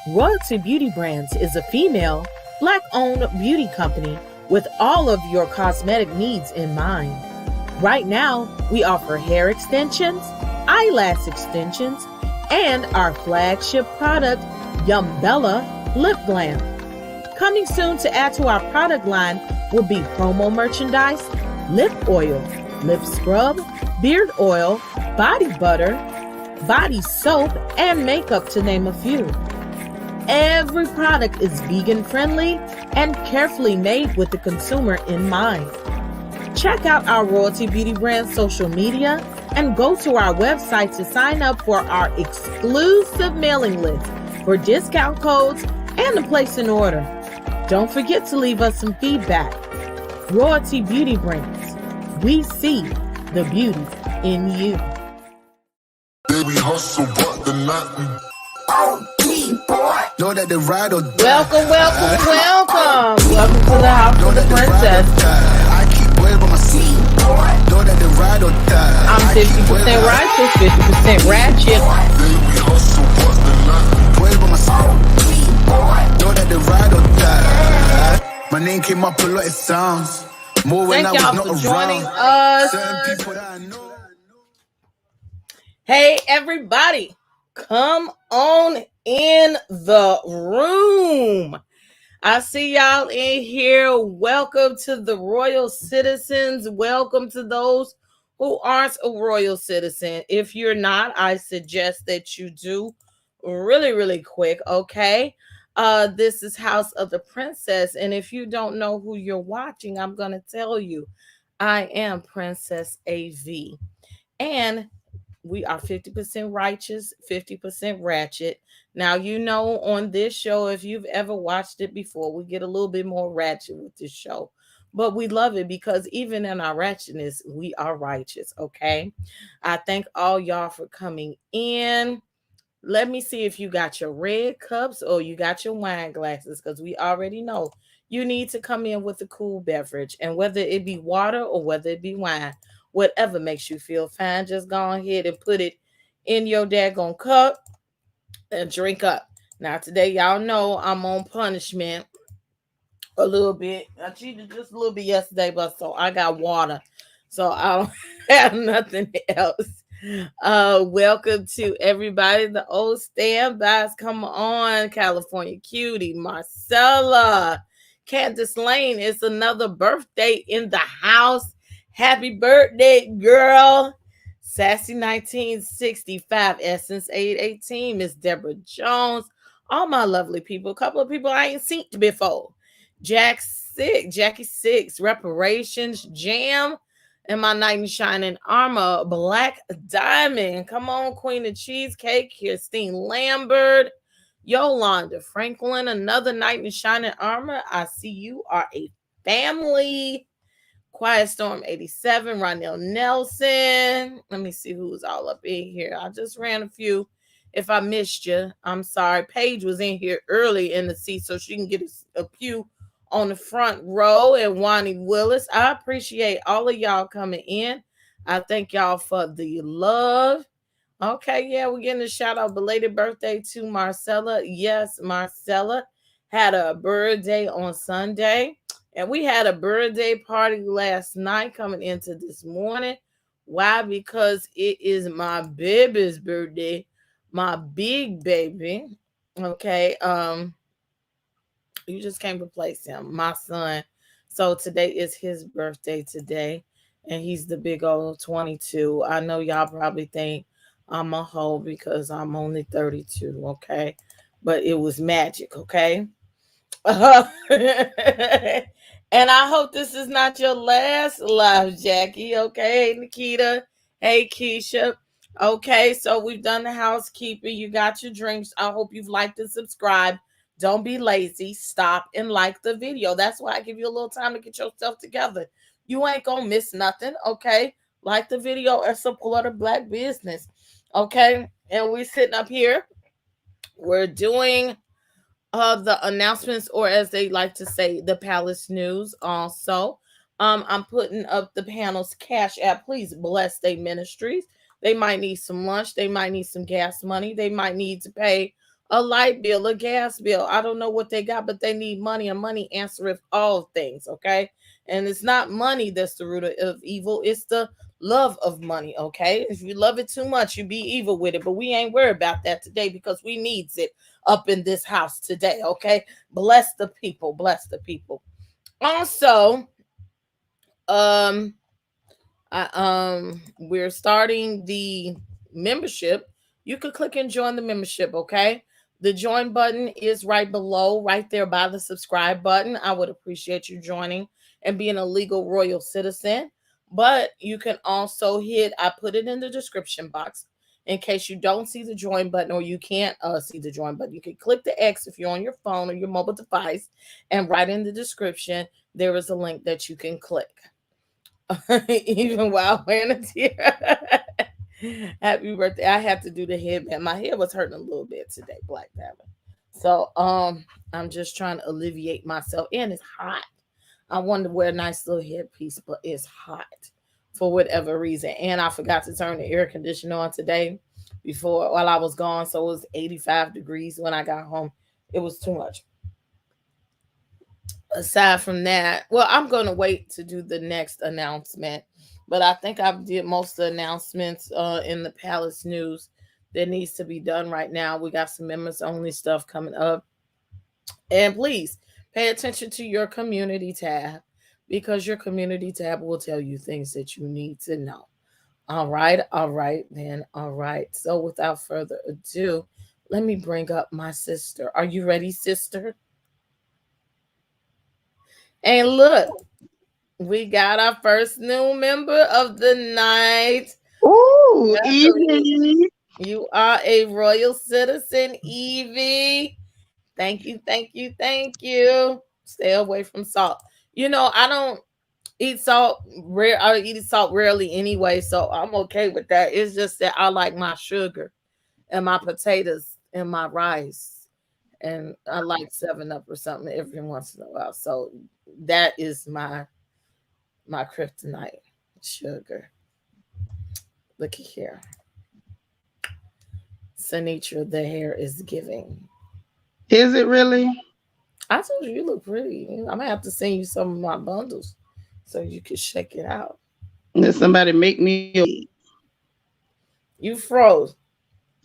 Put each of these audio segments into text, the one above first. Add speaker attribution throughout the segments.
Speaker 1: Royalty Beauty Brands is a female, Black-owned beauty company with all of your cosmetic needs in mind. Right now, we offer hair extensions, eyelash extensions, and our flagship product, Yumbella Lip Glam. Coming soon to add to our product line will be promo merchandise, lip oil, lip scrub, beard oil, body butter, body soap, and makeup, to name a few. Every product is vegan friendly and carefully made with the consumer in mind. Check out our Royalty Beauty Brand social media and go to our website to sign up for our exclusive mailing list for discount codes and to place an order. Don't forget to leave us some feedback. Royalty Beauty Brands. We see the beauty in you.
Speaker 2: Baby hustle, but the night. Know that the ride or die.
Speaker 1: Welcome to the House of the Princess.
Speaker 2: I keep well by my seat. Know that the ride or die.
Speaker 1: I'm 50% righteous, 50% ratchet.
Speaker 2: Baby hustle, but the night. Well by my seat. Know that the ride or die. My name came up a lot of sounds. More when I was not around.
Speaker 1: Joining us.
Speaker 2: Certain people that I know.
Speaker 1: Hey, everybody. Come on in the room. I see y'all in here. Welcome to the royal citizens. Welcome to those who aren't a royal citizen. If you're not, I suggest that you do really quick, okay? This is House of the Princess, and if you don't know who you're watching, I'm going to tell you. I am Princess AV, and we are 50% righteous, 50% ratchet. Now, you know, on this show, if you've ever watched it before, we get a little bit more ratchet with this show. But we love it because even in our ratchetness, we are righteous, okay? I thank all y'all for coming in. Let me see if you got your red cups or you got your wine glasses, because we already know you need to come in with a cool beverage. And whether it be water or whether it be wine, whatever makes you feel fine, just go ahead and put it in your daggone cup and drink up. Now, today, y'all know I'm on punishment a little bit. I cheated just a little bit yesterday, but so I got water. So I don't have nothing else. Welcome to everybody. The old standbys. Come on, California Cutie, Marcella, Candace Lane. It's another birthday in the house. Happy birthday, girl. Sassy 1965, Essence 818, Miss Deborah Jones. All my lovely people. A couple of people I ain't seen before. Jackie Six, Reparations, Jam, and my knight in shining armor, Black Diamond. Come on, Queen of Cheesecake, Christine Lambert, Yolanda Franklin, another knight in shining armor. I see you are a family. Quiet Storm 87, Ronell Nelson. Let me see who's all up in here. I just ran a few. If I missed you, I'm sorry. Paige was in here early in the seat so she can get a pew on the front row. And Wani Willis. I appreciate all of y'all coming in. I thank y'all for the love. Okay, yeah, we're getting a shout out. Belated birthday to Marcella. Yes, Marcella had a birthday on Sunday. And we had a birthday party last night coming into this morning. Why? Because it is my baby's birthday. My big baby. Okay. You just can't replace him. My son. So today is his birthday today. And he's the big old 22. I know y'all probably think I'm a hoe because I'm only 32. Okay. But it was magic. Okay. And I hope this is not your last live, Jackie. Okay, hey, Nikita. Hey, Keisha. Okay, so we've done the housekeeping. You got your drinks. I hope you've liked and subscribed. Don't be lazy. Stop and like the video. That's why I give you a little time to get yourself together. You ain't gonna miss nothing, okay? Like the video and support a Black business, okay? And we're sitting up here. We're doing the announcements, or as they like to say, the palace news. Also, I'm putting up the panel's cash app. Please bless their ministries. They might need some lunch. They might need some gas money. They might need to pay a light bill, a gas bill. I don't know what they got, but they need money, and money answereth all things, okay? And it's not money that's the root of evil, it's the love of money, okay? If you love it too much, you be evil with it, but we ain't worried about that today because we needs it up in this house today, okay? Bless the people, bless the people. Also, um we're starting the membership. You could click and join the membership, okay? The join button is right below, right there by the subscribe button. I would appreciate you joining and being a legal royal citizen. But you can also hit, I put it in the description box in case you don't see the join button or you can't see the join button. You can click the X if you're on your phone or your mobile device, and right in the description there is a link that you can click. Even while wearing a tear. Happy birthday. I had to do the headband. My head was hurting a little bit today, Black Diamond. So I'm just trying to alleviate myself. And it's hot. I wanted to wear a nice little headpiece, but it's hot for whatever reason. And I forgot to turn the air conditioner on today before while I was gone. So it was 85 degrees when I got home. It was too much. Aside from that, well, I'm going to wait to do the next announcement, but I think I've did most of the announcements in the Palace News that needs to be done right now. We got some members only stuff coming up, and please pay attention to your community tab because your community tab will tell you things that you need to know. All right, then, all right. So without further ado, let me bring up my sister. Are you ready, sister? And look, we got our first new member of the night.
Speaker 3: Ooh, Evie.
Speaker 1: You are a royal citizen, Evie. Thank you, thank you, thank you. Stay away from salt. You know, I don't eat salt rare. I eat salt rarely anyway, so I'm okay with that. It's just that I like my sugar and my potatoes and my rice, and I like 7 Up or something every once in a while. So that is my kryptonite, sugar. Look here. Sanitra, the hair is giving.
Speaker 3: Is it really?
Speaker 1: I told you look pretty. I'm gonna have to send you some of my bundles so you can check it out.
Speaker 3: Did somebody make me?
Speaker 1: You froze.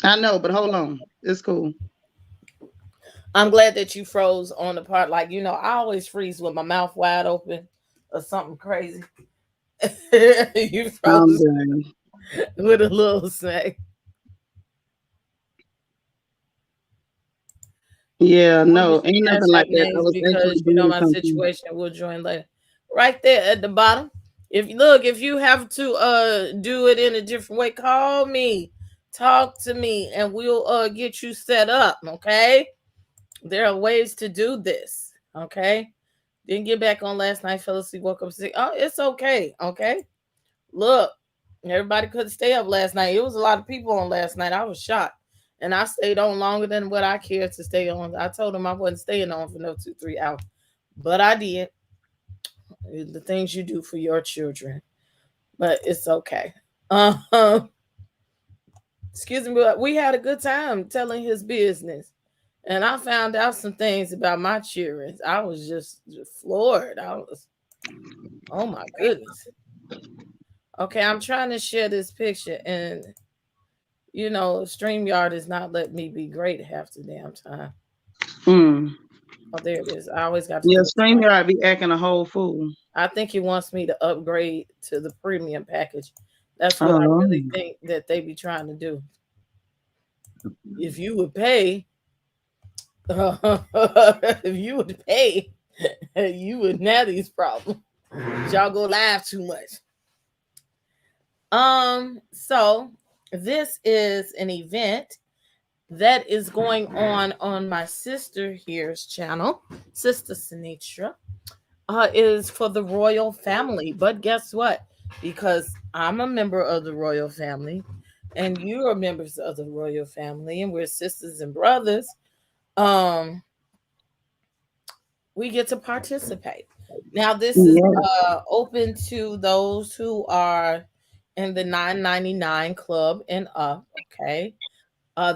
Speaker 3: I know, but hold on. It's cool.
Speaker 1: I'm glad that you froze on the part. Like, I always freeze with my mouth wide open or something crazy. You
Speaker 3: I'm
Speaker 1: froze
Speaker 3: done.
Speaker 1: with a little snack.
Speaker 3: Yeah,
Speaker 1: What
Speaker 3: no,
Speaker 1: is
Speaker 3: ain't
Speaker 1: your
Speaker 3: nothing
Speaker 1: Cash
Speaker 3: like
Speaker 1: App
Speaker 3: that. I
Speaker 1: names?
Speaker 3: was actually
Speaker 1: Because you know
Speaker 3: doing
Speaker 1: my
Speaker 3: something.
Speaker 1: situation. We'll join later. Right there at the bottom. If you have to do it in a different way, call me, talk to me, and we'll get you set up. Okay. There are ways to do this. Okay. Didn't get back on last night. Fell asleep. Woke up sick. Oh, it's okay. Okay. Look, everybody couldn't stay up last night. It was a lot of people on last night. I was shocked. And I stayed on longer than what I cared to stay on. I told them I wasn't staying on for no 2, 3 hours. But I did. The things you do for your children. But it's okay. Uh, excuse me, but we had a good time telling his business. And I found out some things about my children. I was just floored. Oh my goodness. Okay, I'm trying to share this picture, and StreamYard is not letting me be great half the damn time.
Speaker 3: Mm.
Speaker 1: Oh, there it is. I always got to
Speaker 3: Yeah,
Speaker 1: do it twice.
Speaker 3: StreamYard be acting a whole fool.
Speaker 1: I think he wants me to upgrade to the premium package. That's what I
Speaker 3: Oh.
Speaker 1: really think that they be trying to do. If you would pay, if you would pay, you would have these problems. Y'all go live too much. So this is an event that is going on my sister here's channel, Sister Sinitra. Is for the royal family. But guess what? Because I'm a member of the royal family, and you are members of the royal family, and we're sisters and brothers. Um, we get to participate. Now, this is
Speaker 3: Yeah.
Speaker 1: open to those who are in the 999 club and up. Okay.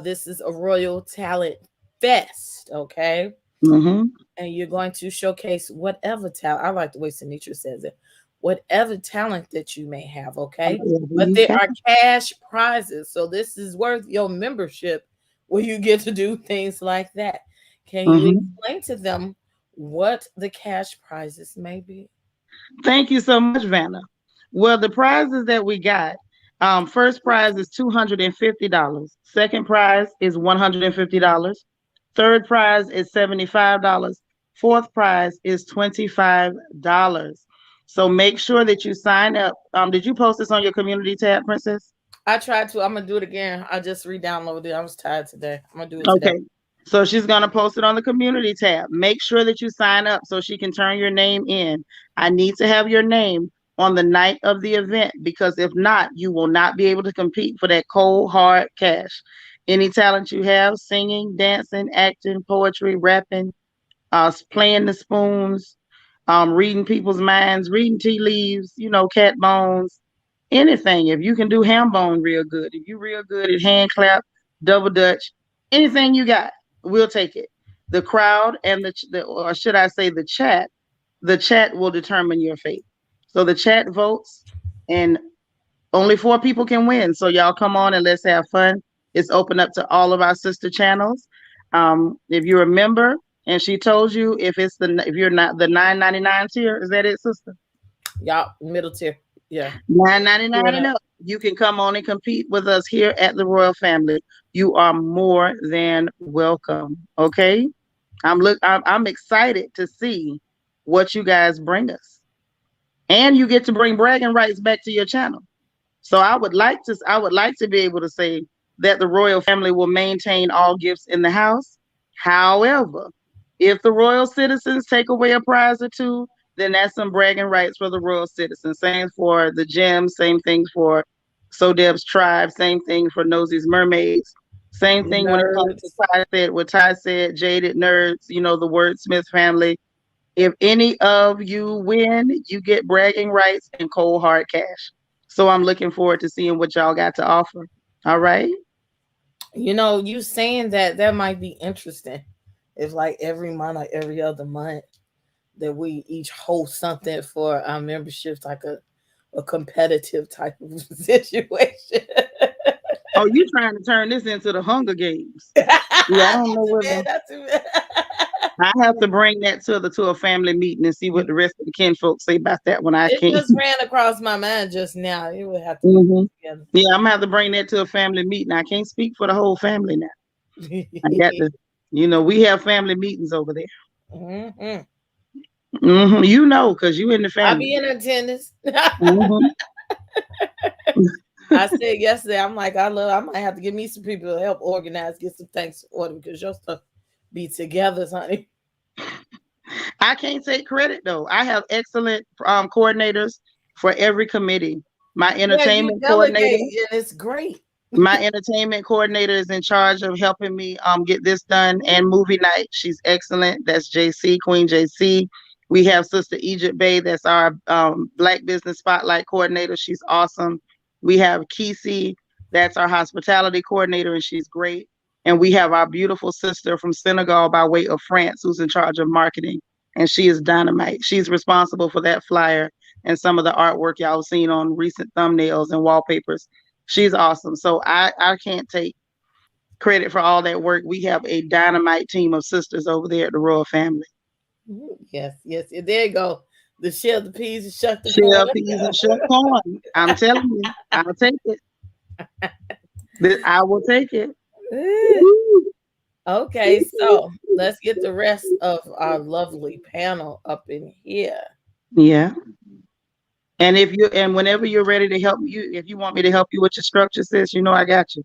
Speaker 1: This is a royal talent. fest, okay?
Speaker 3: Mm-hmm.
Speaker 1: And you're going to showcase whatever talent. I like the way Sinitra says it. Whatever talent that you may have, okay? But
Speaker 3: You
Speaker 1: there
Speaker 3: can.
Speaker 1: are cash prizes. So this is worth your membership where you get to do things like that. Can you
Speaker 3: Mm-hmm.
Speaker 1: explain to them what the cash prizes may be?
Speaker 3: Thank you so much, Vanna. Well, the prizes that we got, first prize is $250. Second prize is $150. Third prize is $75. Fourth prize is $25. So make sure that you sign up. Did you post this on your community tab, Princess?
Speaker 1: I tried to. I'm gonna do it again. I just re-downloaded it. I was tired today. I'm gonna do it today.
Speaker 3: Okay. So she's going to post it on the community tab. Make sure that you sign up so she can turn your name in. I need to have your name on the night of the event because if not, you will not be able to compete for that cold, hard cash. Any talent you have, singing, dancing, acting, poetry, rapping, playing the spoons, reading people's minds, reading tea leaves, cat bones, anything. If you can do ham bone real good, if you real good at hand clap, double dutch, anything you got, we'll take it. The crowd and or should I say the chat will determine your fate. So the chat votes, and only 4 people can win. So y'all come on and let's have fun. It's open up to all of our sister channels. If you're a member, and she told you if you're not the 9.99 tier, is that it, sister?
Speaker 1: Y'all, middle tier. Yeah.
Speaker 3: 9.99 and up. You can come on and compete with us here at the Royal Family. You are more than welcome. Okay. I'm excited to see what you guys bring us. And you get to bring bragging rights back to your channel. So I would like to be able to say that the royal family will maintain all gifts in the house. However, if the royal citizens take away a prize or two, then that's some bragging rights for the royal citizens. Same for the gems, same thing for So Deb's tribe, same thing for Nosy's mermaids. Same thing when it comes to
Speaker 1: Nerds.
Speaker 3: Ty said, jaded nerds, the wordsmith family. If any of you win, you get bragging rights and cold hard cash. So I'm looking forward to seeing what y'all got to offer. All right.
Speaker 1: You saying that might be interesting. If like every month or every other month that we each host something for our memberships, like a competitive type of situation.
Speaker 3: Oh, you trying to turn this into the Hunger Games? Yeah, I
Speaker 1: Not
Speaker 3: don't know
Speaker 1: too
Speaker 3: whether
Speaker 1: bad, not too bad.
Speaker 3: I have to bring that to a family meeting and see what the rest of the kin folks say about that when I
Speaker 1: It
Speaker 3: can't.
Speaker 1: just ran across my mind just now. It would have to be
Speaker 3: Hmm.
Speaker 1: together.
Speaker 3: Yeah, I'm gonna have to bring that to a family meeting. I can't speak for the whole family now. I got to, we have family meetings over there.
Speaker 1: Hmm.
Speaker 3: Because you in the
Speaker 1: I'll
Speaker 3: family.
Speaker 1: be in attendance.
Speaker 3: Hmm.
Speaker 1: I said yesterday, I'm like, I might have to get me some people to help organize, get some things ordered because your stuff be together, honey.
Speaker 3: I can't take credit though. I have excellent coordinators for every committee. My
Speaker 1: Yeah, you
Speaker 3: entertainment coordinator,
Speaker 1: delegate and it's great.
Speaker 3: my entertainment coordinator is in charge of helping me get this done, and movie night. She's excellent. That's JC, Queen JC. We have Sister Egypt Bay, that's our Black Business Spotlight coordinator. She's awesome. We have Kesey, that's our hospitality coordinator, and she's great. And we have our beautiful sister from Senegal by way of France who's in charge of marketing, and she is dynamite. She's responsible for that flyer and some of the artwork y'all have seen on recent thumbnails and wallpapers. She's awesome. So I can't take credit for all that work. We have a dynamite team of sisters over there at the Royal Family.
Speaker 1: Yes, yes. There you go. The shell the peas and shuck the corn.
Speaker 3: Shell peas and shuck corn. I'm telling you, I'll take it. I will take it. Woo.
Speaker 1: Okay, so let's get the rest of our lovely panel up in here.
Speaker 3: Yeah. And whenever you're ready to help you, if you want me to help you with your structure, sis, I got you.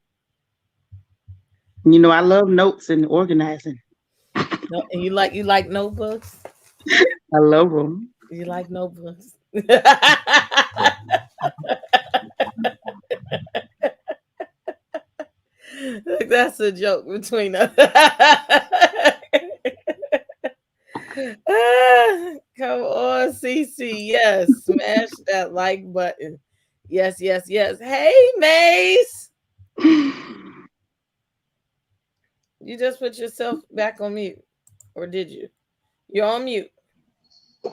Speaker 3: I love notes and organizing.
Speaker 1: No, and you like notebooks?
Speaker 3: I love them.
Speaker 1: You like notebooks? That's a joke between us. Come on, Cece. Yes, smash that like button. Yes, yes, yes. Hey, Mace. You just put yourself back on mute, or did you? You're on mute.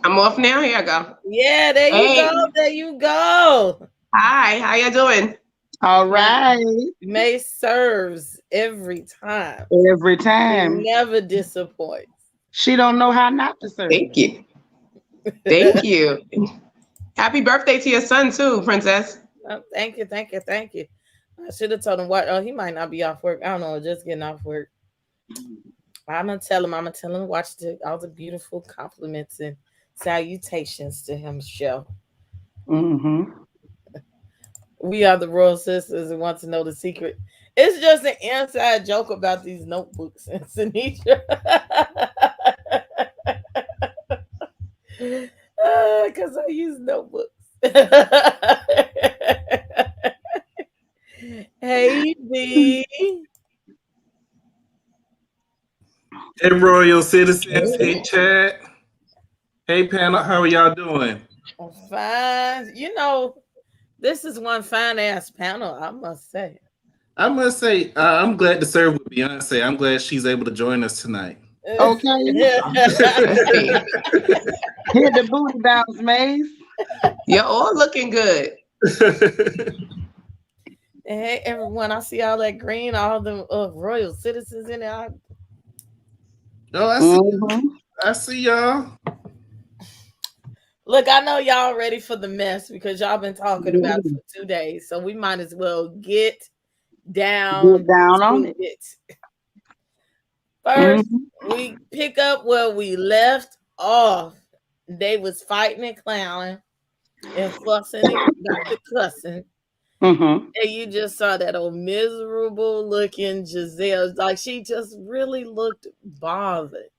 Speaker 4: I'm off now. Here I go.
Speaker 1: Yeah, there you
Speaker 4: Hey.
Speaker 1: go. There you go.
Speaker 4: Hi, how you doing?
Speaker 3: All right.
Speaker 1: May serves every time.
Speaker 3: Every
Speaker 1: She
Speaker 3: time.
Speaker 1: never disappoints.
Speaker 3: She don't know how not to serve.
Speaker 4: Thank you. Thank you. Happy birthday to your son too, Princess.
Speaker 1: Thank you, thank you, thank you. I should have told him what. Oh, he might not be off work. I don't know, just getting off work. I'm gonna tell him to watch all the beautiful compliments and salutations to him show.
Speaker 3: Mm-hmm.
Speaker 1: We are the Royal Sisters and want to know the secret. It's just an inside joke about these notebooks and Sinisha. Because I use notebooks. Hey, B.
Speaker 5: Hey, Royal Citizens. Hey, chat. Hey, panel. How are y'all doing?
Speaker 1: I'm fine. You know, this is one fine ass panel, I must say.
Speaker 5: I must say, I'm glad to serve with Beyonce. I'm glad she's able to join us tonight.
Speaker 3: Okay. Hit the booty bounce, Maze.
Speaker 4: You're all looking good.
Speaker 1: Hey, everyone. I see all that green, all the Royal Citizens in there.
Speaker 5: Oh, I see. Mm-hmm. I see y'all.
Speaker 1: Look, I know y'all ready for the mess because y'all been talking about it for 2 days. So we might as well get down
Speaker 3: on it.
Speaker 1: First, we pick up where we left off. They was fighting and clowning and fussing and got to cussing. And you just saw that old miserable looking Giselle. Like she just really looked bothered.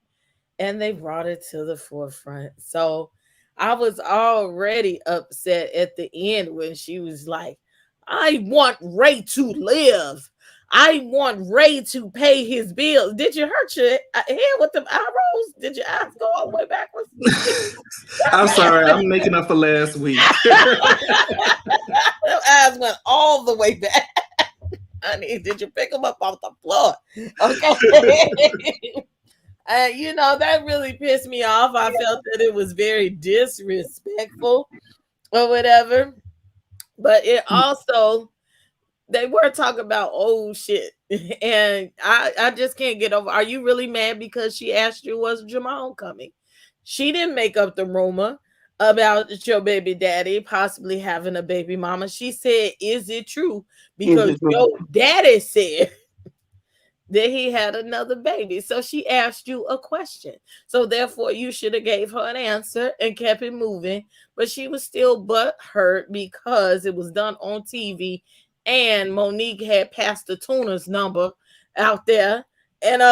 Speaker 1: And they brought it to the forefront. So I was already upset at the end when she was like, I want Ray to live. I want Ray to pay his bills. Did you hurt your head with them eyebrows? Did your eyes go all the way backwards?
Speaker 5: I'm sorry. I'm making up for last week.
Speaker 1: Them eyes went all the way back. Honey, did you pick them up off the floor? Okay. You know, that really pissed me off. I felt that it was very disrespectful or whatever. But it also, they were talking about old shit. And I just can't get over. Are you really mad because she asked you, was Jamal coming? She didn't make up the rumor about your baby daddy possibly having a baby mama. She said, is it true? Because your daddy said that he had another baby. So she asked you a question. So therefore you should have gave her an answer and kept it moving. But she was still butthurt because it was done on TV and Monique had Pastor Tuna's number out there. And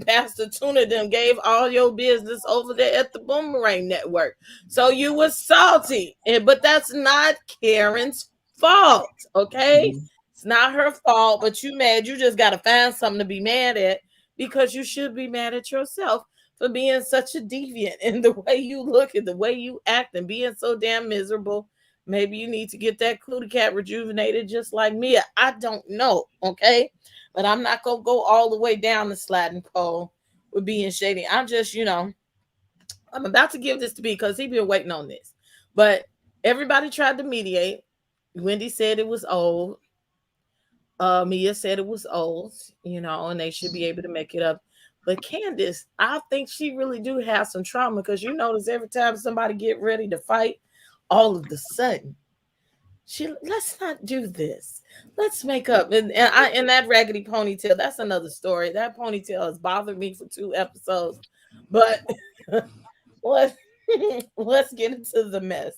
Speaker 1: Pastor Tuna them gave all your business over there at the Boomerang Network. So you were salty. But that's not Karen's fault, okay? It's not her fault, but you mad. You just got to find something to be mad at because you should be mad at yourself for being such a deviant in the way you look and the way you act and being so damn miserable. Maybe you need to get that cootie cat rejuvenated just like me. I don't know, okay? But I'm not going to go all the way down the sliding pole with being shady. I'm just, I'm about to give this to B because he been waiting on this. But everybody tried to mediate. Wendy said it was old. Mia said it was old, and they should be able to make it up. But Candace, I think she really do have some trauma because you notice every time somebody get ready to fight, all of a sudden, let's not do this. Let's make up. And that raggedy ponytail, that's another story. That ponytail has bothered me for 2 episodes. But let's get into the mess.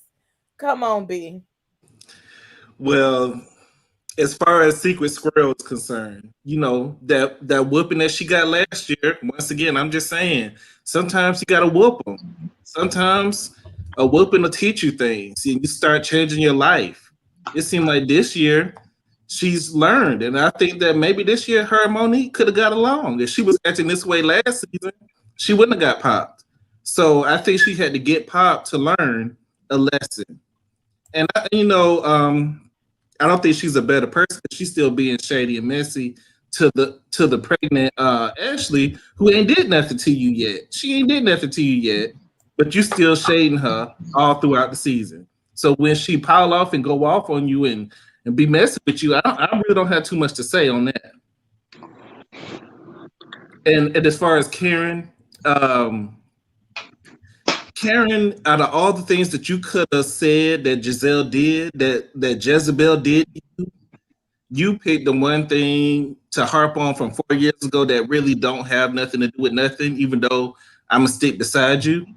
Speaker 1: Come on, B.
Speaker 5: Well, as far as Secret Squirrel is concerned, that whooping that she got last year, once again, I'm just saying, sometimes you got to whoop them. Sometimes a whooping will teach you things and you start changing your life. It seemed like this year she's learned. And I think that maybe this year her and Monique could have got along. If she was acting this way last season, she wouldn't have got popped. So I think she had to get popped to learn a lesson. And, I don't think she's a better person. She's still being shady and messy. to the pregnant Ashley, who ain't did nothing to you yet. She ain't did nothing to you yet, but you still shading her all throughout the season. So when she pile off and go off on you and be messing with you, I really don't have too much to say on that. And as far as Karen, Karen, out of all the things that you could have said that Giselle did, that Jezebel did, you picked the one thing to harp on from 4 years ago that really don't have nothing to do with nothing, even though I'm gonna stick beside you.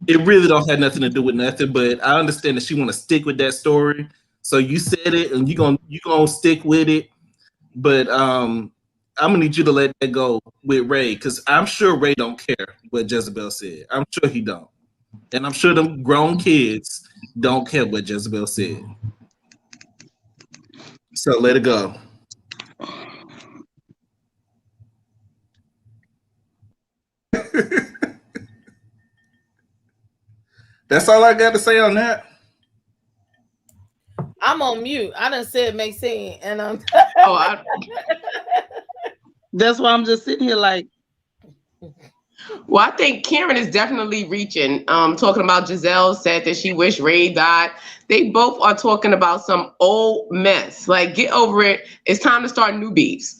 Speaker 5: It really don't have nothing to do with nothing, but I understand that she want to stick with that story. So you said it and you gonna stick with it. But I'm gonna need you to let that go with Ray, because I'm sure Ray don't care what Jezebel said. I'm sure he don't. And I'm sure them grown kids don't care what Jezebel said. So let it go. That's all I got to say on that.
Speaker 1: I'm on mute. I done said Maxine, and I'm.
Speaker 3: That's why I'm just sitting here like.
Speaker 4: Well, I think Karen is definitely reaching. Talking about Giselle said that she wished Ray died. They both are talking about some old mess. Like, get over it. It's time to start new beefs.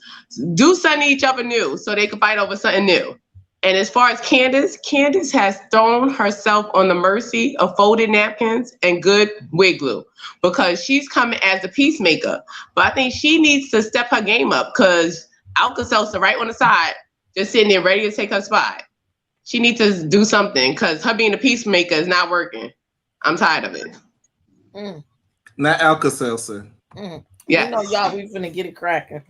Speaker 4: Do something to each other new so they can fight over something new. And as far as Candace has thrown herself on the mercy of folded napkins and good wig glue because she's coming as the peacemaker. But I think she needs to step her game up because Alka-Seltzer right on the side, just sitting there ready to take her spot. She needs to do something because her being a peacemaker is not working. I'm tired of it.
Speaker 5: Not Alka-Seltzer.
Speaker 1: Yeah, you know, y'all, we finna get it cracking.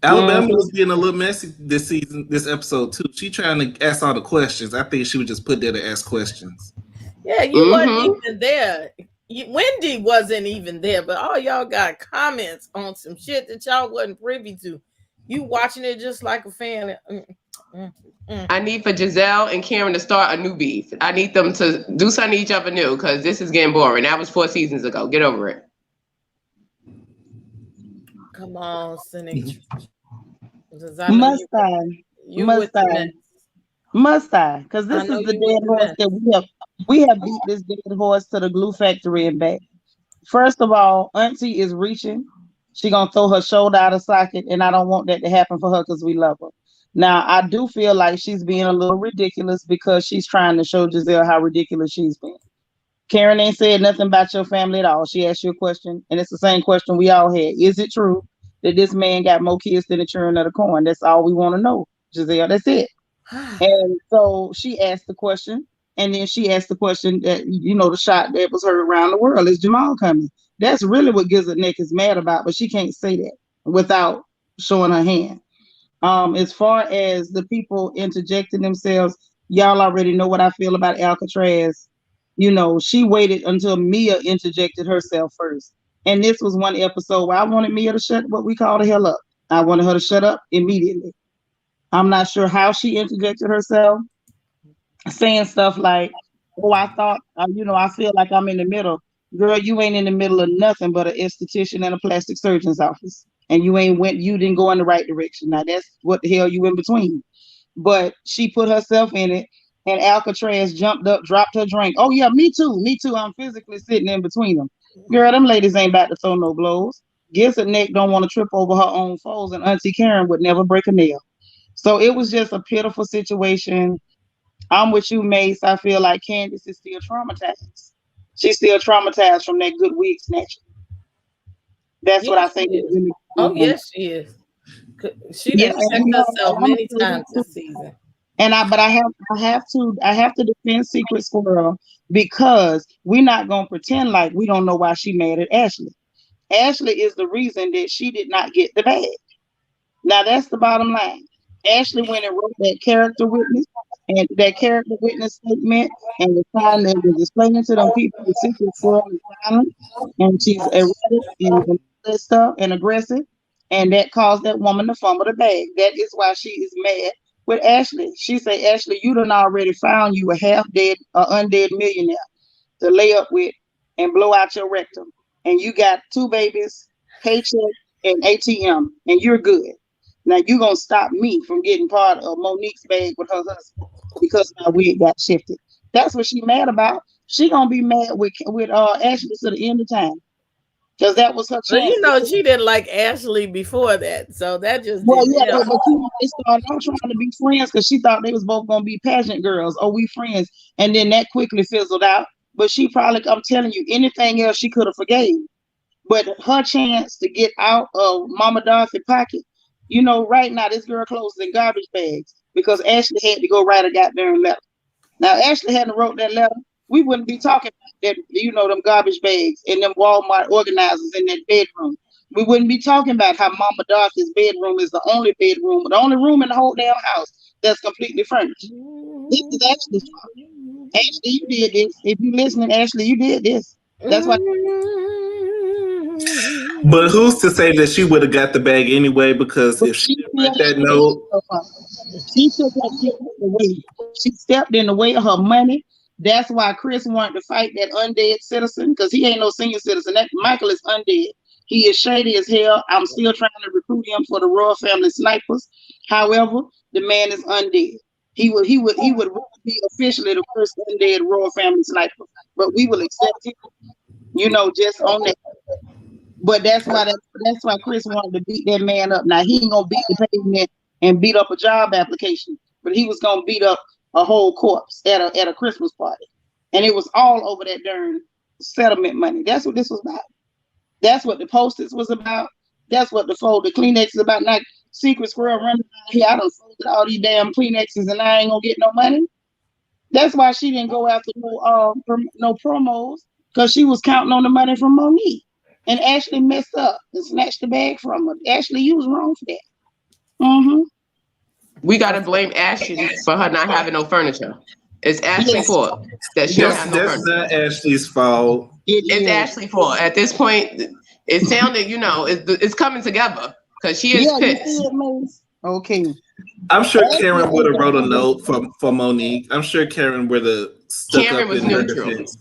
Speaker 5: Alabama was being a little messy this season, this episode too. She trying to ask all the questions. I think she was just put there to ask questions.
Speaker 1: Yeah, you wasn't even there. Wendy wasn't even there, but all y'all got comments on some shit that y'all wasn't privy to. You watching it just like a fan.
Speaker 4: I need for Giselle and Karen to start a new beef. I need them to do something to each other new because this is getting boring. That was 4 seasons ago. Get over it.
Speaker 1: Come on, Cynic.
Speaker 3: Must I? Because this is the dead horse that we have beat this dead horse to the glue factory and back. First of all, Auntie is reaching. She gonna throw her shoulder out of socket, and I don't want that to happen for her because we love her. Now, I do feel like she's being a little ridiculous because she's trying to show Giselle how ridiculous she's been. Karen ain't said nothing about your family at all. She asked you a question, and it's the same question we all had. Is it true that this man got more kids than the children of the corn? That's all we want to know, Giselle. That's it. And so she asked the question, and then she asked the question that, you know, the shot that was heard around the world, is Jamal coming? That's really what Gizzard Neck is mad about, but she can't say that without showing her hand. As far as the people interjecting themselves, y'all already know what I feel about Alcatraz. You know, she waited until Mia interjected herself first. And this was one episode where I wanted Mia to shut what we call the hell up. I wanted her to shut up immediately. I'm not sure how she interjected herself, saying stuff like, oh, I thought, I feel like I'm in the middle. Girl, you ain't in the middle of nothing but an esthetician and a plastic surgeon's office. And you didn't go in the right direction. Now that's what the hell you in between. But she put herself in it, and Alcatraz jumped up, dropped her drink. Oh yeah, me too. I'm physically sitting in between them. Girl, them ladies ain't about to throw no blows. Gizzard Neck don't want to trip over her own foes, and Auntie Karen would never break a nail. So it was just a pitiful situation. I'm with you, Mace. I feel like Candace is still traumatized. She's still traumatized from that good wig snatching. That's what I think.
Speaker 1: Yes, she is. She done checked herself many times this season.
Speaker 3: And I have to defend Secret Squirrel because we're not gonna pretend like we don't know why she mad at Ashley. Ashley is the reason that she did not get the bag. Now that's the bottom line. Ashley went and wrote that character witness and that character witness statement and was trying to explaining to them people the Secret Squirrel is violent and she's erratic and that stuff and aggressive, and that caused that woman to fumble the bag. That is why she is mad with Ashley. She say, Ashley, you done already found you a half-dead or undead millionaire to lay up with and blow out your rectum. And you got 2 babies, paycheck, and ATM, and you're good. Now you gonna stop me from getting part of Monique's bag with her husband because my wig got shifted. That's what she mad about. She gonna be mad with Ashley to the end of time because that was her
Speaker 1: Well,
Speaker 3: chance.
Speaker 1: she didn't like Ashley before that, so that just
Speaker 3: Well,
Speaker 1: didn't
Speaker 3: yeah,
Speaker 1: help.
Speaker 3: but they started out trying to be friends because she thought they was both gonna be pageant girls. Oh, we friends, and then that quickly fizzled out. But she probably, I'm telling you, anything else she could have forgave. But her chance to get out of Mama Dorothy pocket, right now this girl clothes in garbage bags because Ashley had to go write a goddamn letter. Now Ashley hadn't wrote that letter, we wouldn't be talking about that, them garbage bags and them Walmart organizers in that bedroom. We wouldn't be talking about how Mama Dorothy's bedroom is the only bedroom, the only room in the whole damn house that's completely furnished. This is Ashley's fault. Ashley, you did this. If you listening, Ashley, you did this. That's why.
Speaker 5: But who's to say that she would have got the bag anyway? Because if she didn't write that note,
Speaker 3: she took her shit away. She stepped in the way of her money. That's why Chris wanted to fight that undead citizen because he ain't no senior citizen. That Michael is undead. He is shady as hell. I'm still trying to recruit him for the Royal Family Snipers. However, the man is undead. He would be officially the first undead Royal Family Sniper, but we will accept him. Just on that. But that's why Chris wanted to beat that man up. Now he ain't gonna beat the pavement and beat up a job application, but he was gonna beat up a whole corpse at a Christmas party, and it was all over that darn settlement money. That's what this was about. That's what the Post-its was about. That's what the Kleenex is about. Now, Secret Squirrel running around here. I done folded all these damn Kleenexes and I ain't gonna get no money. That's why she didn't go after no promos because she was counting on the money from Monique. And Ashley messed up and snatched the bag from her. Ashley, you was wrong for that. Mm-hmm.
Speaker 4: We gotta blame Ashley for her not having no furniture. It's Ashley's fault that she don't have no furniture.
Speaker 5: That's not Ashley's fault.
Speaker 4: It's Ashley's fault. At this point, it sounded, it's coming together because she is pissed.
Speaker 3: Okay.
Speaker 5: I'm sure Karen would have wrote a note for Monique. I'm sure Karen would have stuck
Speaker 4: Karen
Speaker 5: up
Speaker 4: was
Speaker 5: in her
Speaker 4: neutral.
Speaker 5: defense.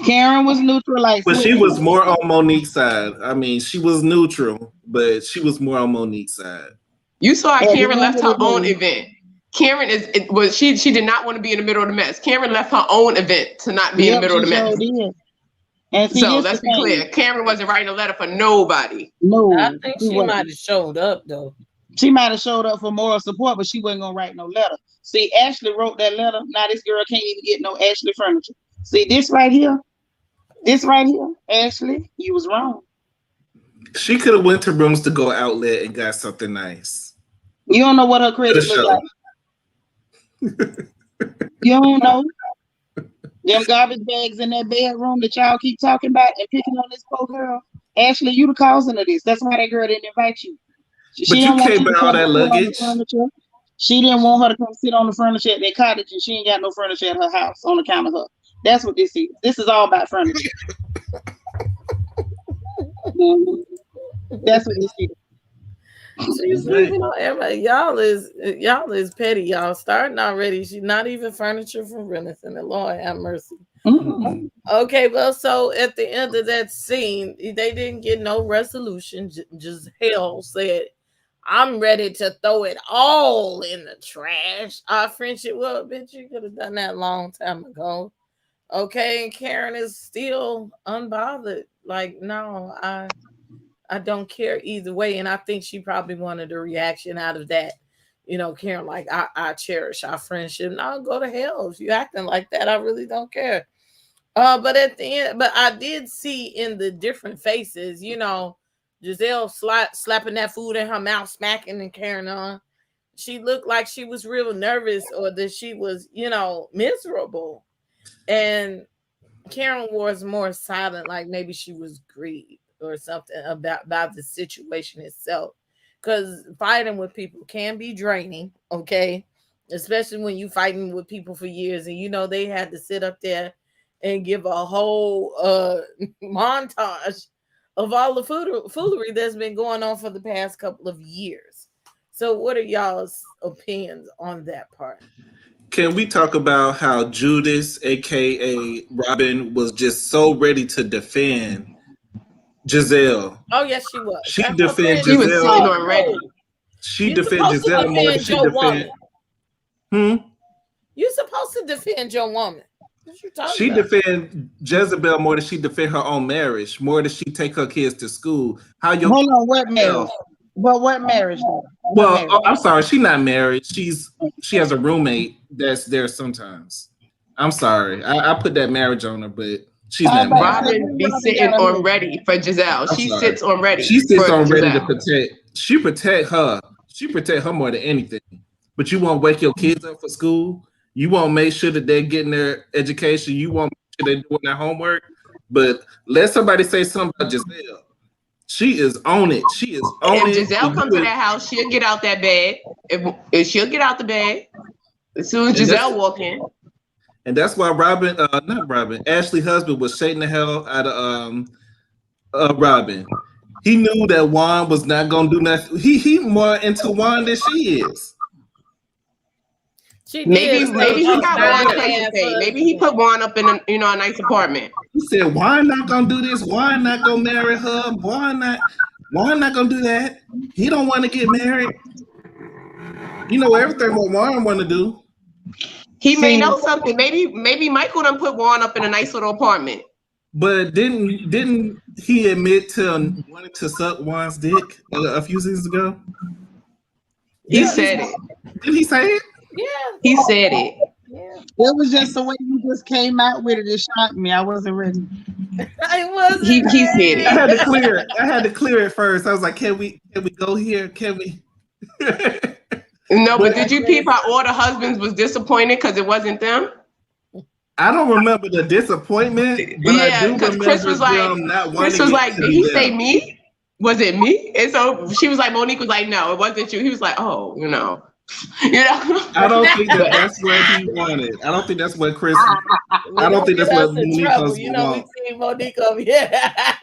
Speaker 3: Karen was neutral,
Speaker 5: but she was more on Monique's side. I mean, she was neutral, but she was more on Monique's side.
Speaker 4: You saw Karen left her own event. Karen she did not want to be in the middle of the mess. Karen left her own event to not be in the middle of the mess.
Speaker 3: And
Speaker 4: so let's be clear. Karen wasn't writing a letter for nobody.
Speaker 3: No,
Speaker 1: I think she might have showed up though.
Speaker 3: She might have showed up for moral support, but she wasn't gonna write no letter. See, Ashley wrote that letter. Now this girl can't even get no Ashley furniture. See, this right here, Ashley, you was wrong.
Speaker 5: She could have went to Rooms to Go outlet and got something nice.
Speaker 3: You don't know what her credit look like. You don't know. Them garbage bags in that bedroom that y'all keep talking about and picking on this poor girl. Ashley, you the cause of this. That's why that girl didn't invite you.
Speaker 5: But you can't buy all that luggage.
Speaker 3: She didn't want her to come sit on the furniture at that cottage, and she ain't got no furniture at her house on account of her. That's what this is. This is all about furniture. That's what this is.
Speaker 1: Y'all is petty. Y'all starting already. She's not even furniture from Renison. The Lord have mercy.
Speaker 3: Mm-hmm.
Speaker 1: Okay, well, so at the end of that scene, they didn't get no resolution. Giselle said, "I'm ready to throw it all in the trash." Our friendship, well, bitch, you could have done that a long time ago. Okay, and Karen is still unbothered. Like, no, I don't care either way. And I think she probably wanted a reaction out of that. Karen, like, I cherish our friendship. No, go to hell. If you acting like that, I really don't care. But at the end, I did see in the different faces, Giselle slapping that food in her mouth, smacking and carrying on. She looked like she was real nervous or that she was, miserable. And Karen was more silent, like maybe she was grieved or something about the situation itself. Because fighting with people can be draining, okay? Especially when you fighting with people for years and they had to sit up there and give a whole montage of all the foolery that's been going on for the past couple of years. So what are y'all's opinions on that part?
Speaker 5: Can we talk about how Judas, aka Robin, was just so ready to defend Giselle?
Speaker 1: Oh yes, she was.
Speaker 5: She defended Giselle.
Speaker 4: She was sitting on ready.
Speaker 5: She
Speaker 1: You're
Speaker 5: defends
Speaker 1: supposed to
Speaker 5: Giselle more than
Speaker 1: defend
Speaker 5: she
Speaker 1: your
Speaker 5: defend.
Speaker 1: woman. You're supposed to defend your woman. What you talking
Speaker 5: She
Speaker 1: about?
Speaker 5: defend Jezebel more than she defend her own marriage, more than she take her kids to school. How your
Speaker 3: Hold on, what marriage? But what marriage?
Speaker 5: well, I'm sorry, she's not married. She has a roommate that's there sometimes. I'm sorry, I put that marriage on her, but she's not married.
Speaker 4: Robin be sitting on ready for Giselle. She sits on ready.
Speaker 5: She sits on ready to
Speaker 4: Giselle.
Speaker 5: protect. She protect her. She protect her more than anything. But you won't wake your kids up for school. You won't make sure that they're getting their education. You won't make sure they're doing their homework. But let somebody say something about Giselle. She is on it. She is on it.
Speaker 4: If Giselle comes to that house, she'll get out that bed. If she'll get out the bed as soon as Giselle walk in.
Speaker 5: And that's why Ashley's husband was shaking the hell out of Robin. He knew that Juan was not gonna do nothing. He more into Juan than she is.
Speaker 4: Maybe he got Juan place to stay. Maybe he put Juan up in a nice apartment.
Speaker 5: He said, Juan not gonna do this. Juan not gonna marry her. Juan not gonna do that. He don't want to get married. You know everything what Juan want to do.
Speaker 4: He may know something. Maybe Michael done put Juan up in a nice little apartment.
Speaker 5: But didn't he admit to wanting to suck Juan's dick a few seasons ago?
Speaker 4: He said it.
Speaker 5: Did he say it?
Speaker 1: Yeah.
Speaker 4: He said it.
Speaker 1: Yeah.
Speaker 3: It was just the way you just came out with it. It shocked me. I wasn't ready.
Speaker 1: I wasn't.
Speaker 4: He said it.
Speaker 5: I had to clear it first. I was like, can we go here? Can we?
Speaker 4: No, but did you peep how all the husbands was disappointed because it wasn't them?
Speaker 5: I don't remember the disappointment, but I do remember
Speaker 4: Chris was like, did he say me? Was it me? And so she was like, Monique was like, no, it wasn't you. He was like, oh,
Speaker 5: I don't think that's what he wanted. I don't think that's what Chris. I don't think that's what Monique was.
Speaker 1: We see Monique over here.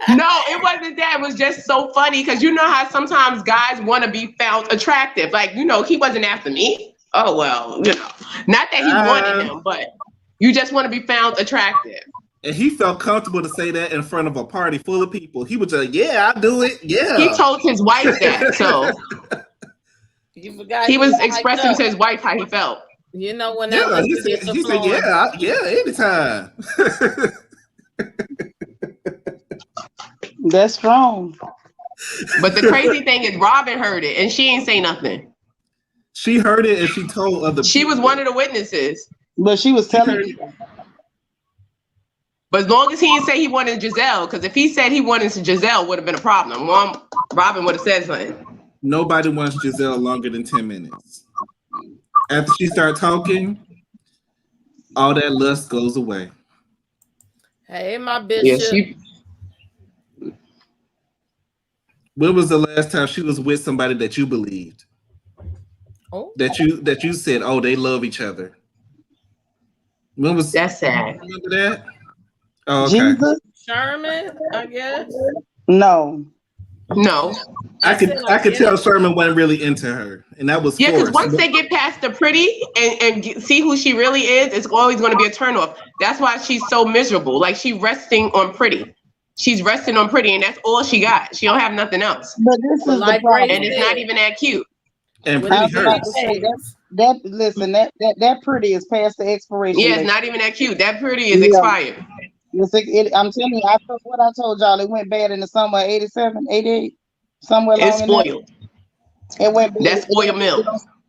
Speaker 4: No, it wasn't that. It was just so funny because you know how sometimes guys want to be found attractive. Like, he wasn't after me. Oh well, not that he wanted him, but you just want to be found attractive.
Speaker 5: And he felt comfortable to say that in front of a party full of people. He was just, yeah, I'll do it. Yeah.
Speaker 4: He told his wife that, so. He was expressing to his wife how he felt.
Speaker 1: You know when
Speaker 5: he said, yeah, anytime.
Speaker 3: That's wrong.
Speaker 4: But the crazy thing is, Robin heard it and she ain't say nothing.
Speaker 5: She heard it and she told other.
Speaker 4: She was one of the witnesses.
Speaker 3: But she was telling you.
Speaker 4: But as long as he didn't say he wanted Giselle, because if he said he wanted Giselle, would have been a problem. Robin would have said something.
Speaker 5: Nobody wants Giselle longer than 10 minutes. After she starts talking, all that lust goes away.
Speaker 1: Hey, my bishop.
Speaker 5: When was the last time she was with somebody that you believed?
Speaker 1: Oh.
Speaker 5: That you said, oh, they love each other. When was
Speaker 4: that's sad?
Speaker 5: Remember that? Oh, okay.
Speaker 3: Jesus?
Speaker 1: Sherman, I guess.
Speaker 3: No.
Speaker 5: I could tell Sherman wasn't really into her, and that was
Speaker 4: because once they get past the pretty and see who she really is, it's always going to be a turnoff. That's why she's so miserable. Like she's resting on pretty. She's resting on pretty, and that's all she got. She don't have nothing else.
Speaker 3: But this is the problem.
Speaker 4: And it's not even that cute.
Speaker 5: And pretty hurts.
Speaker 3: That pretty is past the expiration.
Speaker 4: Yeah, it's not even that cute. That pretty is expired.
Speaker 3: I'm telling you, what I told y'all, it went bad in the summer of 87, 88, somewhere along.
Speaker 4: It's spoiled.
Speaker 3: It went bad.
Speaker 4: That's spoiled milk.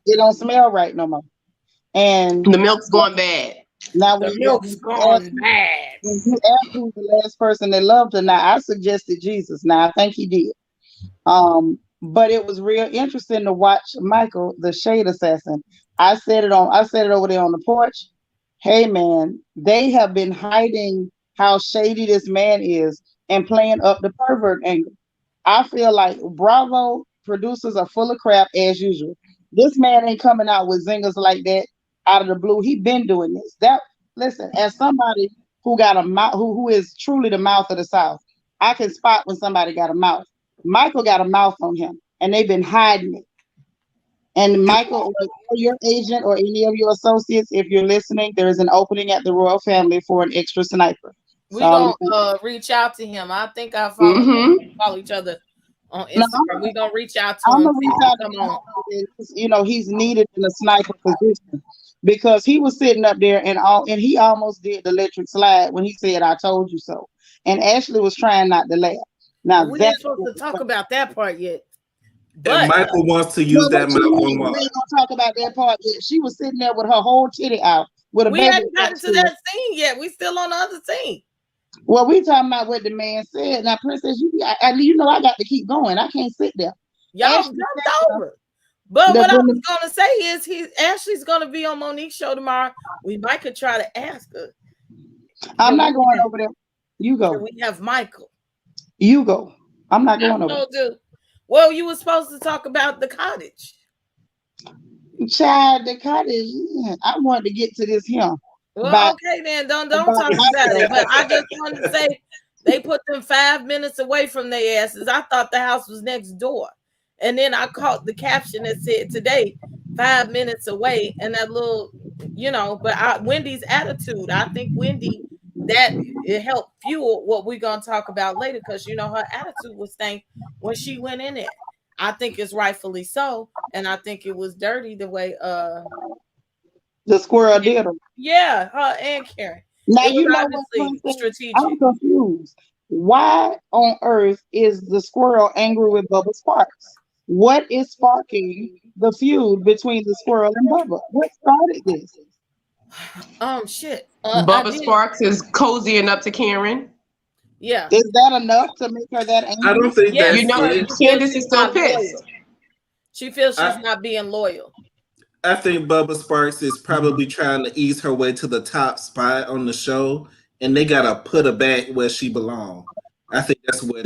Speaker 3: It don't smell right no more. And
Speaker 4: the milk's going bad.
Speaker 3: Now
Speaker 1: the milk's going bad.
Speaker 3: When you ask who's the last person that loved her, now I suggested Jesus. Now I think he did. But it was real interesting to watch Michael, the shade assassin. I said it over there on the porch. Hey man, they have been hiding how shady this man is and playing up the pervert angle. I feel like Bravo producers are full of crap as usual. This man ain't coming out with zingers like that out of the blue. He been doing this. Listen, as somebody who got a mouth, who is truly the mouth of the South, I can spot when somebody got a mouth. Michael got a mouth on him, and they've been hiding it. And Michael, or your agent or any of your associates, if you're listening, there is an opening at the Royal Family for an extra sniper.
Speaker 1: We gonna reach out to him. I think I follow each other on
Speaker 3: No,
Speaker 1: Instagram. We're gonna reach out to
Speaker 3: I'm
Speaker 1: him.
Speaker 3: gonna reach out to
Speaker 1: Come
Speaker 3: him.
Speaker 1: on.
Speaker 3: You know, he's needed in a sniper position because he was sitting up there and he almost did the electric slide when he said, "I told you so." And Ashley was trying not to laugh. Now
Speaker 1: We ain't
Speaker 3: that's
Speaker 1: supposed to talk about that part yet.
Speaker 5: And
Speaker 1: But
Speaker 5: Michael wants to use
Speaker 3: well,
Speaker 5: that
Speaker 3: what you
Speaker 5: mouth on
Speaker 3: mean? We
Speaker 5: Mark.
Speaker 3: ain't gonna talk about that part yet. She was sitting there with her whole titty out with a
Speaker 1: we
Speaker 3: baby
Speaker 1: hadn't gotten
Speaker 3: next
Speaker 1: to
Speaker 3: to her.
Speaker 1: that scene yet. We still on the other scene.
Speaker 3: Well, we talking about what the man said. Now, Princess, you know I got to keep going. I can't sit there.
Speaker 1: Y'all
Speaker 3: Ashley
Speaker 1: jumped
Speaker 3: sat there.
Speaker 1: over. But what I
Speaker 3: When
Speaker 1: was gonna say is Ashley's gonna be on Monique's show tomorrow. We might could try to ask her.
Speaker 3: I'm not going over there. You
Speaker 1: Can
Speaker 3: go.
Speaker 1: we have Michael?
Speaker 3: You go. I'm not going over
Speaker 1: told you. Well, you were supposed to talk about the cottage.
Speaker 3: there. Child, the cottage. I wanted to get to this here.
Speaker 1: Well, okay then. Don't talk about it. But I just wanted to say they put them 5 minutes away from their asses. I thought the house was next door. And then I caught the caption that said today, 5 minutes away, and that little, but Wendy's attitude. I think Wendy that it helped fuel what we're gonna talk about later because her attitude was stank when she went in there. I think it's rightfully so, and I think it was dirty the way
Speaker 3: the squirrel did her.
Speaker 1: Yeah, her and Karen.
Speaker 3: Now
Speaker 1: It was
Speaker 3: you know what,
Speaker 1: obviously
Speaker 3: Princess?
Speaker 1: strategic.
Speaker 3: I'm confused. Why on earth is the squirrel angry with Bubba Sparks? What is sparking the feud between the squirrel and Bubba? What started this?
Speaker 1: Shit.
Speaker 4: Bubba Sparks is cozying up to Karen.
Speaker 1: Yeah.
Speaker 3: Is that enough to make her that angry?
Speaker 5: I don't think that's
Speaker 4: Candace is still pissed.
Speaker 1: Loyal. She feels she's not being loyal.
Speaker 5: I think Bubba Sparks is probably trying to ease her way to the top spot on the show, and they gotta put her back where she belongs. I think that's where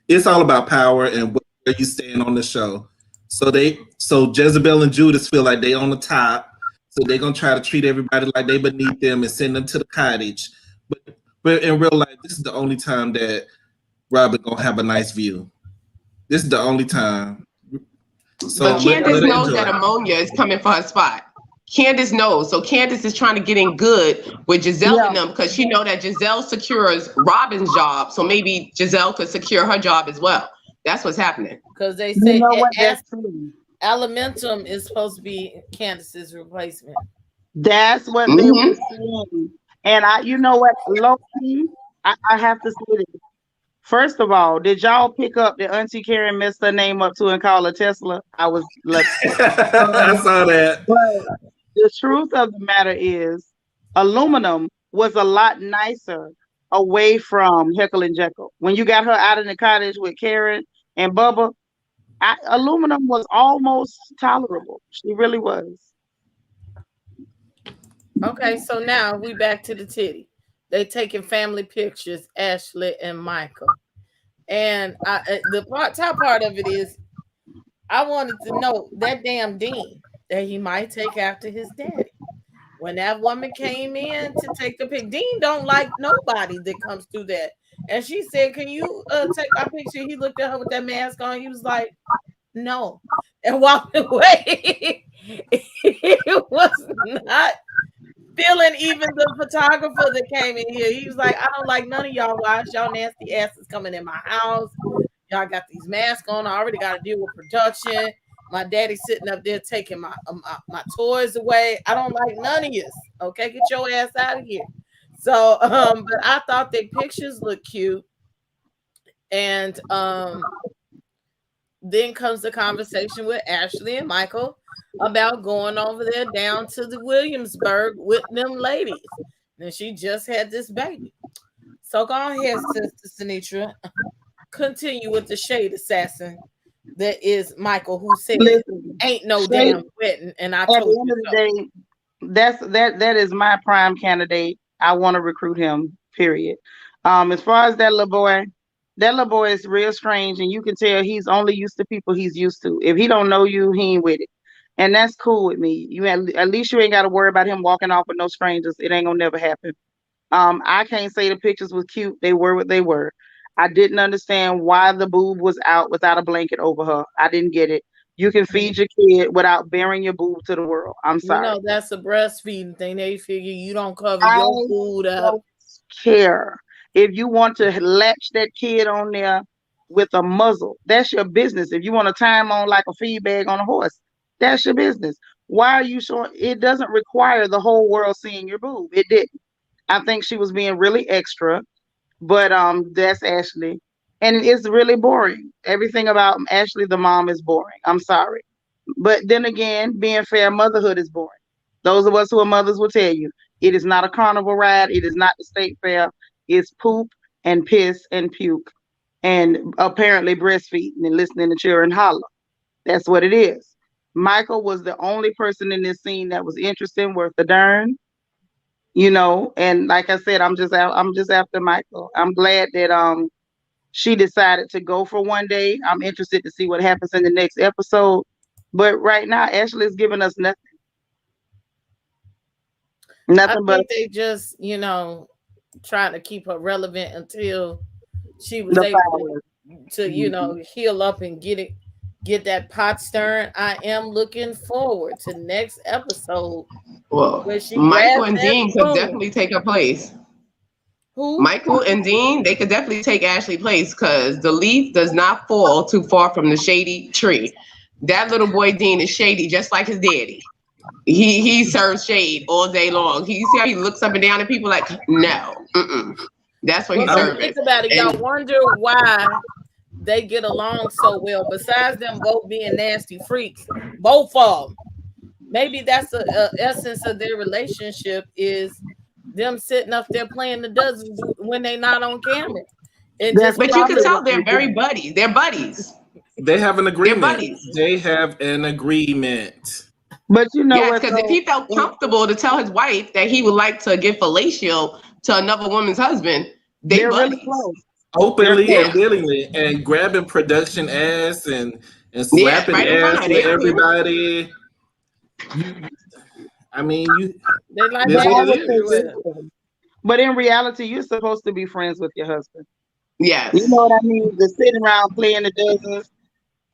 Speaker 5: it's all about power and where you stand on the show. So Jezebel and Judas feel like they on the top, so they're gonna try to treat everybody like they beneath them and send them to the cottage. But in real life, this is the only time that Robin gonna have a nice view. This is the only time. So
Speaker 4: but Candace knows that ammonia is coming for her spot. Candace knows. So Candace is trying to get in good with Giselle and them because she know that Giselle secures Robin's job. So maybe Giselle could secure her job as well. That's what's happening.
Speaker 1: Because they say Alimentum is supposed to be Candace's replacement.
Speaker 3: That's what they were saying. And you know what, low key, I have to say this. First of all, did y'all pick up that Auntie Karen messed her name up too and called her Tesla? I was like,
Speaker 5: I saw that.
Speaker 3: But the truth of the matter is, aluminum was a lot nicer away from Heckle and Jekyll. When you got her out in the cottage with Karen and Bubba, aluminum was almost tolerable. She really was.
Speaker 1: Okay, so now we back to the titty. They taking family pictures, Ashley and Michael. And the top part of it is, I wanted to know that damn Dean that he might take after his daddy. When that woman came in to take the pic, Dean don't like nobody that comes through that. And she said, "Can you take my picture?" He looked at her with that mask on. He was like, "No," and walked away. It was not feeling even the photographer that came in here. He was like, "I don't like none of y'all. Watch y'all nasty asses coming in my house. Y'all got these masks on. I already got to deal with production. My daddy sitting up there taking my toys away. I don't like none of you. Okay, get your ass out of here." So, but I thought their pictures looked cute. And then comes the conversation with Ashley and Michael about going over there down to the Williamsburg with them ladies. And she just had this baby. So go ahead, Sister Sinitra. Continue with the shade assassin that is Michael, who said, "Ain't no damn wedding." And I told you,
Speaker 3: at the end of the day, that is my prime candidate. I want to recruit him. Period. As far as that little boy is real strange, and you can tell he's only used to people he's used to. If he don't know you, he ain't with it, and that's cool with me. You at least you ain't got to worry about him walking off with no strangers. It ain't gonna never happen. I can't say the pictures was cute. They were what they were. I didn't understand why the boob was out without a blanket over her. I didn't get it. You can feed your kid without bearing your boob to the world. I'm sorry.
Speaker 1: That's a breastfeeding thing. They figure you don't cover your food up.
Speaker 3: Don't care. If you want to latch that kid on there, with a muzzle. That's your business. If you want to tie them on like a feed bag on a horse, that's your business. Why are you showing? It doesn't require the whole world seeing your boob. It didn't. I think she was being really extra, but that's Ashley, and it's really boring. Everything about Ashley, the mom, is boring. I'm sorry, but then again, being fair, motherhood is boring. Those of us who are mothers will tell you it is not a carnival ride. It is not the state fair. It's poop and piss and puke, and apparently breastfeeding and listening to children holler. That's what it is. Michael was the only person in this scene that was interesting, worth a darn, and like I said, I'm just after Michael. I'm glad that she decided to go for one day. I'm interested to see what happens in the next episode, but right now Ashley's giving us nothing
Speaker 1: I
Speaker 3: but
Speaker 1: think they just, trying to keep her relevant until she was
Speaker 3: the
Speaker 1: able
Speaker 3: flowers.
Speaker 1: to heal up and get that pot stirring. I am looking forward to next episode
Speaker 4: Well,
Speaker 1: where she
Speaker 4: Michael
Speaker 1: grabs
Speaker 4: and
Speaker 1: that
Speaker 4: Dean could
Speaker 1: spoon.
Speaker 4: definitely take her place.
Speaker 1: Who?
Speaker 4: Michael and Dean, they could definitely take Ashley's place because the leaf does not fall too far from the shady tree. That little boy Dean is shady, just like his daddy. He serves shade all day long. You see how he looks up and down at people like, no, that's what he's serving.
Speaker 1: Think about it. Y'all wonder why they get along so well. Besides them both being nasty freaks, both of them. Maybe that's the essence of their relationship is them sitting up there playing the dozens when they're not on camera.
Speaker 4: But you can tell they're very buddies. They're buddies.
Speaker 5: They have an agreement.
Speaker 4: They're buddies.
Speaker 5: They have an agreement.
Speaker 3: But
Speaker 4: yes, because if he felt comfortable to tell his wife that he would like to give fellatio to another woman's husband, they're buddies. Really close.
Speaker 5: Openly and willingly, and grabbing production ass and slapping ass with everybody.
Speaker 3: They like that. But in reality, you're supposed to be friends with your husband.
Speaker 4: Yes.
Speaker 3: You know what I mean? The sitting around playing the dozens.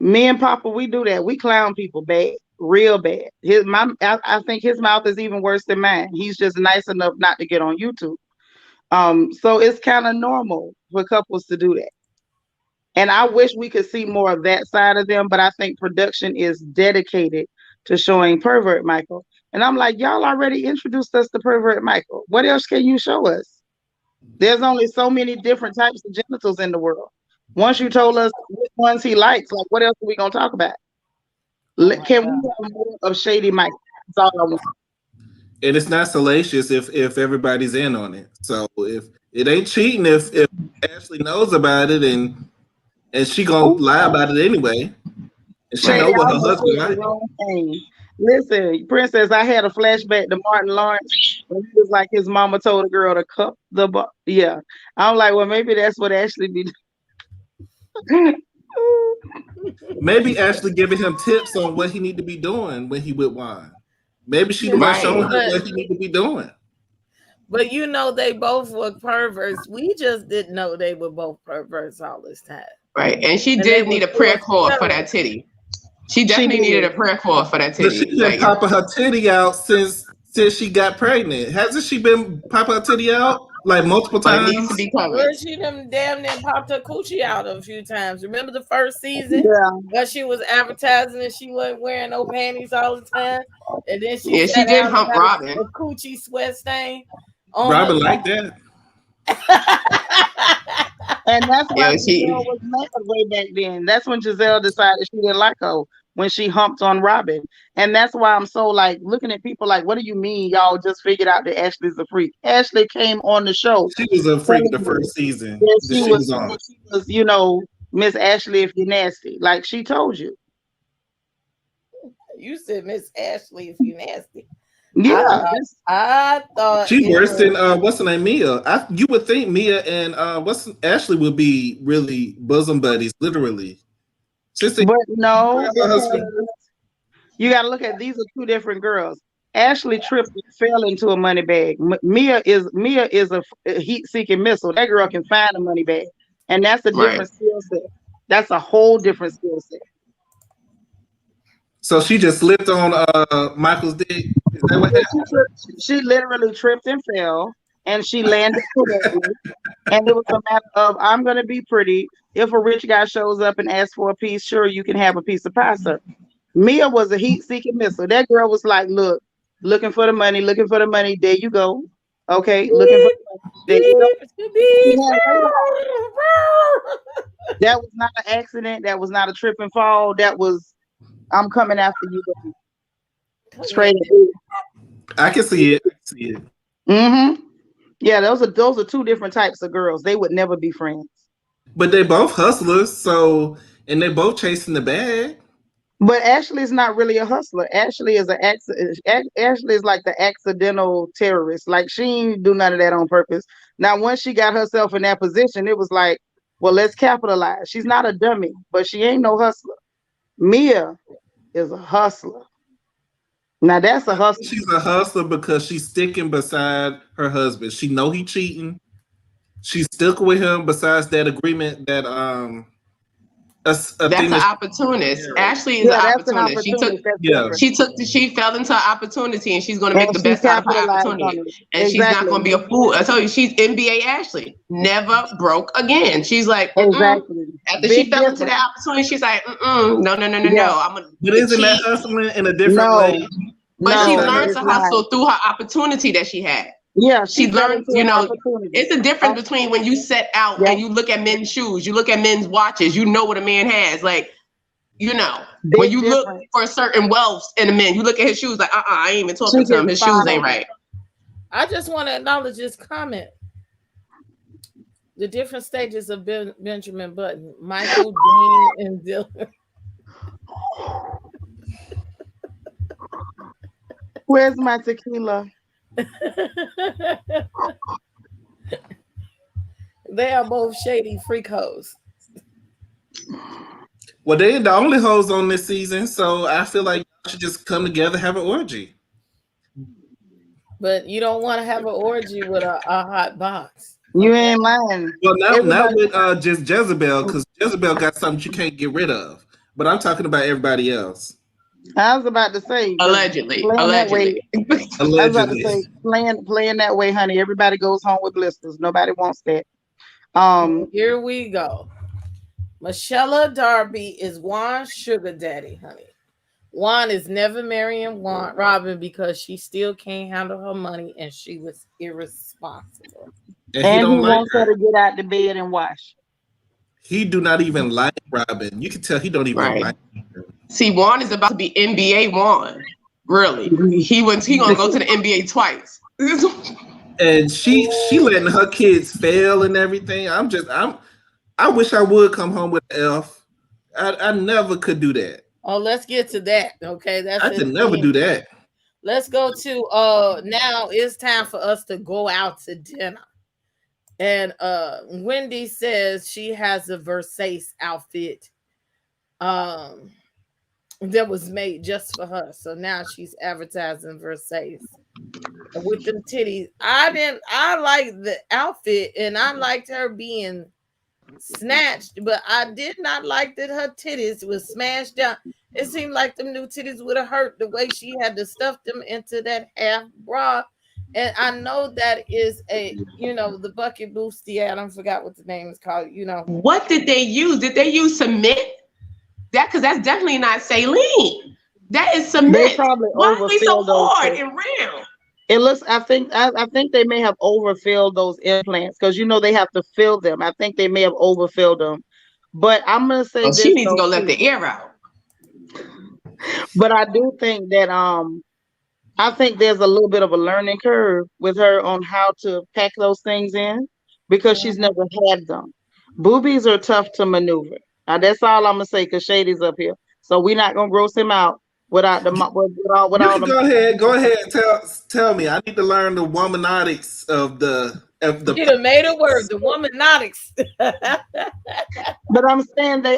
Speaker 3: Me and Papa, we do that. We clown people bad, real bad. I think his mouth is even worse than mine. He's just nice enough not to get on YouTube. So it's kind of normal for couples to do that. And I wish we could see more of that side of them, but I think production is dedicated to showing pervert Michael. And I'm like, y'all already introduced us to pervert Michael. What else can you show us? There's only so many different types of genitals in the world. Once you told us which ones he likes, like what else are we gonna talk about? Can we have more of Shady Michael? That's all I want.
Speaker 5: And it's not salacious if everybody's in on it. So if it ain't cheating, if Ashley knows about it and she gonna lie about it anyway, and she know what her husband like.
Speaker 3: Listen, Princess, I had a flashback to Martin Lawrence when he was like his mama told a girl to cup the butt. Yeah, I'm like, well, maybe that's what Ashley be doing.
Speaker 5: Maybe Ashley giving him tips on what he need to be doing when he with wine. Maybe she the one showing him what he need to be doing.
Speaker 1: But they both were perverts. We just didn't know they were both perverts all this time.
Speaker 4: Right, and she did need a prayer call for that titty. She definitely needed a prayer call for that titty.
Speaker 5: She's been popping her titty out since she got pregnant. Hasn't she been popping her titty out like multiple times?
Speaker 4: It needs to be covered.
Speaker 1: Well, she damn near popped her coochie out a few times. Remember the first season?
Speaker 3: Yeah.
Speaker 1: Where she was advertising and she wasn't wearing no panties all the time. And then she
Speaker 4: did hump Robin.
Speaker 1: A coochie sweat stain.
Speaker 5: Robin like that.
Speaker 3: And that's why Giselle was mad way back then. That's when Giselle decided she didn't like her, when she humped on Robin. And that's why I'm so like looking at people like, what do you mean y'all just figured out that Ashley's a freak? Ashley came on the show.
Speaker 5: She was a freak the first season.
Speaker 3: She was, Miss Ashley if you're nasty. Like she told you.
Speaker 1: You said Miss Ashley if you nasty.
Speaker 3: Yeah,
Speaker 1: I thought
Speaker 5: she worse than what's her name, Mia. You would think Mia and Ashley would be really bosom buddies, literally.
Speaker 3: But no, you got to look at these are two different girls. Ashley tripped and fell into a money bag. Mia is a heat-seeking missile. That girl can find a money bag, and that's a different skill set. That's a whole different skill set.
Speaker 5: So she just slipped on Michael's dick. Is that what happened?
Speaker 3: She literally tripped and fell, and she landed correctly. And it was a matter of, I'm going to be pretty. If a rich guy shows up and asks for a piece, sure, you can have a piece of pie, sir. Mia was a heat-seeking missile. That girl was like, look, looking for the money, looking for the money. There you go. Okay, looking for the money. There you go. That was not an accident. That was not a trip and fall. That was, I'm coming after you, baby. Straight up.
Speaker 5: I can see it. I can see it.
Speaker 3: Mm-hmm. Yeah, those are two different types of girls. They would never be friends.
Speaker 5: But they both hustlers, so and they both chasing the bag.
Speaker 3: But Ashley is not really a hustler. Ashley is Ashley is like the accidental terrorist. Like she ain't do none of that on purpose. Now, once she got herself in that position, it was like, well, let's capitalize. She's not a dummy, but she ain't no hustler. Mia is a hustler. Now that's a hustler.
Speaker 5: She's a hustler because she's sticking beside her husband. She know he cheating. She stuck with him. Besides that agreement that
Speaker 4: that's an opportunist. Ashley is an opportunist. She fell into an opportunity, and she's going to make the best out of her opportunity. And she's not going to be a fool. I tell you, she's NBA Ashley. Never broke again. She's like, exactly. After she fell into that opportunity, she's like, no.
Speaker 5: But isn't that hustling in a different way?
Speaker 4: But she learned to hustle through her opportunity that she had.
Speaker 3: Yeah,
Speaker 4: she learned, it's a difference between when you set out and you look at men's shoes, you look at men's watches, you know what a man has. Like, when you look for a certain wealth in a man, you look at his shoes like, I ain't even talking to him. His shoes ain't right.
Speaker 1: I just want to acknowledge this comment. The different stages of Benjamin Button, Michael, Dean, and Dylan.
Speaker 3: Where's my tequila?
Speaker 1: They are both shady freak hoes.
Speaker 5: Well, they're the only hoes on this season, so I feel like y'all should just come together, have an orgy.
Speaker 1: But you don't want to have an orgy with a hot box.
Speaker 3: You ain't lying.
Speaker 5: Well, not with just Jezebel, because Jezebel got something you can't get rid of. But I'm talking about everybody else.
Speaker 3: I was about to say
Speaker 4: allegedly.
Speaker 3: I was about to say playing that way, honey. Everybody goes home with blisters. Nobody wants that.
Speaker 1: Here we go. Michelle Darby is Juan's sugar daddy, honey. Juan is never marrying Robin because she still can't handle her money and she was irresponsible.
Speaker 3: And he wants her to get out the bed and wash.
Speaker 5: He do not even like Robin. You can tell he don't even like her.
Speaker 4: See, Juan is about to be NBA Juan. Really. He gonna go to the NBA twice.
Speaker 5: And she letting her kids fail and everything. I wish I would come home with an F. I never could do that.
Speaker 1: Oh, let's get to that. Okay.
Speaker 5: I could never do that.
Speaker 1: Let's go to now it's time for us to go out to dinner. And Wendy says she has a Versace outfit that was made just for her. So now she's advertising Versace with them titties. I like the outfit and I liked her being snatched, but I did not like that her titties was smashed down. It seemed like them new titties would have hurt the way she had to stuff them into that half bra. And I know that is the bucket bustier. I forgot what the name is called.
Speaker 4: What did they use? Did they use cement? Because that's definitely not saline. That is cement.
Speaker 3: They probably
Speaker 4: Why are they so hard and round?
Speaker 3: It looks. I think they may have overfilled those implants because they have to fill them. I think they may have overfilled them. But I'm gonna say
Speaker 4: she needs to go let the air out.
Speaker 3: But I do think that I think there's a little bit of a learning curve with her on how to pack those things in because she's never had them. Boobies are tough to maneuver. Now that's all I'm gonna say because Shady's up here, so we're not gonna gross him out without the
Speaker 5: Go ahead. Tell me. I need to learn the womanotics of the.
Speaker 1: You done made a word, the womanotics.
Speaker 3: But I'm saying they're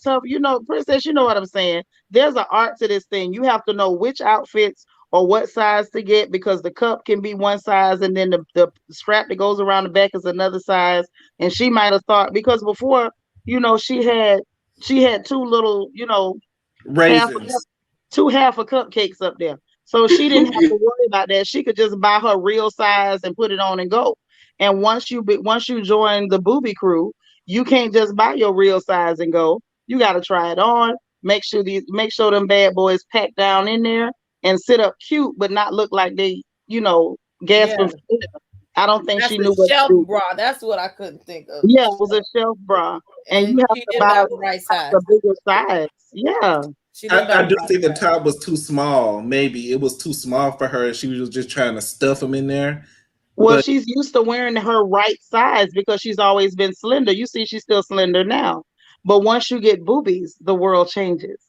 Speaker 3: tough. Princess, you know what I'm saying. There's an art to this thing. You have to know which outfits or what size to get because the cup can be one size and then the strap that goes around the back is another size. And she might have thought because before. She had two little,
Speaker 5: raisins.
Speaker 3: half a cupcakes up there. So she didn't have to worry about that. She could just buy her real size and put it on and go. And once you join the booby crew, you can't just buy your real size and go. You got to try it on. Make sure them bad boys pack down in there and sit up cute, but not look like they, gasping for air. I don't think she knew what to do.
Speaker 1: Bra. That's what I couldn't think of.
Speaker 3: Yeah, it was a shelf bra, and you have to buy
Speaker 1: the right size,
Speaker 3: the bigger size. Yeah.
Speaker 5: I do think the top was too small. Maybe it was too small for her. She was just trying to stuff them in there.
Speaker 3: Well, she's used to wearing her right size because she's always been slender. You see, she's still slender now. But once you get boobies, the world changes.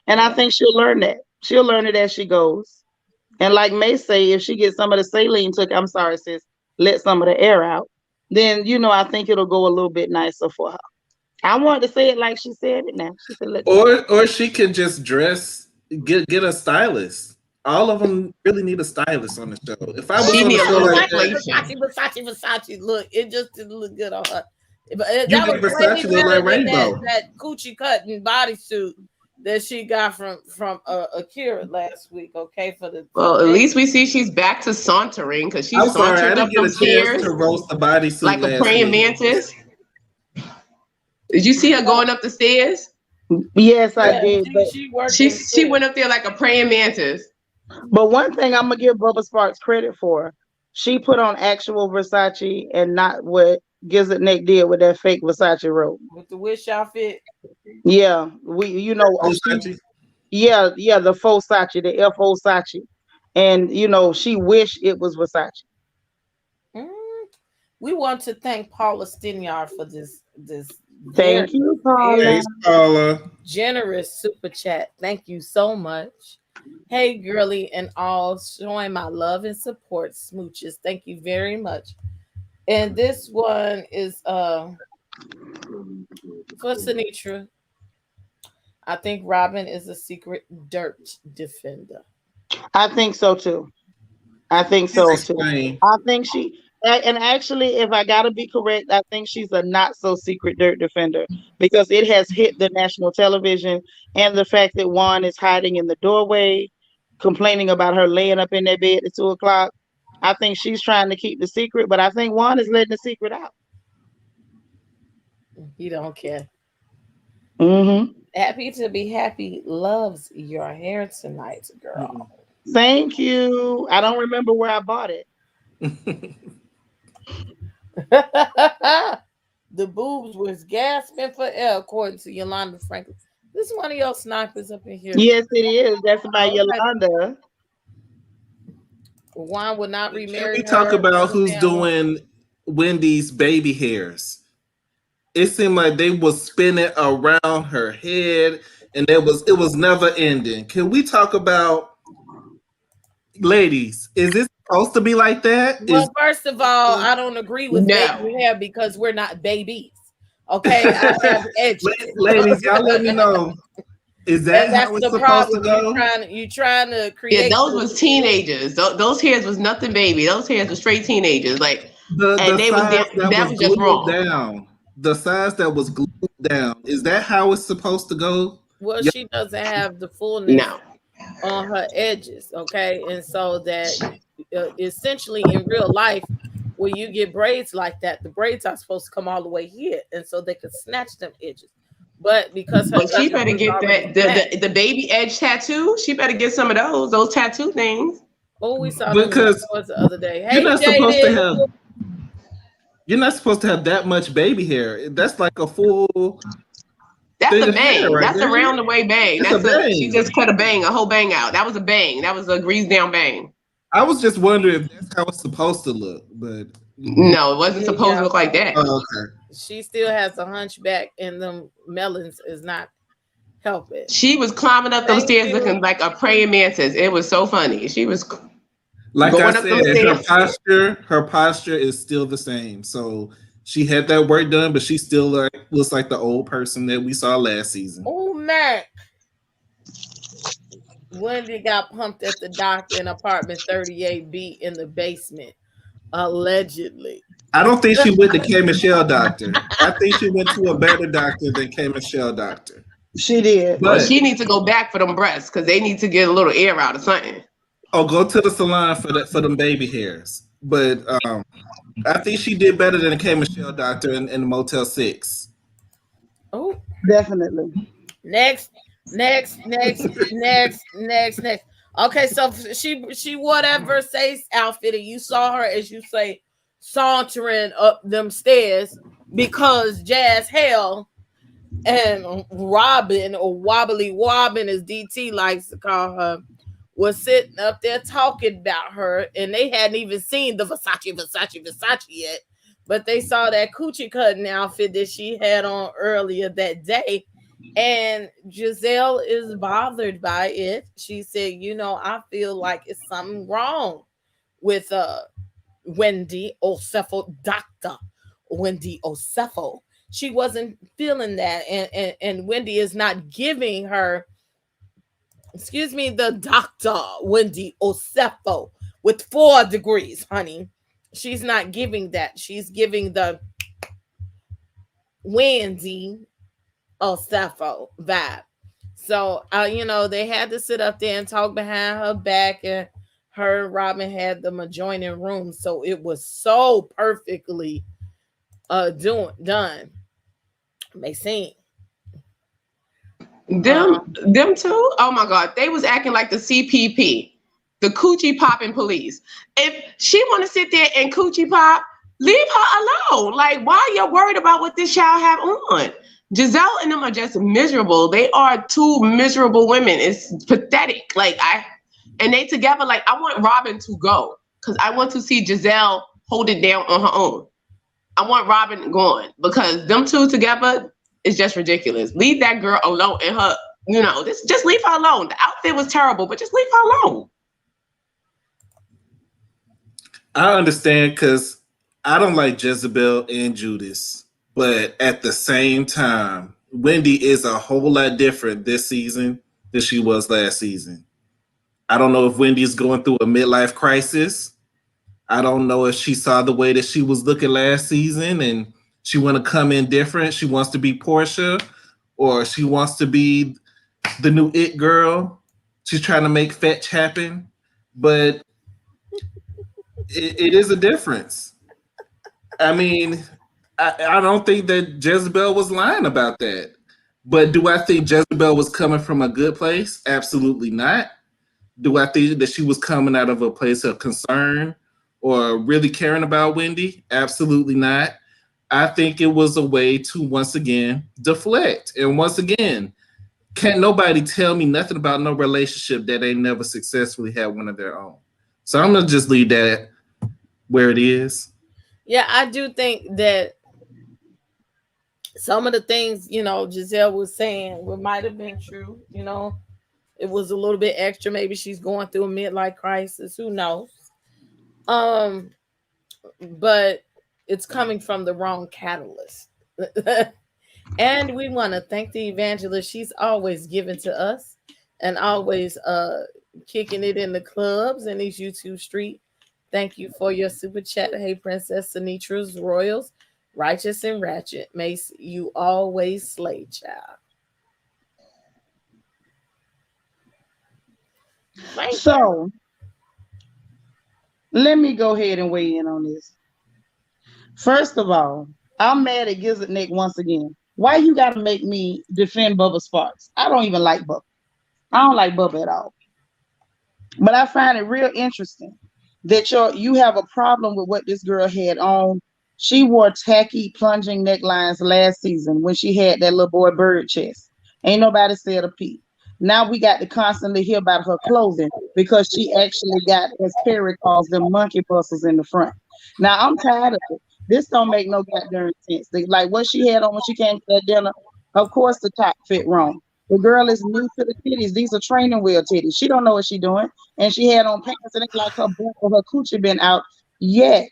Speaker 3: And I think she'll learn that. She'll learn it as she goes. And like May say, if she gets some of the saline I'm sorry, sis, let some of the air out, then, I think it'll go a little bit nicer for her. I wanted to say it like she said it now. She said,
Speaker 5: or she can just get a stylist. All of them really need a stylist on the show. If I was on the show like that,
Speaker 1: Versace, look, it just didn't look good on her. But
Speaker 5: that was Versace look like rainbow.
Speaker 1: That coochie cutting bodysuit that she got from Akira last week. Okay,
Speaker 4: at least we see she's back to sauntering because she's sauntered up the stairs
Speaker 5: to roast the bodysuit
Speaker 4: like a praying mantis. Did you see her going up the stairs?
Speaker 3: Yes, I did.
Speaker 4: But she went up there like a praying mantis.
Speaker 3: But one thing I'm gonna give Bubba Sparks credit for, she put on actual Versace and not what Gizzard Neck did with that fake Versace robe.
Speaker 1: With the wish outfit.
Speaker 3: Yeah, the faux Sachi, the F.O. Sachi, and she wished it was Versace.
Speaker 1: We want to thank Paula Stinyard for this.
Speaker 3: Thank you, Paula.
Speaker 5: Thanks, Paula.
Speaker 1: Generous super chat. Thank you so much. Hey, girly and all, showing my love and support. Smooches. Thank you very much. And this one is for Sinitra. I think Robin is a secret dirt defender.
Speaker 3: I think so too. I think and actually, if I gotta be correct, I think she's a not so secret dirt defender because it has hit the national television, and the fact that Juan is hiding in the doorway, complaining about her laying up in that bed at 2:00. I think she's trying to keep the secret, but I think Juan is letting the secret out.
Speaker 1: He don't care.
Speaker 3: Mm-hmm.
Speaker 1: Happy to be happy loves your hair tonight, girl.
Speaker 3: Thank you. I don't remember where I bought it.
Speaker 1: The boobs was gasping for air, according to Yolanda Franklin. This is one of your snipers up in here.
Speaker 3: Yes, it is. That's by Yolanda.
Speaker 1: Juan would not remarry.
Speaker 5: Can we talk about who's doing Wendy's baby hairs? It seemed like they was spinning around her head, and it was never ending. Can we talk about, ladies? Is this supposed to be like that?
Speaker 1: Well, first of all, I don't agree with baby hair because we're not babies. Okay, I have edges.
Speaker 5: Ladies, y'all let me know. Is that's how it's supposed to go?
Speaker 1: You trying to create?
Speaker 4: Yeah, those was teenagers. Those hairs was nothing baby. Those hairs were straight teenagers. Like, that was just wrong.
Speaker 5: Down. The size that was glued down. Is that how it's supposed to go?
Speaker 1: Well, she doesn't have the fullness on her edges. Okay, and so that essentially in real life, when you get braids like that, the braids are supposed to come all the way here, and so they could snatch them edges. But because
Speaker 4: she better get the baby edge tattoo. She better get some of those tattoo things.
Speaker 1: Oh, we saw because the other day. Hey,
Speaker 5: you're not supposed to have that much baby hair. That's like a full.
Speaker 4: That's a bang. Right, that's a round the way bang. She just cut a whole bang out. That was a bang. That was a grease down bang.
Speaker 5: I was just wondering if that's how it's supposed to look, but
Speaker 4: no, it wasn't supposed to look like that.
Speaker 5: Oh, okay.
Speaker 1: She still has a hunchback, and them melons is not helping.
Speaker 4: She was climbing up those stairs looking like a praying mantis. It was so funny. She was
Speaker 5: like I said, her posture is still the same. So she had that work done, but she still looks like the old person that we saw last season.
Speaker 1: Oh, Mac. Wendy got pumped at the doctor in apartment 38B in the basement, allegedly.
Speaker 5: I don't think she went to K. Michelle doctor. I think she went to a better doctor than K. Michelle doctor.
Speaker 3: She did.
Speaker 4: But she needs to go back for them breasts because they need to get a little air out or something.
Speaker 5: Oh, go to the salon for them baby hairs. But I think she did better than the K Michelle doctor in the Motel 6.
Speaker 1: Oh,
Speaker 3: Definitely.
Speaker 1: next, next. Okay, so she wore that Versace outfit, and you saw her, as you say, sauntering up them stairs because Jazz Hell and Robin, or Wobbly Wobbin as DT likes to call her, was sitting up there talking about her, and they hadn't even seen the Versace yet, but they saw that coochie cutting outfit that she had on earlier that day. And Giselle is bothered by it. She said, I feel like it's something wrong with Wendy Osefo, Dr. Wendy Osefo. She wasn't feeling that, and Wendy is not giving her, excuse me, the Dr. Wendy Osefo with 4 degrees, honey. She's not giving that. She's giving the Wendy Osefo vibe. So, they had to sit up there and talk behind her back, and her and Robin had them adjoining rooms. So it was so perfectly done. Maxine.
Speaker 4: Them two, oh my God, they was acting like the CPP, the coochie popping police. If she want to sit there and coochie pop, leave her alone. Like, why are you worried about what this child have on? Giselle and them are just miserable. They are two miserable women. It's pathetic. And they together. Like, I want Robin to go because I want to see Giselle hold it down on her own. I want Robin gone because them two together is just ridiculous. Leave that girl alone and her, just leave her alone. The outfit was terrible, but just leave her alone.
Speaker 5: I understand because I don't like Jezebel and Judas, but at the same time, Wendy is a whole lot different this season than she was last season. I don't know if Wendy's going through a midlife crisis. I don't know if she saw the way that she was looking last season and she want to come in different. She wants to be Portia, or she wants to be the new it girl. She's trying to make fetch happen, but it is a difference. I mean, I don't think that Jezebel was lying about that. But do I think Jezebel was coming from a good place? Absolutely not. Do I think that she was coming out of a place of concern or really caring about Wendy? Absolutely not. I think it was a way to once again deflect. And once again, can't nobody tell me nothing about no relationship that they never successfully had one of their own. So I'm gonna just leave that where it is.
Speaker 1: Yeah, I do think that some of the things, Giselle was saying might have been true. It was a little bit extra. Maybe she's going through a midlife crisis. Who knows? But it's coming from the wrong catalyst. And we want to thank the evangelist. She's always given to us and always kicking it in the clubs and these YouTube street. Thank you for your super chat. Hey, Princess Sanitra's Royals, righteous and ratchet. May you always slay, child.
Speaker 3: So let me go ahead and weigh in on this. First of all, I'm mad at Gizzard Nick once again. Why you gotta make me defend Bubba Sparks? I don't even like Bubba. I don't like Bubba at all. But I find it real interesting that you have a problem with what this girl had on. She wore tacky plunging necklines last season when she had that little boy bird chest. Ain't nobody said a peep. Now we got to constantly hear about her clothing because she actually got, as Perry calls them, monkey bustles in the front. Now I'm tired of it. This don't make no goddamn sense. Like what she had on when she came to that dinner, of course the top fit wrong. The girl is new to the titties. These are training wheel titties. She don't know what she's doing. And she had on pants and it's like her butt or her coochie been out yet.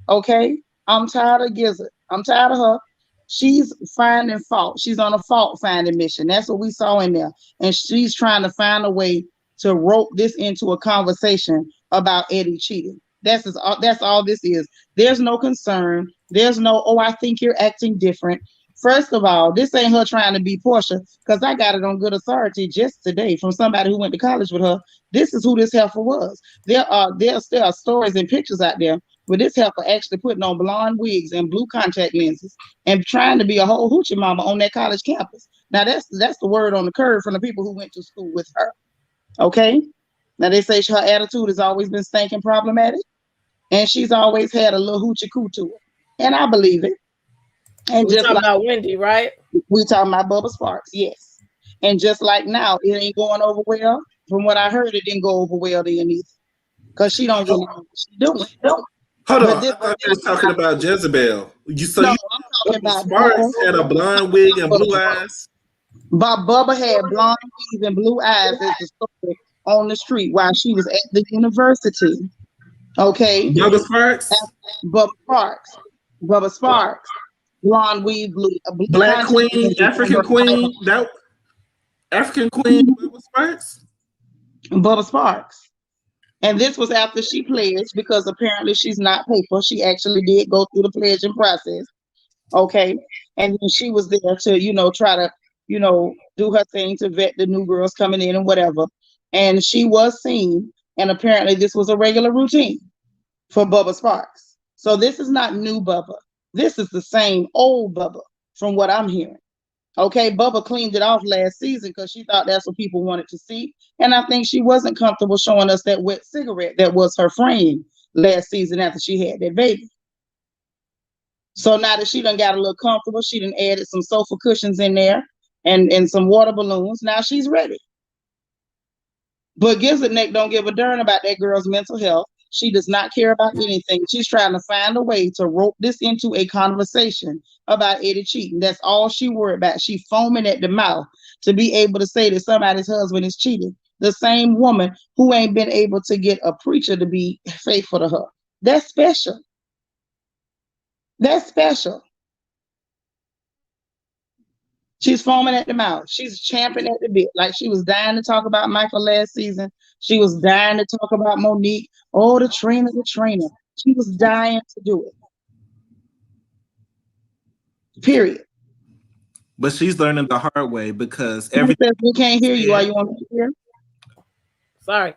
Speaker 3: Okay? I'm tired of Gizzard. I'm tired of her. She's finding fault. She's on a fault finding mission. That's what we saw in there. And she's trying to find a way to rope this into a conversation about Eddie cheating. That's all this is. There's no concern. There's no, oh, I think you're acting different. First of all, this ain't her trying to be Portia, because I got it on good authority just today from somebody who went to college with her. This is who this heifer was. There are stories and pictures out there where this heifer actually putting on blonde wigs and blue contact lenses and trying to be a whole hoochie mama on that college campus. Now that's the word on the curve from the people who went to school with her. Okay. Now they say her attitude has always been stinking problematic, and she's always had a little hoochie coo to her, and I believe it. And
Speaker 1: we
Speaker 3: just
Speaker 1: talking
Speaker 3: like
Speaker 1: about Wendy, right?
Speaker 3: we talking about Bubba Sparks, yes. And just like now, it ain't going over well. From what I heard, it didn't go over well then either, because she don't really know what she's doing.
Speaker 5: Hold
Speaker 3: But
Speaker 5: on,
Speaker 3: this,
Speaker 5: I thought you was talking about Jezebel.
Speaker 3: no, I'm talking about
Speaker 5: Sparks had a blonde wig and blue eyes.
Speaker 3: But Bubba had blonde wigs and blue eyes as the story on the street while she was at the university. Okay,
Speaker 5: Bubba Sparks,
Speaker 3: Bubba Sparks, blonde wig, blue
Speaker 5: Black
Speaker 3: contact
Speaker 5: Queen,
Speaker 3: lenses,
Speaker 5: African Queen, that African Queen, Bubba Sparks.
Speaker 3: Bubba Sparks. And this was after she pledged, because apparently she's not paper. She actually did go through the pledging process. Okay. And then she was there to, try to, do her thing to vet the new girls coming in and whatever. And she was seen. And apparently this was a regular routine for Bubba Sparks. So this is not new Bubba. This is the same old Bubba from what I'm hearing. Okay, Bubba cleaned it off last season because she thought that's what people wanted to see. And I think she wasn't comfortable showing us that wet cigarette that was her friend last season after she had that baby. So now that she done got a little comfortable, she done added some sofa cushions in there and some water balloons. Now she's ready. But Gizzard Neck don't give a darn about that girl's mental health. She does not care about anything. She's trying to find a way to rope this into a conversation about Eddie cheating. That's all she worried about. She foaming at the mouth to be able to say that somebody's husband is cheating. The same woman who ain't been able to get a preacher to be faithful to her. That's special. That's special. She's foaming at the mouth. She's champing at the bit. Like she was dying to talk about Michael last season. She was dying to talk about Monique. Oh, the trainer. She was dying to do it. Period.
Speaker 5: But she's learning the hard way because
Speaker 3: we can't hear you. Are you on here?
Speaker 1: Sorry.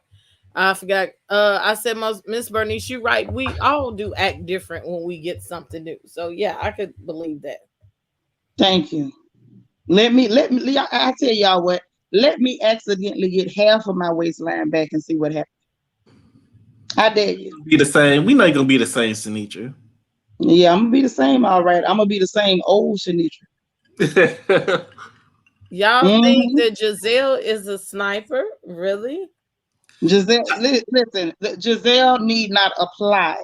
Speaker 1: I forgot. I said, Miss Bernice, you're right. We all do act different when we get something new. So yeah, I could believe that.
Speaker 3: Thank you. Let me. I tell y'all what. Let me accidentally get half of my waistline back and see what happens. I dare you.
Speaker 5: Be the same. We know you're gonna be the same, Sinitra.
Speaker 3: Yeah, I'm gonna be the same. All right, I'm gonna be the same old Sinitra.
Speaker 1: Y'all think that Giselle is a sniper? Really?
Speaker 3: Giselle, listen. Giselle need not apply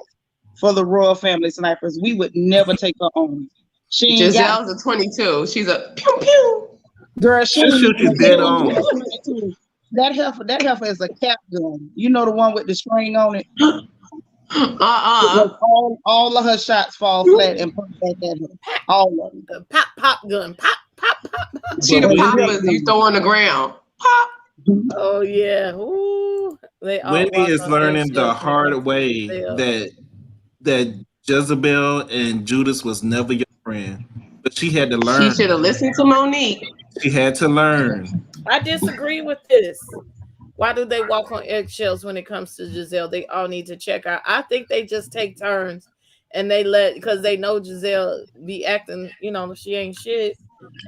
Speaker 3: for the royal family snipers. We would never take her on.
Speaker 4: Giselle's a 22. She's a pew pew.
Speaker 3: Girl, she
Speaker 5: shoot you dead on.
Speaker 3: That heifer is a cap gun. You know, the one with the string on it. All of her shots fall flat and put back at her. All of them.
Speaker 1: The pop gun. Pop.
Speaker 4: She the poppers you throw on the ground. Pop.
Speaker 1: Oh yeah. Ooh,
Speaker 5: Wendy is learning the hard way that Jezebel and Judas was never your friend. But she had to learn.
Speaker 4: She should have listened to Monique.
Speaker 5: She had to learn.
Speaker 1: I disagree with this. Why do they walk on eggshells when it comes to Giselle? They all need to check out. I think they just take turns and because they know Giselle be acting, she ain't shit.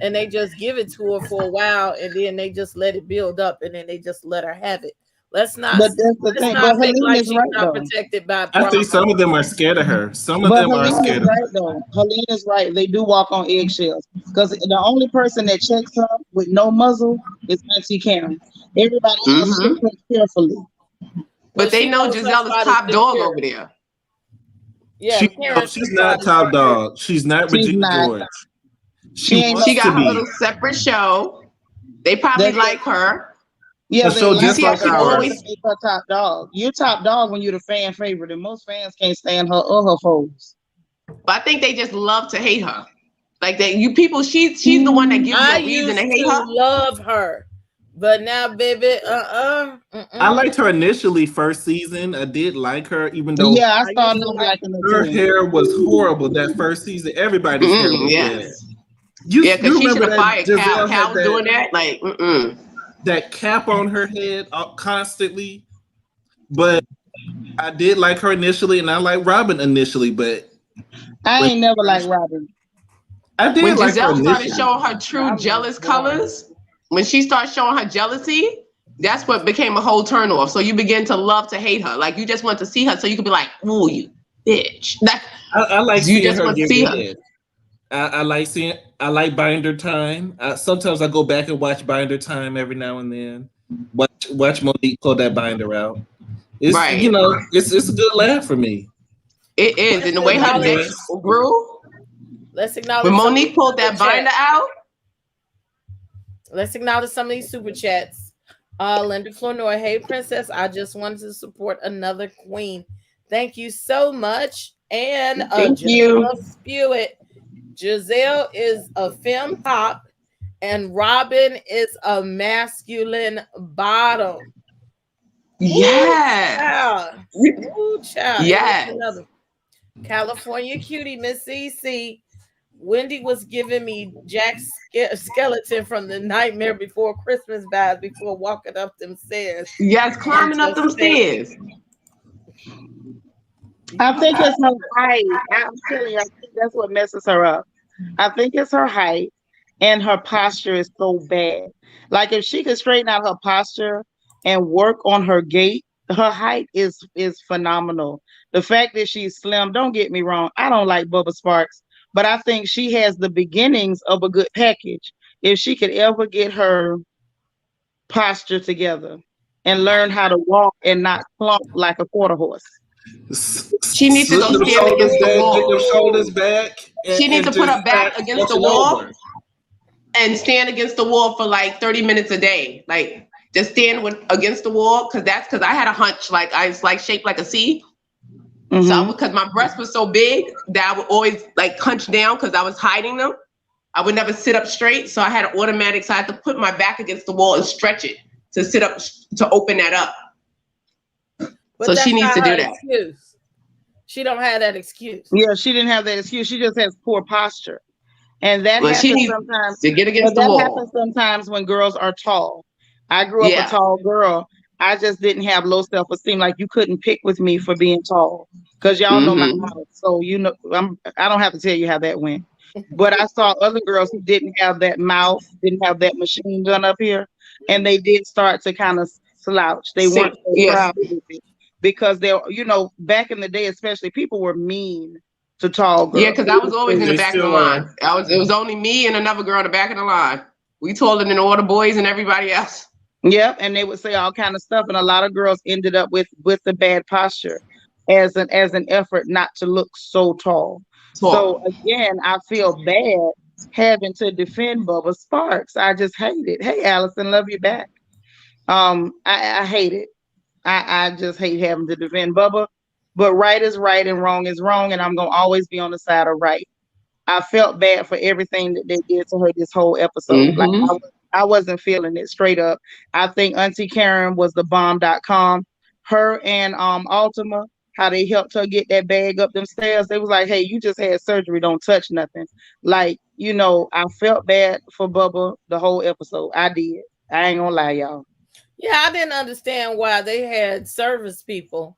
Speaker 1: And they just give it to her for a while and then they just let it build up and then they just let her have it. Let's not.
Speaker 3: But that's the thing. But Helene is right, though.
Speaker 1: Protected by.
Speaker 5: I think some of them are scared of her. Some of them are scared of her.
Speaker 3: Helene is right. They do walk on eggshells because the only person that checks her with no muzzle is Auntie Karen. Everybody else looks carefully.
Speaker 4: But they know Giselle is top dog over there.
Speaker 1: Yeah,
Speaker 5: she's not top dog. She's not Regina George.
Speaker 4: She got her little separate show. They probably like her.
Speaker 3: Yeah,
Speaker 5: just like
Speaker 3: always make her top dog. You're top dog when you're the fan favorite, and most fans can't stand her or her foes.
Speaker 4: But I think they just love to hate her. Like that, she's the one that gives you a reason to hate her.
Speaker 1: Love her, but now, baby,
Speaker 5: I liked her initially first season. I did like her, even though
Speaker 3: I started liking
Speaker 5: her hair was horrible that first season. Everybody's hair was bad.
Speaker 4: Yeah, because she should have fired Cal.
Speaker 5: Giselle
Speaker 4: Cal
Speaker 5: had
Speaker 4: was doing that. Like,
Speaker 5: that cap on her head constantly. But I did like her initially, and I like Robin initially, but
Speaker 3: I ain't never liked Robin.
Speaker 5: I did
Speaker 4: when
Speaker 5: like her
Speaker 4: Giselle started
Speaker 5: initially.
Speaker 4: showing her true jealous colors, when she started showing her jealousy, that's what became a whole turn off. So you begin to love to hate her. Like you just want to see her so you could be like, ooh, you bitch.
Speaker 5: I like
Speaker 4: You
Speaker 5: seeing
Speaker 4: just
Speaker 5: her
Speaker 4: want to
Speaker 5: get
Speaker 4: see her.
Speaker 5: red. I like Binder Time. Sometimes I go back and watch Binder Time every now and then. Watch Monique pull that binder out. It's
Speaker 4: Right.
Speaker 5: it's a good laugh for me.
Speaker 4: It is. And the way her neck grew.
Speaker 1: Let's acknowledge
Speaker 4: when Monique pulled that binder out.
Speaker 1: Let's acknowledge some of these super chats. Linda Flournoy, hey princess, I just wanted to support another queen. Thank you so much. And
Speaker 4: Thank you.
Speaker 1: Spew it. Giselle is a femme top and Robin is a masculine bottom.
Speaker 4: Yes.
Speaker 1: Ooh, child.
Speaker 4: Yes.
Speaker 1: California cutie, Miss CC. Wendy was giving me Jack's skeleton from the Nightmare Before Christmas vibes before walking up them stairs.
Speaker 4: Yes, climbing up them stairs.
Speaker 3: I think it's her height. I'm telling you, I think that's what messes her up. I think it's her height, and her posture is so bad. Like if she could straighten out her posture and work on her gait, her height is phenomenal. The fact that she's slim, don't get me wrong, I don't like Bubba Sparks, but I think she has the beginnings of a good package. If she could ever get her posture together and learn how to walk and not plump like a quarter horse.
Speaker 4: She needs to go stand against the wall.
Speaker 5: Get them shoulders back.
Speaker 4: She needs to put her back against the wall and stand against the wall for like 30 minutes a day. Like just stand against the wall, because I had a hunch, like I was like shaped like a C. Mm-hmm. So because my breast was so big that I would always like hunch down because I was hiding them. I would never sit up straight, so I had an automatic. So I had to put my back against the wall and stretch it to sit up to open that up.
Speaker 1: But
Speaker 4: so she needs to do that.
Speaker 1: Excuse. She don't have that excuse.
Speaker 3: Yeah, she didn't have that excuse. She just has poor posture, and that happens sometimes.
Speaker 4: To get against the wall.
Speaker 3: That happens sometimes when girls are tall. I grew up a tall girl. I just didn't have low self-esteem. Like you couldn't pick with me for being tall, because y'all know my mouth. So you know, I don't have to tell you how that went. But I saw other girls who didn't have that mouth, didn't have that machine gun up here, and they did start to kind of slouch. They weren't so proud of it because they're, back in the day, especially, people were mean to tall girls.
Speaker 4: Yeah, because I was always in the back of the line. It was only me and another girl in the back of the line. We taller than all the boys and everybody else.
Speaker 3: Yep, and they would say all kind of stuff, and a lot of girls ended up with the bad posture as an effort not to look so tall. So again, I feel bad having to defend Bubba Sparks. I just hate it. Hey, Allison, love you back. I hate it. I just hate having to defend Bubba. But right is right and wrong is wrong, and I'm gonna always be on the side of right. I felt bad for everything that they did to her this whole episode. Like I wasn't feeling it, straight up. I think Auntie Karen was the bomb.com. Her and Ultima, how they helped her get that bag up them stairs. They was like, hey, you just had surgery, don't touch nothing. Like, I felt bad for Bubba the whole episode. I did. I ain't gonna lie, y'all.
Speaker 1: Yeah, I didn't understand why they had service people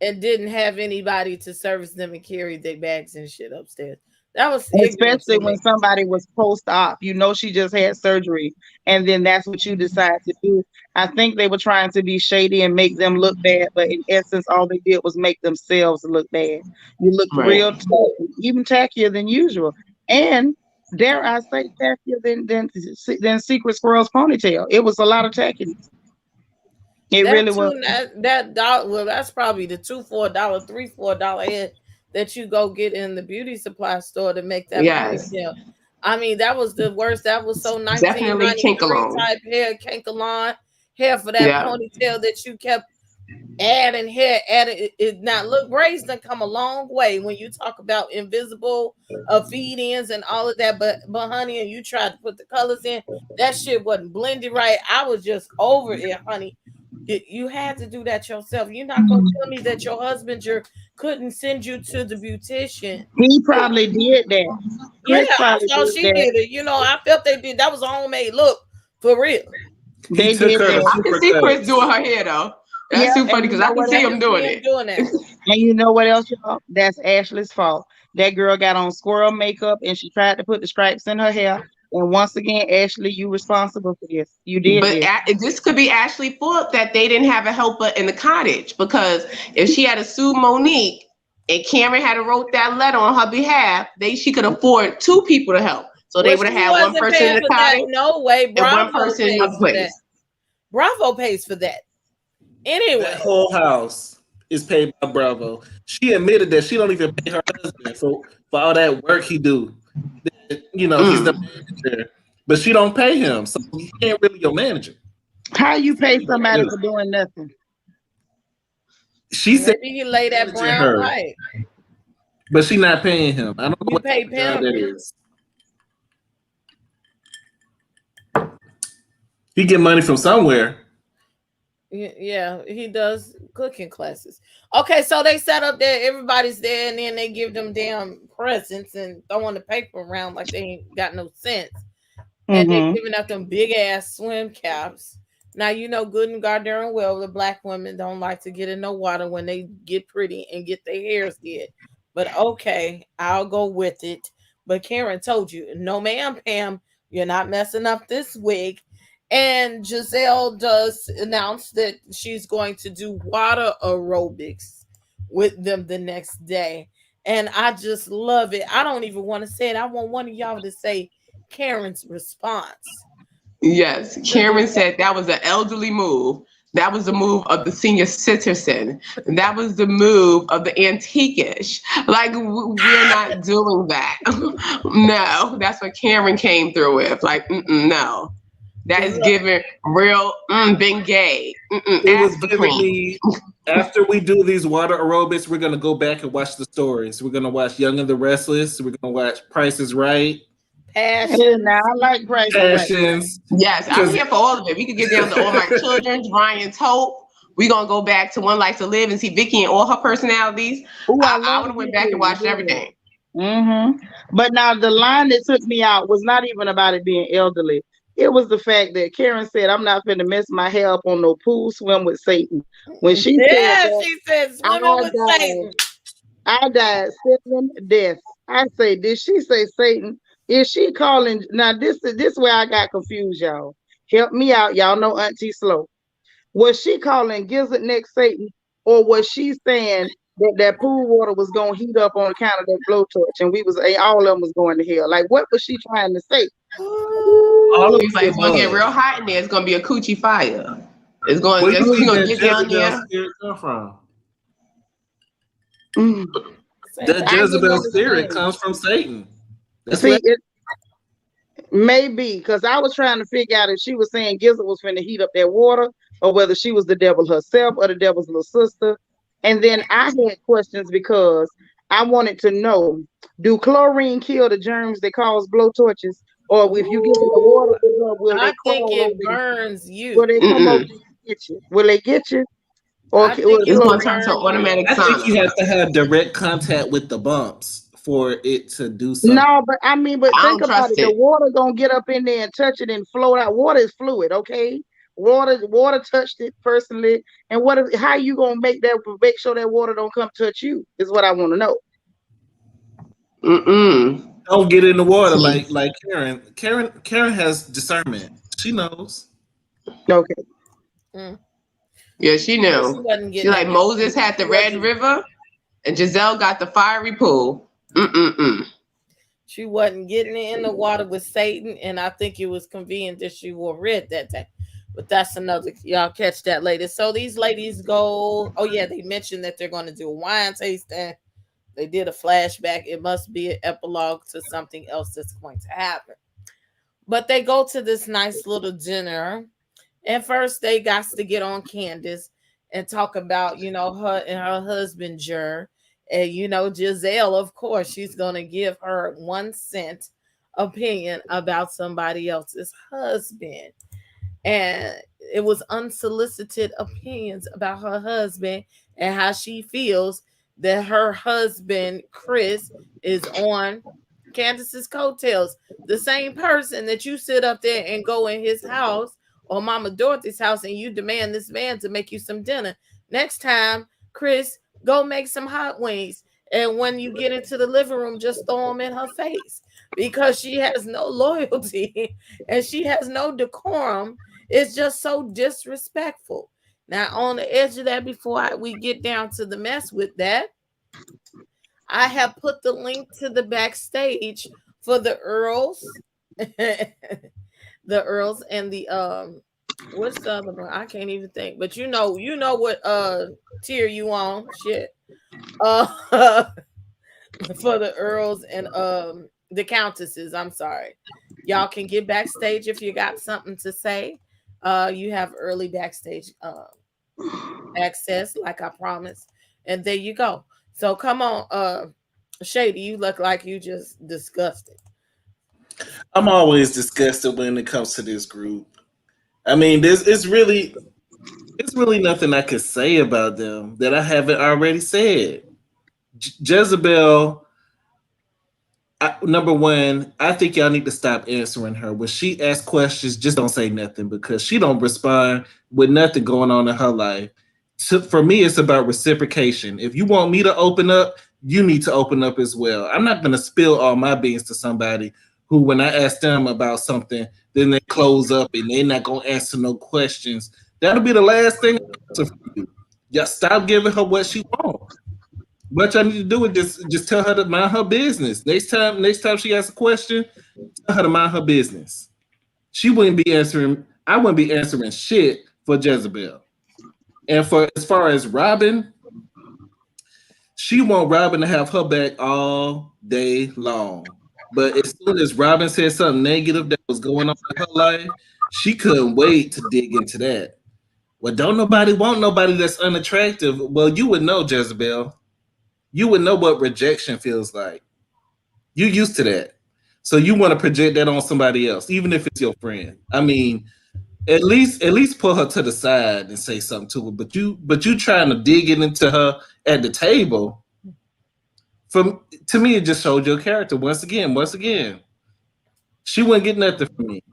Speaker 1: and didn't have anybody to service them and carry their bags and shit upstairs. That was
Speaker 3: especially when somebody was post-op, she just had surgery, and then that's what you decide to do. I think they were trying to be shady and make them look bad, but in essence, all they did was make themselves look bad. You looked real tacky, even tackier than usual, and dare I say, tackier than Secret Squirrel's ponytail. It was a lot of tackiness. It really was.
Speaker 1: That's probably the $2 for $1, $3 for $1 head that you go get in the beauty supply store to make that ponytail. I mean, that was the worst. That was so 1993 type hair, Kinkalon hair for that ponytail that you kept adding hair. It now look, braids done come a long way when you talk about invisible feed-ins and all of that. But honey, and you tried to put the colors in, that shit wasn't blended right. I was just over it, honey. You had to do that yourself. You're not gonna tell me that your husband couldn't send you to the beautician.
Speaker 3: He probably did that.
Speaker 1: Yeah,
Speaker 3: Chris
Speaker 1: I
Speaker 3: probably
Speaker 1: thought
Speaker 3: did
Speaker 1: she
Speaker 3: that.
Speaker 1: did it. I felt they did. That was a homemade look for real.
Speaker 5: He
Speaker 3: They
Speaker 5: took
Speaker 3: did
Speaker 5: her to
Speaker 3: that.
Speaker 4: I can see Chris
Speaker 5: Supercuts.
Speaker 4: doing her hair though. That's
Speaker 3: Yeah,
Speaker 4: too
Speaker 3: and
Speaker 4: funny
Speaker 3: you
Speaker 4: because
Speaker 3: know
Speaker 4: I can
Speaker 3: what
Speaker 4: see
Speaker 3: else?
Speaker 4: him doing
Speaker 1: See him
Speaker 4: it.
Speaker 1: doing that.
Speaker 3: And you know what else, y'all? That's Ashley's fault. That girl got on squirrel makeup and she tried to put the stripes in her hair. And once again, Ashley, you responsible for this. You did
Speaker 4: But
Speaker 3: this.
Speaker 4: this could be Ashley's fault that they didn't have a helper in the cottage, because if she had to sue Monique and Cameron had wrote that letter on her behalf, she could afford 2 people to help. So they
Speaker 1: Well,
Speaker 4: would have
Speaker 1: she
Speaker 4: had one
Speaker 1: wasn't
Speaker 4: person in
Speaker 1: paying
Speaker 4: the
Speaker 1: for that.
Speaker 4: cottage
Speaker 1: No way.
Speaker 4: and one
Speaker 1: Bravo
Speaker 4: person in
Speaker 1: pays
Speaker 4: the
Speaker 1: for that.
Speaker 4: place.
Speaker 1: Bravo pays for that. Anyway,
Speaker 5: That whole house is paid by Bravo. She admitted that she don't even pay her husband for all that work he do. He's the manager, but she don't pay him, so he ain't really your manager.
Speaker 3: How you pay somebody for doing nothing?
Speaker 5: She said
Speaker 1: maybe he lay that
Speaker 5: managing
Speaker 1: brown
Speaker 5: her,
Speaker 1: light.
Speaker 5: but she not paying him. I don't know
Speaker 1: You
Speaker 5: what
Speaker 1: pay
Speaker 5: type of job that
Speaker 1: him.
Speaker 5: is. He get money from somewhere.
Speaker 1: Yeah, he does cooking classes. Okay, so they set up there, everybody's there, and then they give them damn presents and throwing the paper around like they ain't got no sense. And they're giving out them big ass swim caps. Now good and goddamn well the black women don't like to get in no water when they get pretty and get their hairs did. But okay, I'll go with it. But Karen told you, no ma'am, Pam, you're not messing up this wig. And Giselle does announce that she's going to do water aerobics with them the next day. And I just love it. I don't even want to say it. I want one of y'all to say Karen's response.
Speaker 4: Yes, Cameron said that was an elderly move. That was the move of the senior citizen. That was the move of the antiquish. Like, we're not doing that. No, that's what Cameron came through with. Like, no. That is giving real being gay.
Speaker 5: It was
Speaker 4: Ask the
Speaker 5: giving
Speaker 4: queen.
Speaker 5: me. After we do these water aerobics, we're gonna go back and watch the stories. We're gonna watch Young and the Restless. We're gonna watch Price is Right.
Speaker 1: Passion.
Speaker 3: Now I like Price is Right.
Speaker 5: Passions.
Speaker 4: Yes, I'm here for all of it. We could get down to All My Children, Ryan's Hope. We're gonna go back to One Life to Live and see Vicky and all her personalities.
Speaker 3: Ooh,
Speaker 4: I
Speaker 3: love
Speaker 4: would have went back and watched everything.
Speaker 3: But now the line that took me out was not even about it being elderly. It was the fact that Karen said, "I'm not finna mess my hair up on no pool swim with Satan." When she said that,
Speaker 1: she said swimming with Satan.
Speaker 3: I died 7 deaths. I say, did she say Satan? Is she calling? Now this is where I got confused, y'all. Help me out, y'all know Auntie Slow. Was she calling Gizzard next Satan, or was she saying that pool water was gonna heat up on account of that blowtorch, and all of them was going to hell? Like, what was she trying to say?
Speaker 5: All of
Speaker 4: He's like, it's gonna get real hot in there. It's gonna be a coochie fire. It's going.
Speaker 5: Where you
Speaker 4: We're gonna
Speaker 5: think
Speaker 4: get down
Speaker 5: Jezebel
Speaker 4: there.
Speaker 5: spirit come from?
Speaker 3: I
Speaker 5: That
Speaker 3: didn't
Speaker 5: Jezebel spirit
Speaker 3: understand.
Speaker 5: comes from Satan. That's
Speaker 3: See,
Speaker 5: what.
Speaker 3: it maybe because I was trying to figure out if she was saying Gizzard was finna heat up that water, or whether she was the devil herself or the devil's little sister. And then I had questions because I wanted to know: do chlorine kill the germs that cause blowtorches, or if you give it the water, will they
Speaker 1: I think
Speaker 3: crawl
Speaker 1: it
Speaker 3: over?
Speaker 1: burns you.
Speaker 3: Will they come over and get you? Will they get you? Or
Speaker 1: I think
Speaker 3: will
Speaker 4: It's gonna
Speaker 1: it
Speaker 4: turn to
Speaker 1: burn you.
Speaker 4: automatic
Speaker 5: I think you
Speaker 4: sauna.
Speaker 5: have to have direct contact with the bumps for it to do something.
Speaker 3: No, but I mean, but
Speaker 4: I
Speaker 3: think
Speaker 4: don't
Speaker 3: about
Speaker 4: trust
Speaker 3: it. The
Speaker 4: it.
Speaker 3: water gonna get up in there and touch it and float out. Water is fluid, okay? Water touched it personally. And how you gonna make sure that water don't come touch you? Is what I want to know.
Speaker 5: Don't get in the water like Karen. Karen has discernment. She knows.
Speaker 3: Okay.
Speaker 4: Yeah, she knew.
Speaker 1: She wasn't
Speaker 4: She
Speaker 1: getting
Speaker 4: like
Speaker 1: that.
Speaker 4: Moses had the Red River, and Giselle got the fiery pool.
Speaker 1: She wasn't getting in the water with Satan, and I think it was convenient that she wore red that day. But that's another. Y'all catch that later. So these ladies go. Oh yeah, they mentioned that they're going to do a wine tasting. They did a flashback. It must be an epilogue to something else that's going to happen. But they go to this nice little dinner. And first, they got to get on Candace and talk about, her and her husband, Jer. And, Giselle, of course, she's going to give her 1 cent opinion about somebody else's husband. and it was unsolicited opinions about her husband and how she feels that her husband Chris is on Candace's coattails. The same person that you sit up there and go in his house or Mama Dorothy's house and you demand this man to make you some dinner. Next time, Chris, go make some hot wings. And when you get into the living room, just throw them in her face because she has no loyalty and she has no decorum. It's just so disrespectful. Now, on the edge of that, before we get down to the mess with that, I have put the link to the backstage for the Earls, the Earls and the what's the other one? I can't even think. But you know what tier you on? Shit. For the Earls and the Countesses. I'm sorry. Y'all can get backstage if you got something to say. You have early backstage access, like I promised. And there you go. So come on, Shady, you look like you just disgusted.
Speaker 5: I'm always disgusted when it comes to this group. I mean, it's really nothing I could say about them that I haven't already said. Jezebel, number one, I think y'all need to stop answering her. When she asks questions, just don't say nothing because she don't respond with nothing going on in her life. For me, it's about reciprocation. If you want me to open up, you need to open up as well. I'm not going to spill all my beans to somebody who, when I ask them about something, then they close up and they're not going to answer no questions. That'll be the last thing I answer for you. Y'all stop giving her what she wants. What y'all need to do is just tell her to mind her business. Next time she asks a question, tell her to mind her business. She wouldn't be answering. I wouldn't be answering shit for Jezebel. And for as far as Robin, she want Robin to have her back all day long. But as soon as Robin said something negative that was going on in her life, she couldn't wait to dig into that. Well, don't nobody want nobody that's unattractive. Well, you would know, Jezebel. You would know what rejection feels like. You're used to that. So you want to project that on somebody else, even if it's your friend. I mean, at least pull her to the side and say something to her. But you trying to dig it into her at the table. To me, it just showed your character once again. She wouldn't get nothing from me.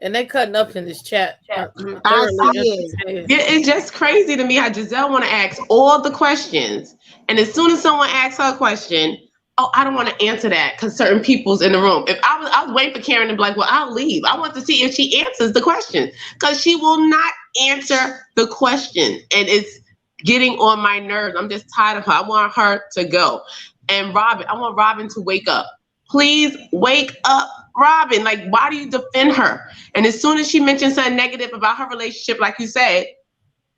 Speaker 1: And they cutting up in this chat.
Speaker 3: I see
Speaker 4: it. Yeah, it's just crazy to me how Giselle want to ask all the questions, and as soon as someone asks her a question, oh, I don't want to answer that because certain people's in the room. If I was waiting for Karen to be like, well, I'll leave. I want to see if she answers the question because she will not answer the question, and it's getting on my nerves. I'm just tired of her. I want her to go. And Robin, I want Robin to wake up. Please wake up, Robin. Like, why do you defend her? And as soon as she mentions something negative about her relationship, like you said,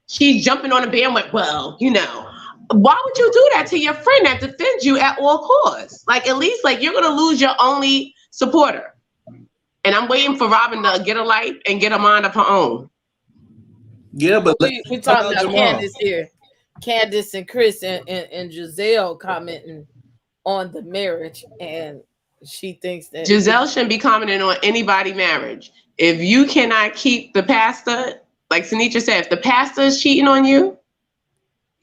Speaker 4: she's jumping on the bandwagon. Well, why would you do that to your friend that defends you at all costs? Like, at least, like, you're going to lose your only supporter. And I'm waiting for Robin to get a life and get a mind of her own.
Speaker 5: Yeah, but
Speaker 1: we talking about Candace here. Candace and Chris and Giselle commenting on the marriage, and she thinks that
Speaker 4: Giselle shouldn't be commenting on anybody's marriage. If you cannot keep the pastor, like Sanitra said, if the pastor is cheating on you,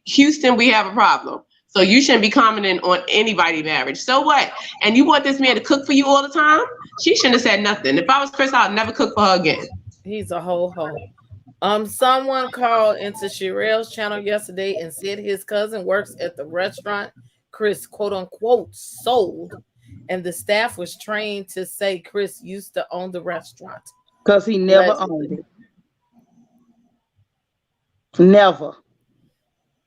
Speaker 4: Houston, we have a problem. So you shouldn't be commenting on anybody's marriage. So what? And you want this man to cook for you all the time? She shouldn't have said nothing. If I was Chris, I'd never cook for her again.
Speaker 1: He's a whole hoe. Someone called into Sherelle's channel yesterday and said his cousin works at the restaurant Chris, quote unquote, sold, and the staff was trained to say Chris used to own the restaurant.
Speaker 3: Because he never owned it. Never.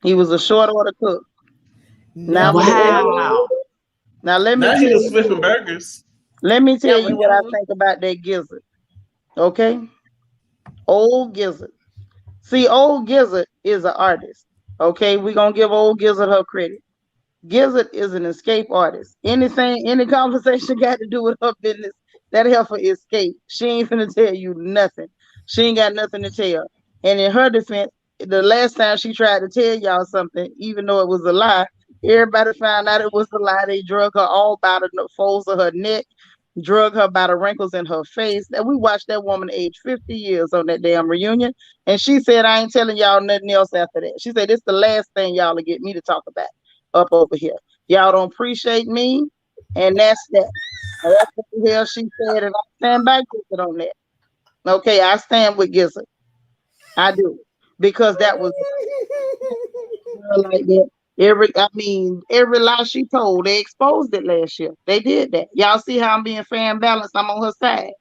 Speaker 3: He was a short order cook.
Speaker 1: Now,
Speaker 4: wow.
Speaker 3: Now let me
Speaker 5: tell you flipping burgers.
Speaker 3: Let me tell you what I think about that Gizzard. Okay? Old Gizzard. See, old Gizzard is an artist. Okay, we're gonna give old Gizzard her credit. Gizzard is an escape artist. Any conversation got to do with her business, that help her escape. She ain't finna tell you nothing. She ain't got nothing to tell. And in her defense, the last time she tried to tell y'all something, even though it was a lie, everybody found out it was a lie. They drug her all by the folds of her neck. drug her by the wrinkles in her face. And we watched that woman age 50 years on that damn reunion. And she said, I ain't telling y'all nothing else after that. She said, this the last thing y'all will get me to talk about up over here. Y'all don't appreciate me. And that's that. And that's what the hell she said. And I stand by Gizzard on that. Okay, I stand with Gizzard. I do. Because that was like that. Every lie she told, they exposed it last year. They did that. Y'all see how I'm being fair and balanced? I'm on her side.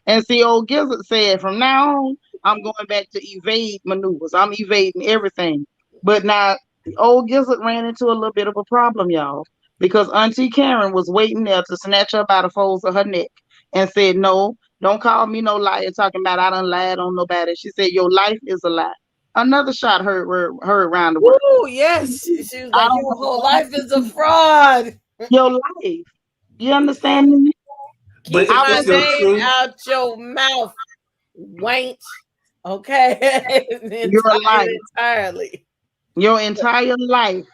Speaker 3: And see, old Gizzard said, from now on, I'm going back to evade maneuvers. I'm evading everything. But now, old Gizzard ran into a little bit of a problem, y'all, because Auntie Karen was waiting there to snatch her by the folds of her neck and said, no, don't call me no liar talking about I done lied on nobody. She said, your life is a lie. Another shot heard around the world.
Speaker 1: Woo, yes. She was like, your whole life is a fraud.
Speaker 3: Your life. You understand me?
Speaker 1: Keep my name out your mouth, wench. Okay.
Speaker 3: Your life.
Speaker 1: Entirely.
Speaker 3: Your entire life,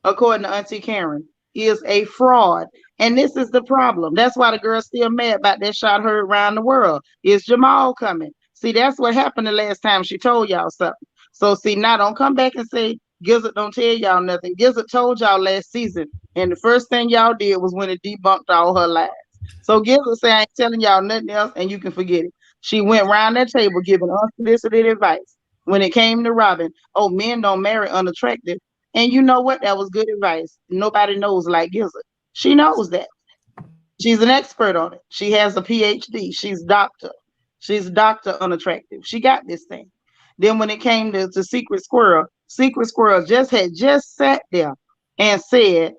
Speaker 3: according to Auntie Karen, is a fraud. And this is the problem. That's why the girl's still mad about that shot heard around the world. Is Jamal coming? See, that's what happened the last time she told y'all something. So see, now don't come back and say Gizzard don't tell y'all nothing. Gizzard told y'all last season, and the first thing y'all did was when it debunked all her lies. So Gizzard say I ain't telling y'all nothing else, and you can forget it. She went around that table giving unsolicited advice. When it came to Robin, oh, men don't marry unattractive. And you know what? That was good advice. Nobody knows like Gizzard. She knows that. She's an expert on it. She has a PhD. She's doctor. She's doctor unattractive. She got this thing. Then when it came to Secret Squirrel just sat there and said,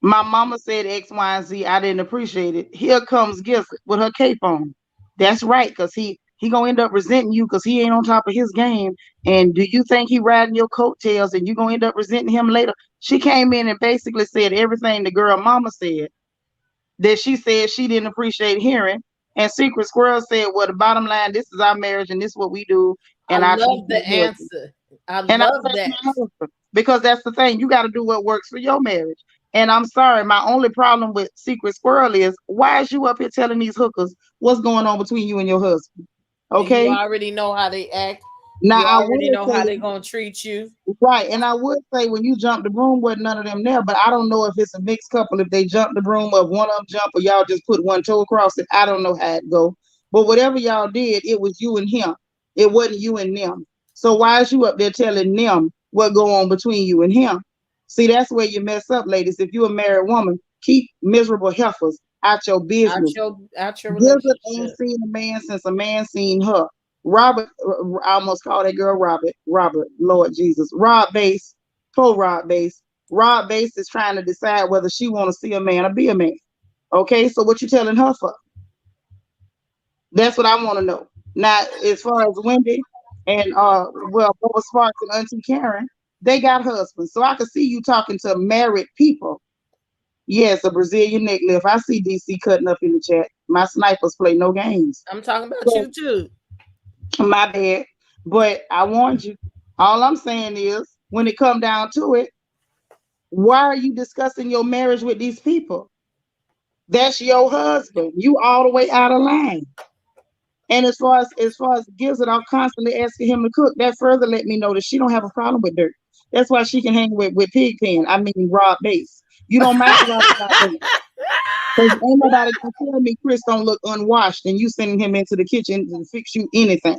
Speaker 3: my mama said X, Y, and Z. I didn't appreciate it. Here comes Gizzard with her cape on. That's right, because he gonna end up resenting you because he ain't on top of his game. And do you think he riding your coattails and you gonna end up resenting him later? She came in and basically said everything the girl mama said that she said she didn't appreciate hearing. And Secret Squirrel said, well, the bottom line, this is our marriage and this is what we do. And
Speaker 1: I love the answer. I love that.
Speaker 3: Because that's the thing. You got to do what works for your marriage. And I'm sorry, my only problem with Secret Squirrel is, why is you up here telling these hookers what's going on between you and your husband? Okay.
Speaker 1: You already know how they act.
Speaker 3: Now,
Speaker 1: you already know how they're going to treat you.
Speaker 3: Right. And I would say when you jump the broom, wasn't none of them there, but I don't know if it's a mixed couple, if they jump the broom or one of them jump or y'all just put one toe across it. I don't know how it go. But whatever y'all did, it was you and him. It wasn't you and them. So why is you up there telling them what go on between you and him? See, that's where you mess up, ladies. If you're a married woman, keep miserable heifers out your business.
Speaker 1: Out your relationship.
Speaker 3: Ain't seen a man since a man seen her. Robert, I almost called that girl Robert, Lord Jesus. Rob Base, poor Rob Base. Rob Base is trying to decide whether she want to see a man or be a man. Okay, so what you telling her for? That's what I want to know. Now, as far as Wendy and Bubba Sparks and Auntie Karen, they got husbands. So I can see you talking to married people. Yes, a Brazilian neck lift. I see DC cutting up in the chat. My snipers play no games.
Speaker 1: I'm talking about you too.
Speaker 3: My bad. But I warned you. All I'm saying is, when it come down to it, why are you discussing your marriage with these people? That's your husband. You all the way out of line. And as far as Gizzard, I'm constantly asking him to cook. That further let me know that she don't have a problem with dirt. That's why she can hang with Pigpen. I mean, Rob Base. You don't mind Rob Base. Because ain't nobody gonna tell me Chris don't look unwashed and you sending him into the kitchen to fix you anything.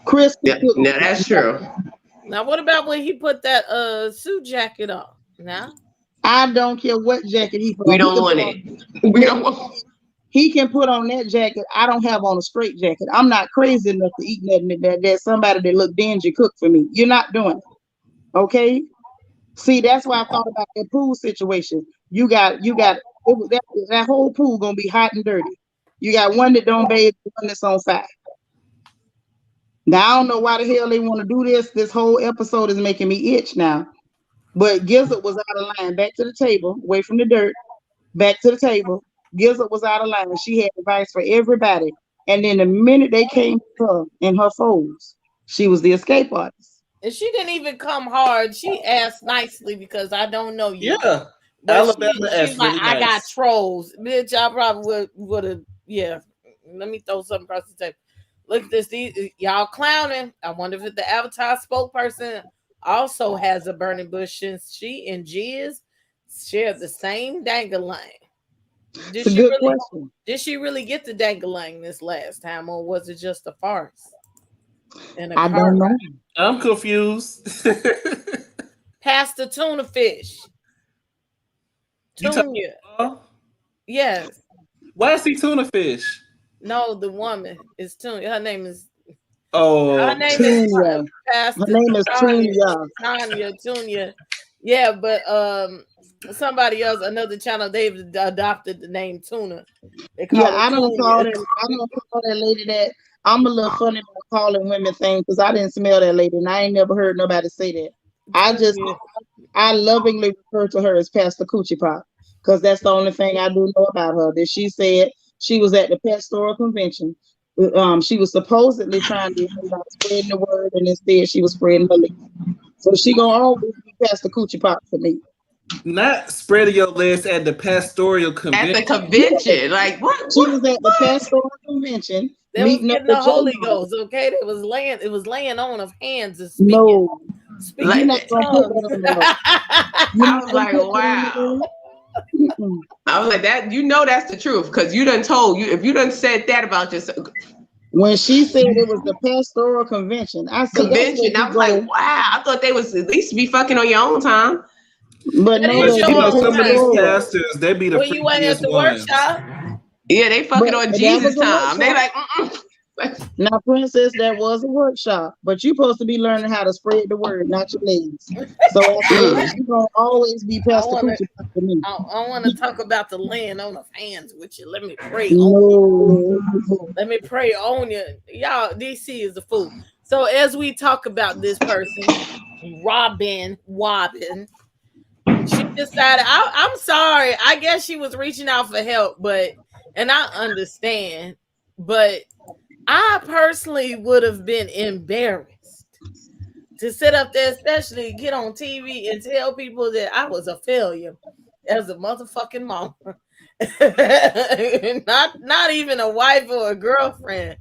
Speaker 3: Chris,
Speaker 4: now that's true.
Speaker 1: Now, what about when he put that suit jacket on? Now,
Speaker 3: I don't care what jacket he put on.
Speaker 4: We don't want it. We don't want.
Speaker 3: He can put on that jacket. I don't have on a straight jacket. I'm not crazy enough to eat nothing that somebody that look dingy cook for me. You're not doing it. Okay. See, that's why I thought about that pool situation. You got that whole pool gonna be hot and dirty. You got one that don't bathe, one that's on fire. Now I don't know why the hell they want to do this. This whole episode is making me itch now. But Gizzard was out of line. Back to the table, away from the dirt. Back to the table. Gizzard was out of line. She had advice for everybody. And then the minute they came to her and her foes, she was the escape artist.
Speaker 1: And she didn't even come hard. She asked nicely because I don't know you.
Speaker 5: Yeah.
Speaker 1: But
Speaker 5: Alabama,
Speaker 1: she's
Speaker 5: that's
Speaker 1: like,
Speaker 5: really
Speaker 1: I got
Speaker 5: nice.
Speaker 1: trolls. Bitch, I probably would have, yeah. Let me throw something across the table. Look at this. Y'all clowning. I wonder if the Avatar spokesperson also has a burning bush since she and Jizz share the same dangalang.
Speaker 3: It's a good question.
Speaker 1: Did she really get the dangalang this last time, or was it just a farce?
Speaker 3: I don't know.
Speaker 5: I'm confused.
Speaker 1: Past the tuna fish. Tuna. Yes.
Speaker 5: Why is he tuna fish?
Speaker 1: No, the woman is Tuna. Her name is.
Speaker 5: Oh,
Speaker 1: Her name is
Speaker 3: Tunya.
Speaker 1: Pastor
Speaker 3: Her name is Tunya.
Speaker 1: Tunya. Yeah, but somebody else, another channel, they've adopted the name Tuna. They call
Speaker 3: I don't call that lady that. I'm a little funny about calling women things because I didn't smell that lady and I ain't never heard nobody say that. I lovingly refer to her as Pastor Coochie Pop because that's the only thing I do know about her. That she said she was at the pastoral convention. She was supposedly trying to spreading the word, and instead she was spreading her legs. So she gonna always be Pastor Coochie Pop for me.
Speaker 5: Not spreading your legs at the pastoral convention.
Speaker 4: At the convention, like what?
Speaker 3: She was at the pastoral convention.
Speaker 1: They was getting the Holy Ghost, okay? It was laying on of hands and speaking.
Speaker 3: No,
Speaker 1: speaking
Speaker 3: like,
Speaker 4: I was like, wow. I was like, that, you know, that's the truth because you done told you if you done said that about yourself.
Speaker 3: When she said it was the pastoral convention, I said
Speaker 4: I was like, wow. I thought they was at least be fucking on your own time.
Speaker 3: But no,
Speaker 5: some of these pastors, they be the
Speaker 1: when you went at the workshop.
Speaker 4: Yeah, they fucking on Jesus time. They like,
Speaker 3: Now, Princess, that was a workshop, but you're supposed to be learning how to spread the word, not your legs. So you're gonna always be Pastor Coochie for me.
Speaker 1: I want to talk about the laying on of hands with you. Let me pray. Let me pray on you, y'all. DC is a fool. So as we talk about this person, Robin Wobbin, she decided. I'm sorry. I guess she was reaching out for help, and I understand, but I personally would have been embarrassed to sit up there, especially get on TV and tell people that I was a failure as a motherfucking mom. not even a wife or a girlfriend,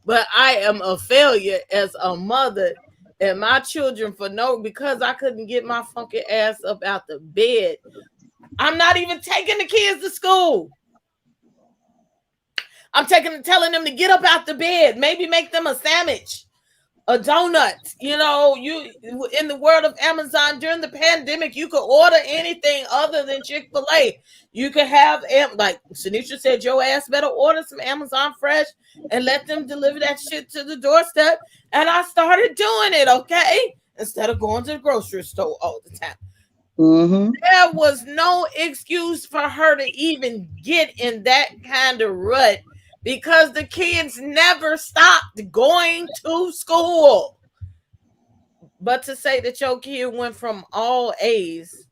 Speaker 1: but I am a failure as a mother and my children because I couldn't get my funky ass up out the bed. I'm not even taking the kids to school. I'm telling them to get up out the bed, maybe make them a sandwich, a donut. You know, you in the world of Amazon during the pandemic, you could order anything other than Chick-fil-A. You could have, like Shanisha said, your ass better order some Amazon Fresh and let them deliver that shit to the doorstep. And I started doing it, okay? Instead of going to the grocery store all the time.
Speaker 3: Mm-hmm.
Speaker 1: There was no excuse for her to even get in that kind of rut because the kids never stopped going to school. But to say that your kid went from all A's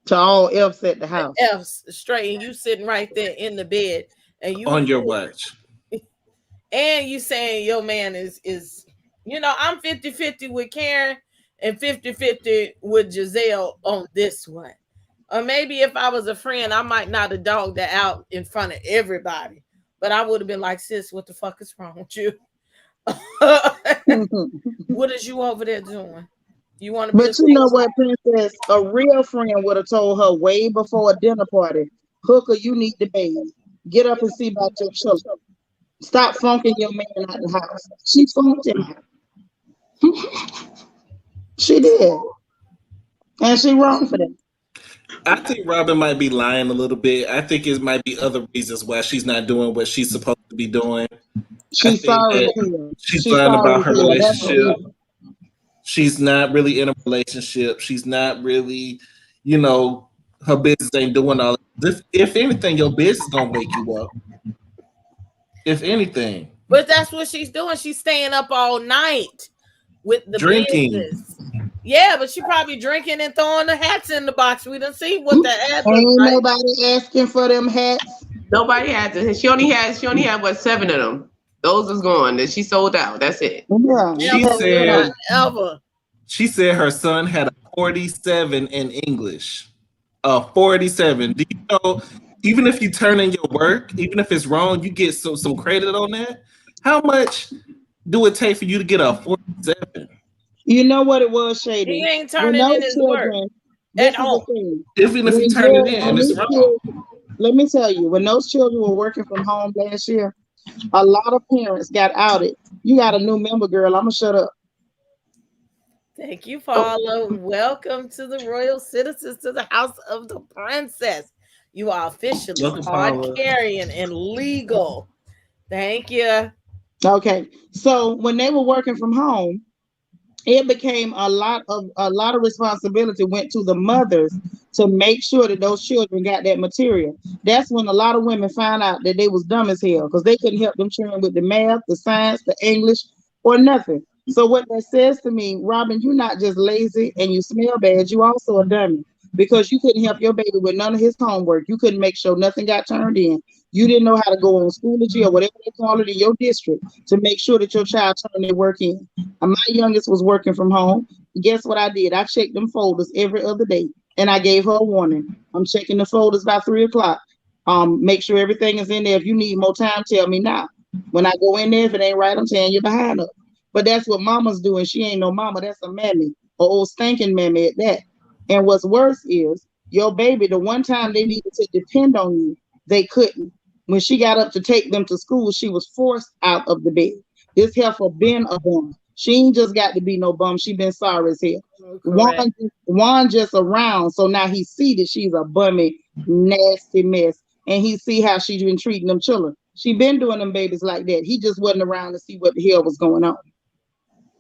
Speaker 3: to all F's at the house,
Speaker 1: F's straight, and you sitting right there in the bed, and you
Speaker 5: on your watch,
Speaker 1: and you saying your man is I'm 50-50 with Karen and 50-50 with Giselle on this one. Or maybe if I was a friend, I might not have dogged that out in front of everybody. But I would have been like, sis, what the fuck is wrong with you? What is you over there doing? You want to?
Speaker 3: But you know what, Princess? A real friend would have told her way before a dinner party, Hooker, you need to bathe. Get up and see about your children. Stop funking your man out the house. She funked him. She did. And she wrong for that.
Speaker 5: I think Robin might be lying a little bit. I think it might be other reasons why she's not doing what she's supposed to be doing.
Speaker 3: She's sorry.
Speaker 5: She's lying about her relationship. She's not really in a relationship. She's not really, her business ain't doing all this. If anything, your business gonna wake you up. If anything.
Speaker 1: But that's what she's doing. She's staying up all night with the
Speaker 5: drinking.
Speaker 1: business. Yeah, but she probably drinking and throwing the hats in the box. We didn't see what the hat was.
Speaker 3: Ain't nobody asking for them hats.
Speaker 4: Nobody had to. She only had 7 of them. Those was gone. That she sold out. That's it.
Speaker 3: Yeah.
Speaker 5: She said her son had a 47 in English. 47. Do you know, even if you turn in your work, even if it's wrong, you get some credit on that? How much do it take for you to get a 47?
Speaker 3: You know what it was, Shady?
Speaker 1: He ain't
Speaker 3: When
Speaker 1: turning in
Speaker 3: those
Speaker 1: his work
Speaker 3: children,
Speaker 1: at
Speaker 3: this is the
Speaker 1: home.
Speaker 3: thing.
Speaker 5: Even if you turn it in,
Speaker 3: When
Speaker 5: it's
Speaker 3: these
Speaker 5: wrong.
Speaker 3: kids, let me tell you, when those children were working from home last year, a lot of parents got outed. You got a new member, girl. I'ma shut up.
Speaker 1: Thank you,
Speaker 5: Oh,
Speaker 1: Paula. Welcome to the Royal Citizens, to the House of the Princess. You are officially
Speaker 5: welcome,
Speaker 1: card
Speaker 5: Paula.
Speaker 1: carrying and legal. Thank you.
Speaker 3: Okay. So when they were working from home, it became a lot of responsibility went to the mothers to make sure that those children got that material. That's when a lot of women found out that they was dumb as hell because they couldn't help them children with the math, the science, the English, or nothing. So what that says to me, Robin, you're not just lazy and you smell bad, you also a dummy because you couldn't help your baby with none of his homework. You couldn't make sure nothing got turned in. You didn't know how to go on Schoology or whatever they call it in your district to make sure that your child turned their work in. And my youngest was working from home. Guess what I did? I checked them folders every other day, and I gave her a warning. I'm checking the folders by 3 o'clock. Make sure everything is in there. If you need more time, tell me now. When I go in there, if it ain't right, I'm saying you're behind up. But that's what mama's doing. She ain't no mama. That's a mammy, or old stinking mammy at that. And what's worse is your baby. The one time they needed to depend on you, they couldn't. When she got up to take them to school, she was forced out of the bed. This heifer been a bum. She ain't just got to be no bum. She been sorry as hell.
Speaker 1: Correct.
Speaker 3: Juan just around, so now he see that she's a bummy, nasty mess, and he see how she been treating them children. She been doing them babies like that. He just wasn't around to see what the hell was going on.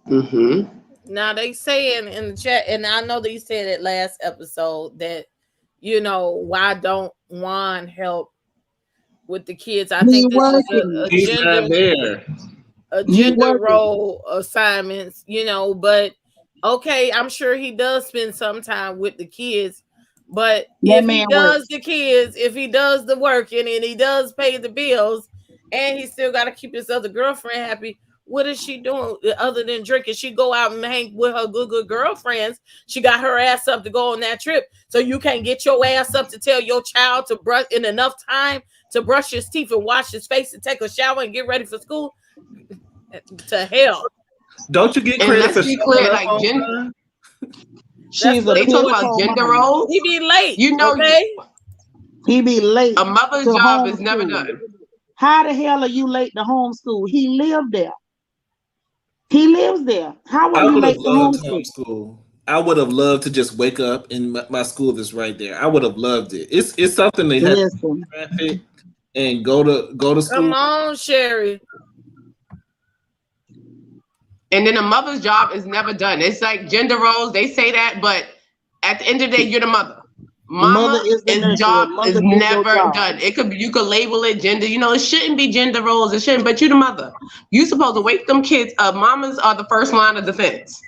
Speaker 4: Mm-hmm.
Speaker 1: Now they saying in the chat, and I know that you said it last episode that why don't Juan help with the kids? I
Speaker 3: He
Speaker 1: think this is
Speaker 3: working.
Speaker 1: a
Speaker 5: He's
Speaker 1: gender
Speaker 5: not there.
Speaker 3: He working.
Speaker 1: role assignments, but okay, I'm sure he does spend some time with the kids. But
Speaker 3: That
Speaker 1: if he
Speaker 3: man
Speaker 1: does
Speaker 3: works.
Speaker 1: the kids, if he does the working and he does pay the bills, and he still got to keep his other girlfriend happy, what is she doing other than drinking? She go out and hang with her good girlfriends. She got her ass up to go on that trip. So you can't get your ass up to tell your child to brush in enough time to brush his teeth and wash his face and take a shower and get ready for school. To hell.
Speaker 5: Don't you get
Speaker 4: And
Speaker 5: credit
Speaker 4: let's
Speaker 5: for
Speaker 4: be
Speaker 5: showing
Speaker 4: clear,
Speaker 5: up
Speaker 4: like
Speaker 5: on time?
Speaker 1: That's
Speaker 3: She's a
Speaker 1: what
Speaker 4: they
Speaker 1: it
Speaker 4: talk
Speaker 3: piss
Speaker 1: was.
Speaker 4: about
Speaker 3: poor
Speaker 4: gender
Speaker 3: mama.
Speaker 4: roles.
Speaker 1: He be late.
Speaker 4: You know,
Speaker 1: Okay.
Speaker 3: He be late
Speaker 4: a mother's
Speaker 3: to
Speaker 4: job is never
Speaker 3: homeschool.
Speaker 4: done.
Speaker 3: How the hell are you late to homeschool? He lived there. He lives there. How are
Speaker 5: I
Speaker 3: you
Speaker 5: would have
Speaker 3: late to
Speaker 5: loved
Speaker 3: homeschool?
Speaker 5: homeschool. I would have loved to just wake up and my school is right there. I would have loved it. It's something they have to
Speaker 3: Listen,
Speaker 5: traffic and go to
Speaker 1: Come
Speaker 5: school.
Speaker 1: on, Sherry.
Speaker 4: And then a mother's job is never done. It's like gender roles. They say that, but at the end of the day, you're the mother.
Speaker 3: mother
Speaker 4: Mama
Speaker 3: is the
Speaker 4: is
Speaker 3: nurturer.
Speaker 4: job is
Speaker 3: Mother do your
Speaker 4: never
Speaker 3: job.
Speaker 4: done. It could you could label it gender. It shouldn't be gender roles. It shouldn't. But you're the mother. You supposed to wake them kids up. Mamas are the first line of defense.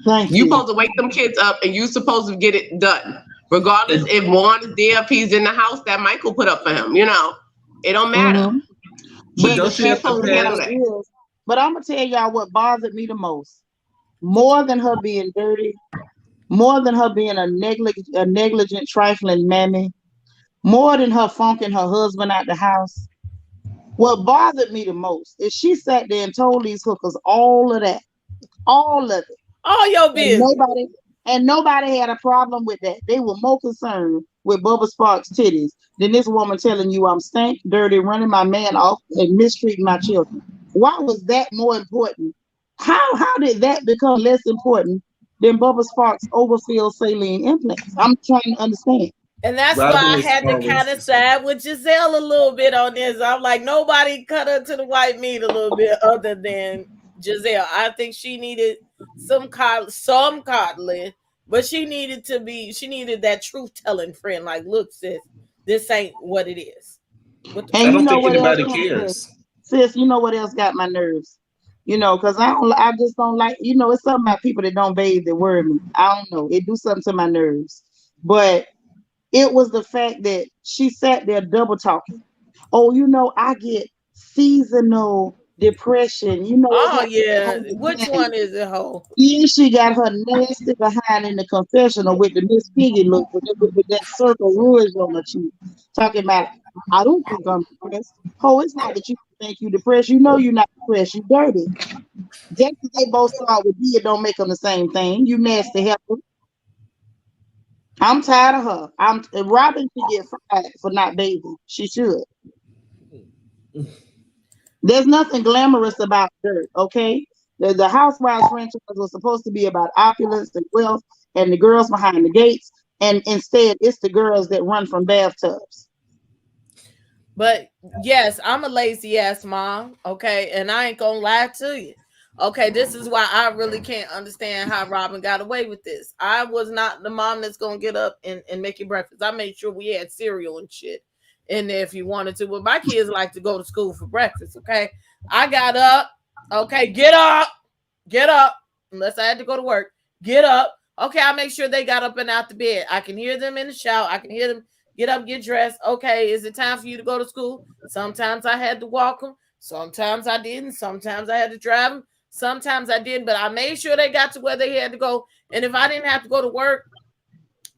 Speaker 3: Thank
Speaker 4: You
Speaker 3: you.
Speaker 4: supposed to wake them kids up, and you supposed to get it done. Regardless
Speaker 5: And,
Speaker 4: if Juan is there, if he's in the house that Michael put up for him. It don't matter.
Speaker 3: hmm
Speaker 5: but
Speaker 3: But the
Speaker 5: don't you
Speaker 4: She's
Speaker 5: have
Speaker 3: fact
Speaker 5: to
Speaker 3: of
Speaker 4: supposed
Speaker 3: the
Speaker 4: to handle
Speaker 5: pass?
Speaker 3: matter
Speaker 4: that.
Speaker 3: is, but I'm gonna tell y'all what bothered me the most. More than her being dirty, more than her being a negligent, trifling mammy, more than her funking her husband out the house. What bothered me the most is she sat there and told these hookers all of that, all of it.
Speaker 1: All your
Speaker 3: And
Speaker 1: business.
Speaker 3: nobody had a problem with that. They were more concerned with Bubba Sparks' titties than this woman telling you I'm stank, dirty, running my man off, and mistreating my children. Why was that more important? How did that become less important than Bubba Sparks' overfilled saline implants? I'm trying to understand.
Speaker 1: And that's why
Speaker 5: Robin
Speaker 1: I
Speaker 5: is
Speaker 1: had to kind
Speaker 5: always
Speaker 1: of side with Giselle a little bit on this. I'm like, nobody cut her to the white meat a little bit other than Giselle. I think she needed some coddling, but she needed that truth telling friend. Like, look, sis, this ain't what it is. What the
Speaker 5: I
Speaker 3: And
Speaker 1: fuck
Speaker 3: you
Speaker 5: don't
Speaker 1: is
Speaker 3: know
Speaker 5: think
Speaker 3: what
Speaker 1: going
Speaker 3: else,
Speaker 5: anybody
Speaker 1: on?
Speaker 3: sis?
Speaker 5: cares.
Speaker 3: Sis, you know what else got my nerves? Because I just don't like, it's something about people that don't bathe that worry me. I don't know. It do something to my nerves. But it was the fact that she sat there double talking. Oh, I get seasonal depression. You know
Speaker 1: Oh
Speaker 3: what
Speaker 1: yeah.
Speaker 3: happened?
Speaker 1: Which one is it, ho?
Speaker 3: Yeah, she got her nasty behind in the confessional with the Miss Piggy look, with that circle rouge on her cheek, talking about, I don't think I'm depressed. Oh, it's not that you think you depressed. You know you're not depressed. You dirty. Just because they both start with D, it don't make them the same thing. You nasty helper. I'm tired of her. Robin should get fired for not bathing. She should. There's nothing glamorous about dirt, okay? The Housewives franchise was supposed to be about opulence and wealth and the girls behind the gates, and instead it's the girls that run from bathtubs.
Speaker 1: But yes, I'm a lazy ass mom, okay? And I ain't gonna lie to you. Okay, this is why I really can't understand how Robin got away with this. I was not the mom that's gonna get up and make you breakfast. I made sure we had cereal and shit in there if you wanted to. But my kids like to go to school for breakfast, okay? I got up, okay, get up, unless I had to go to work, get up. Okay, I make sure they got up and out the bed. I can hear them in the shower. I can hear them get up, get dressed. Okay, is it time for you to go to school? Sometimes I had to walk them. Sometimes I didn't. Sometimes I had to drive them. Sometimes I didn't, but I made sure they got to where they had to go. And if I didn't have to go to work,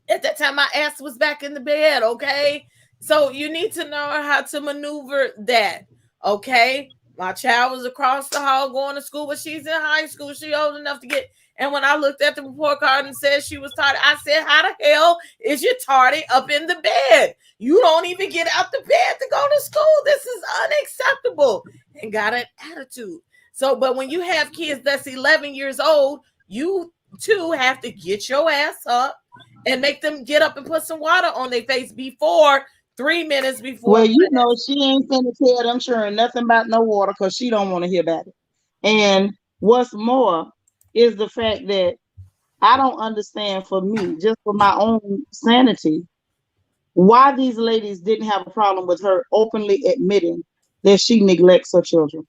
Speaker 1: at that time my ass was back in the bed, okay? So you need to know how to maneuver that, okay? My child was across the hall going to school, but she's in high school. She old enough to get. And when I looked at the report card and said she was tardy, I said, how the hell is you tardy up in the bed? You don't even get out the bed to go to school. This is unacceptable. And got an attitude. So, but when you have kids that's 11 years old, you too have to get your ass up and make them get up and put some water on their face before 3 minutes before.
Speaker 3: Well, you know, she ain't finna tell them sure nothing about no water because she don't want to hear about it. And what's more is the fact that I don't understand, for me, just for my own sanity, why these ladies didn't have a problem with her openly admitting that she neglects her children.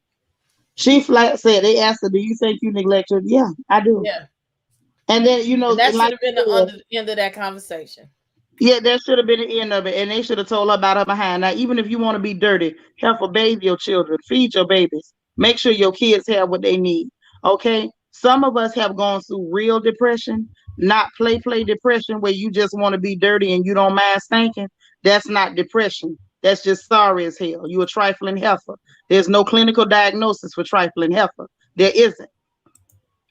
Speaker 3: She flat said, they asked her, do you think you neglect her? Yeah, I do.
Speaker 1: Yeah.
Speaker 3: And then, you know,
Speaker 1: And that should
Speaker 3: like
Speaker 1: have been the end of that conversation.
Speaker 3: yeah, that should have been the end of it. And they should have told her about her behind. Now, even if you want to be dirty, help her bathe your children, feed your babies, make sure your kids have what they need. Okay. Some of us have gone through real depression, not play depression where you just want to be dirty and you don't mind stinking. That's not depression. That's just sorry as hell. You a trifling heifer. There's no clinical diagnosis for trifling heifer. There isn't.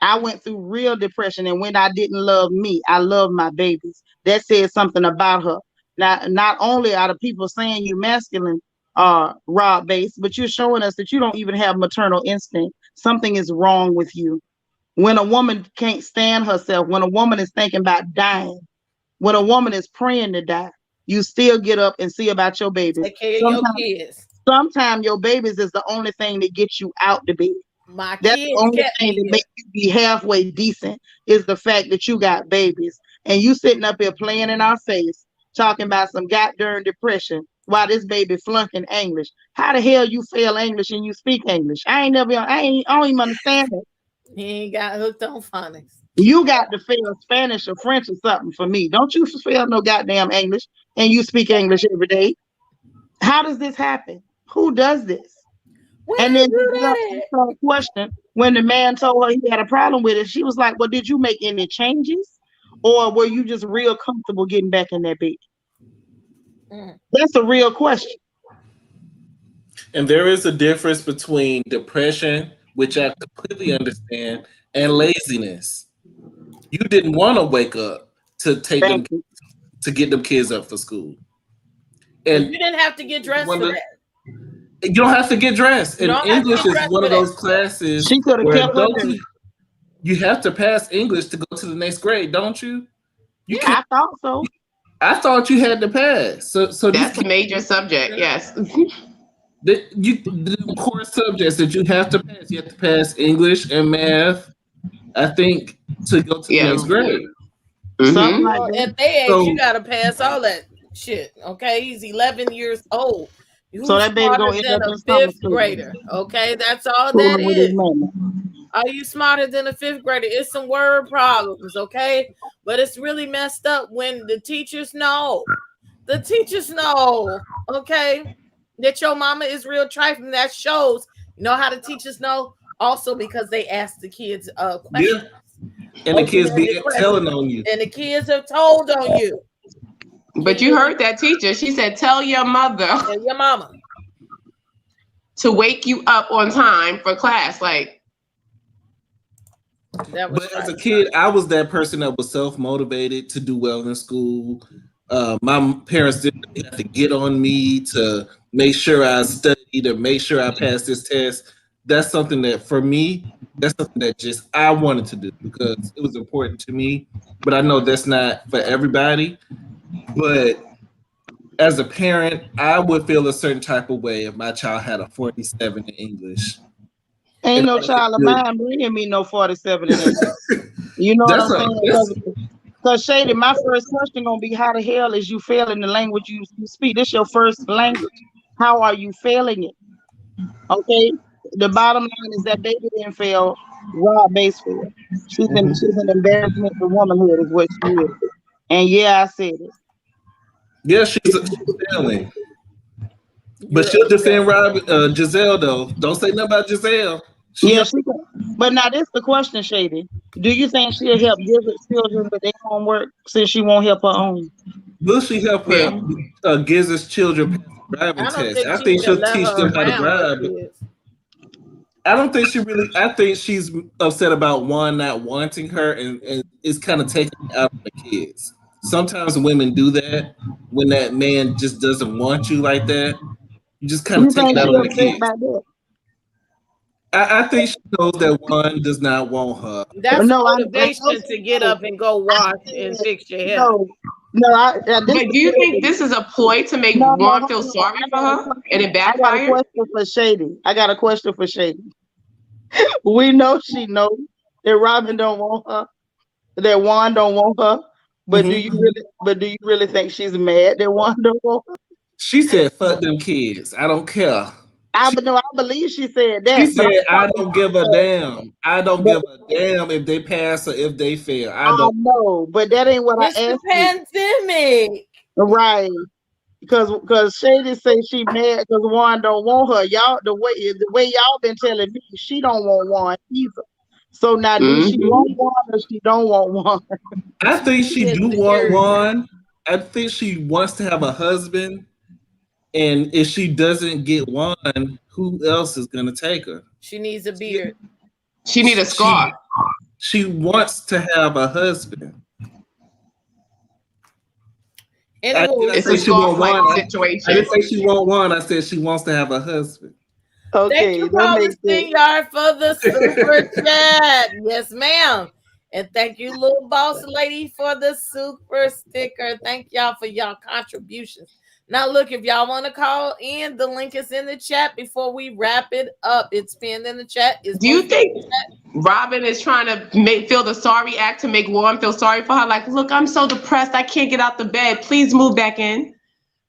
Speaker 3: I went through real depression, and when I didn't love me, I loved my babies. That says something about her. Now, not only are the people saying you masculine, raw based, but you're showing us that you don't even have maternal instinct. Something is wrong with you. When a woman can't stand herself, when a woman is thinking about dying, when a woman is praying to die, you still get up and see about your babies.
Speaker 1: Take care of your kids.
Speaker 3: Sometimes your babies is the only thing that gets you out the bed.
Speaker 1: My
Speaker 3: That's
Speaker 1: kids
Speaker 3: the only
Speaker 1: get
Speaker 3: thing
Speaker 1: me
Speaker 3: that makes you be halfway decent is the fact that you got babies. And you sitting up here playing in our face, talking about some goddamn depression while this baby flunking English. How the hell you fail English and you speak English? I don't even understand it.
Speaker 1: He ain't got hooked on phonics.
Speaker 3: You got to fail Spanish or French or something for me. Don't you fail no goddamn English and you speak English every day. How does this happen? Who does this? And then the question, when the man told her he had a problem with it, she was like, well, did you make any changes? Or were you just real comfortable getting back in that bed? That's a real question.
Speaker 5: And there is a difference between depression, which I completely understand, and laziness. You didn't want to wake up to take them to get them kids up for school. And
Speaker 1: you didn't have to get dressed for that.
Speaker 5: You don't have to get dressed. And English is one of those classes where you have to pass English to go to the next grade, don't you?
Speaker 3: I thought so.
Speaker 5: I thought you had to pass. So
Speaker 4: that's a major subject, yes.
Speaker 5: The core subjects that you have to pass. You have to pass English and math, I think, to go to the next grade.
Speaker 1: Mm-hmm. Well, at their age, you gotta pass all that shit. Okay, he's 11 years old.
Speaker 3: So that baby gonna end up
Speaker 1: a fifth grader. Okay, that's all that is. Are you smarter than a fifth grader? It's some word problems, okay? But it's really messed up when the teachers know. The teachers know, okay, that your mama is real trifling. That shows You know how the teachers know? Also because they ask the kids questions.
Speaker 5: And the kids be telling on you.
Speaker 1: And the kids have told on you.
Speaker 4: But you heard that teacher. She said, tell your mother.
Speaker 1: Tell your mama.
Speaker 4: To wake you up on time for class. Like.
Speaker 5: But as a kid, I was that person that was self-motivated to do well in school. My parents didn't have to get on me to make sure I studied or make sure I passed this test. That's something that, for me, that's something that just I wanted to do because it was important to me. But I know that's not for everybody. But as a parent, I would feel a certain type of way if my child had a 47 in English.
Speaker 3: Ain't no child of mine bringing me no 47 in English. You know what I'm saying? Because Shady, my first question gonna be, how the hell is you failing the language you speak? This your first language. How are you failing it? Okay. The bottom line is that baby didn't fail. RHOP base failed. She's an embarrassment for womanhood, is what she is. And yeah, I said it.
Speaker 5: Yeah, she's failing. But she'll defend Giselle though. Don't say nothing about Giselle.
Speaker 3: But now this the question, Shady. Do you think she'll help Giz's children with their homework since she won't help her own?
Speaker 5: Will she help Giz's children pass the driving test? I think she'll teach them how to drive. I don't think she really. I think she's upset about one not wanting her, and it's kind of taking out of the kids. Sometimes women do that when that man just doesn't want you like that. You just kind of take it out on the kids. I think she knows that one does not want her.
Speaker 1: That's motivation to get up and go wash and fix your hair.
Speaker 4: But do you think this is a ploy to make Juan feel sorry for her and it backfired?
Speaker 3: I got a question for Shady. We know she knows that Robin don't want her, that Juan don't want her. But do you really think she's mad that Juan don't want her?
Speaker 5: She said, "Fuck them kids. I don't care."
Speaker 3: I believe she said that.
Speaker 5: She said, "I don't give a damn. I don't give a damn if they pass or if they fail. I
Speaker 3: know, but that ain't what I asked.
Speaker 1: It's the pandemic,
Speaker 3: right? Because Shady say she mad because Juan don't want her. Y'all, the way y'all been telling me, she don't want Juan either. So now, do she want Juan or she don't want Juan?
Speaker 5: I think she do want Juan. I think she wants to have a husband. And if she doesn't get one, who else is going to take her?
Speaker 1: She needs a beard.
Speaker 4: She needs a scar.
Speaker 5: She wants to have a husband.
Speaker 4: It's a scar-like situation.
Speaker 5: I didn't say she wants one. I said she wants to have a husband.
Speaker 1: Okay, thank you, Promising Yard, for the super chat. Yes, ma'am. And thank you, Little Boss Lady, for the super sticker. Thank y'all for y'all contributions. Now, look, if y'all want to call in, the link is in the chat before we wrap it up. It's pinned in the chat.
Speaker 4: Do you think Robin is trying to feel the sorry act to make Juan feel sorry for her? Like, look, I'm so depressed. I can't get out the bed. Please move back in.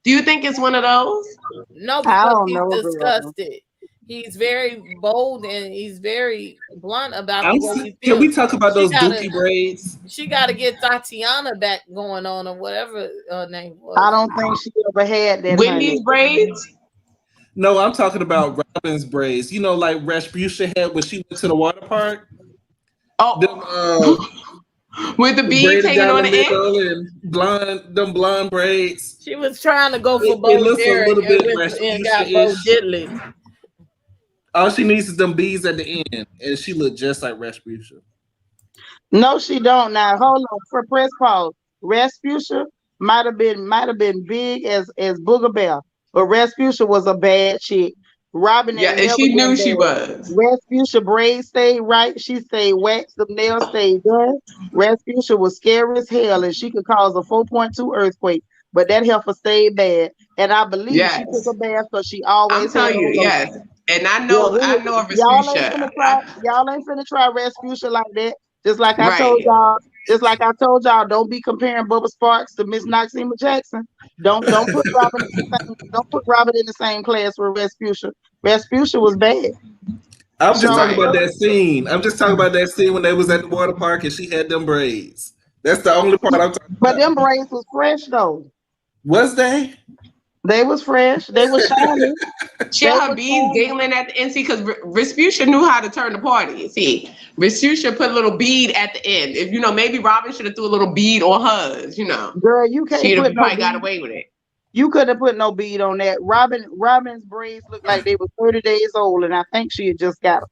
Speaker 4: Do you think it's one of those?
Speaker 1: No, because he's disgusted. He's very bold and he's very blunt about the way he feels.
Speaker 5: Can we talk about those dookie braids?
Speaker 1: She got to get Tatiana back going on or whatever her name was.
Speaker 3: I don't think she ever had that.
Speaker 4: Whitney's braids?
Speaker 5: No, I'm talking about Robin's braids. You know, like Rasputia had when she went to the water park.
Speaker 4: Oh, with the beads hanging on the end?
Speaker 5: And blonde braids.
Speaker 1: She was trying to go for both and got both diddly.
Speaker 5: All she needs is them beads at the end, and she looked just like Rasputia.
Speaker 3: No, she don't. Now hold on for press pause. Rasputia might have been big as Booger Bear, but Rasputia was a bad chick. Robin,
Speaker 4: and she knew she was.
Speaker 3: Rasputia braids stayed right. She stayed waxed. The nails stayed done. Rasputia was scary as hell, and she could cause a 4.2 earthquake. But that heifer stayed bad, and I believe she took a bath because she always.
Speaker 4: I'm telling you, yes. And I know of Rasputia.
Speaker 3: Y'all ain't finna try Rasputia like that. Just like I told y'all, don't be comparing Bubba Sparks to Miss Noxema Jackson. Don't put Robin in the same class with Rasputia. Rasputia was bad.
Speaker 5: I'm just talking about that scene. I'm just talking about that scene when they was at the water park and she had them braids. That's the only part I'm talking about.
Speaker 3: But them braids was fresh though.
Speaker 5: Was they?
Speaker 3: They was fresh. They was shiny.
Speaker 4: She had her beads dangling at the end. See, because Respucia knew how to turn the party. See, Respucia put a little bead at the end. If maybe Robin should have threw a little bead on hers.
Speaker 3: Girl, you can't
Speaker 4: she'd have
Speaker 3: put
Speaker 4: probably
Speaker 3: no
Speaker 4: got
Speaker 3: bead.
Speaker 4: away with it.
Speaker 3: You couldn't have put no bead on that. Robin's braids looked like they were 30 days old, and I think she had just got them.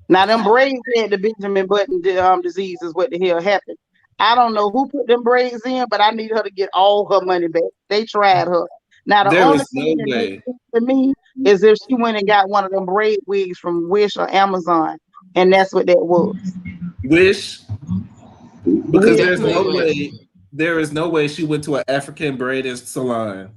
Speaker 3: Now them braids had the Benjamin Button disease is what the hell happened. I don't know who put them braids in, but I need her to get all her money back. They tried her. Now the
Speaker 5: There
Speaker 3: only
Speaker 5: is no
Speaker 3: thing that
Speaker 5: way.
Speaker 3: makes sense to me is if she went and got one of them braid wigs from Wish or Amazon, and that's what that was.
Speaker 5: Wish, because
Speaker 3: Wish.
Speaker 5: there is no way she went to an African braided salon.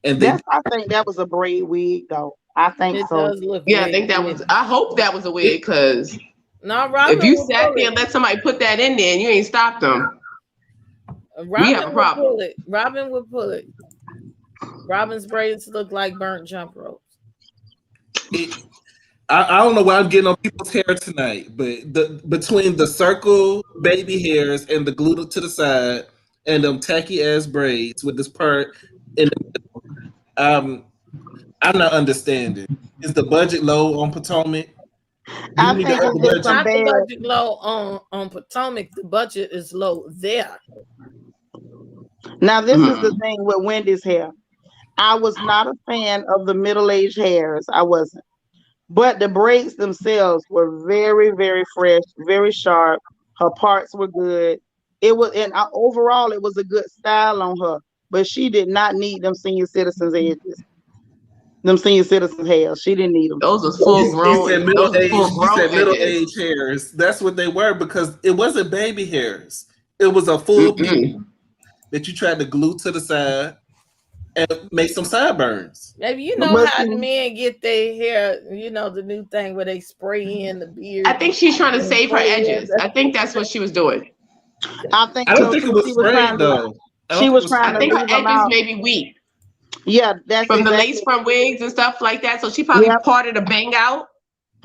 Speaker 5: And
Speaker 3: I think that was a braid wig, though. I think
Speaker 1: It
Speaker 3: so.
Speaker 1: does look
Speaker 4: Yeah, I
Speaker 1: weird.
Speaker 4: think that was. I hope that was a wig, because
Speaker 1: No, Robin
Speaker 4: if you
Speaker 1: would
Speaker 4: sat
Speaker 1: pull
Speaker 4: there
Speaker 1: it.
Speaker 4: and let somebody put that in there and you ain't stopped them,
Speaker 1: Robin
Speaker 4: have a
Speaker 1: would
Speaker 4: problem.
Speaker 1: pull it. Robin would pull it. Robin's braids look like burnt jump ropes.
Speaker 5: I don't know why I'm getting on people's hair tonight, but between the circle baby hairs and the glued to the side and them tacky ass braids with this part in the middle, I'm not understanding. Is the budget low on Potomac?
Speaker 3: I think it's just some
Speaker 1: Not the
Speaker 3: bad.
Speaker 1: budget low on Potomac. The budget is low there.
Speaker 3: Now this is the thing with Wendy's hair. I was not a fan of the middle-aged hairs. I wasn't. But the braids themselves were very, very fresh, very sharp. Her parts were good. It was, and overall, it was a good style on her. But she did not need them senior citizens edges. Them senior citizens hairs. She didn't need them.
Speaker 4: those are full grown.
Speaker 5: He said
Speaker 4: Those
Speaker 5: middle age hairs. That's what they were, because it wasn't baby hairs. It was a full beard that you tried to glue to the side and make some sideburns.
Speaker 1: Maybe you know how the men get their hair, the new thing where they spray in the beard.
Speaker 4: I think she's trying to save her edges. I think that's what she was doing.
Speaker 3: I don't think it was sprayed, though. She was trying to.
Speaker 4: I think her edges may be weak.
Speaker 3: Yeah, that's
Speaker 4: from the lace front wigs and stuff like that. So she probably parted a bang out.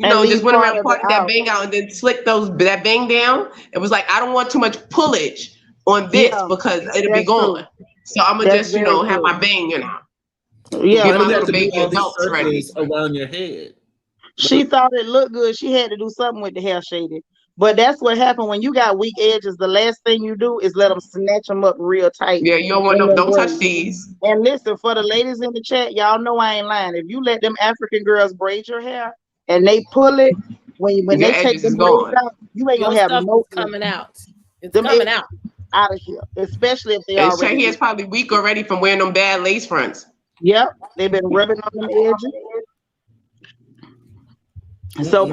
Speaker 4: Just went around, parted that bang out, and then slicked that bang down. It was like, I don't want too much pullage on this because it'll be gone. True. So I'm gonna just, have my bang,
Speaker 3: Yeah,
Speaker 4: get my little baby adults ready
Speaker 5: around your head.
Speaker 3: She thought it looked good. She had to do something with the hair shaded. But that's what happened when you got weak edges. The last thing you do is let them snatch them up real tight.
Speaker 4: Yeah, you don't want them. Don't touch these.
Speaker 3: And listen, for the ladies in the chat, y'all know I ain't lying. If you let them African girls braid your hair and they pull it, when they take the braids out, you ain't gonna have no
Speaker 1: coming out. It's coming out
Speaker 3: of here, especially if they
Speaker 4: are. Check here is probably weak already from wearing them bad lace fronts.
Speaker 3: Yep, they've been rubbing on them edges. So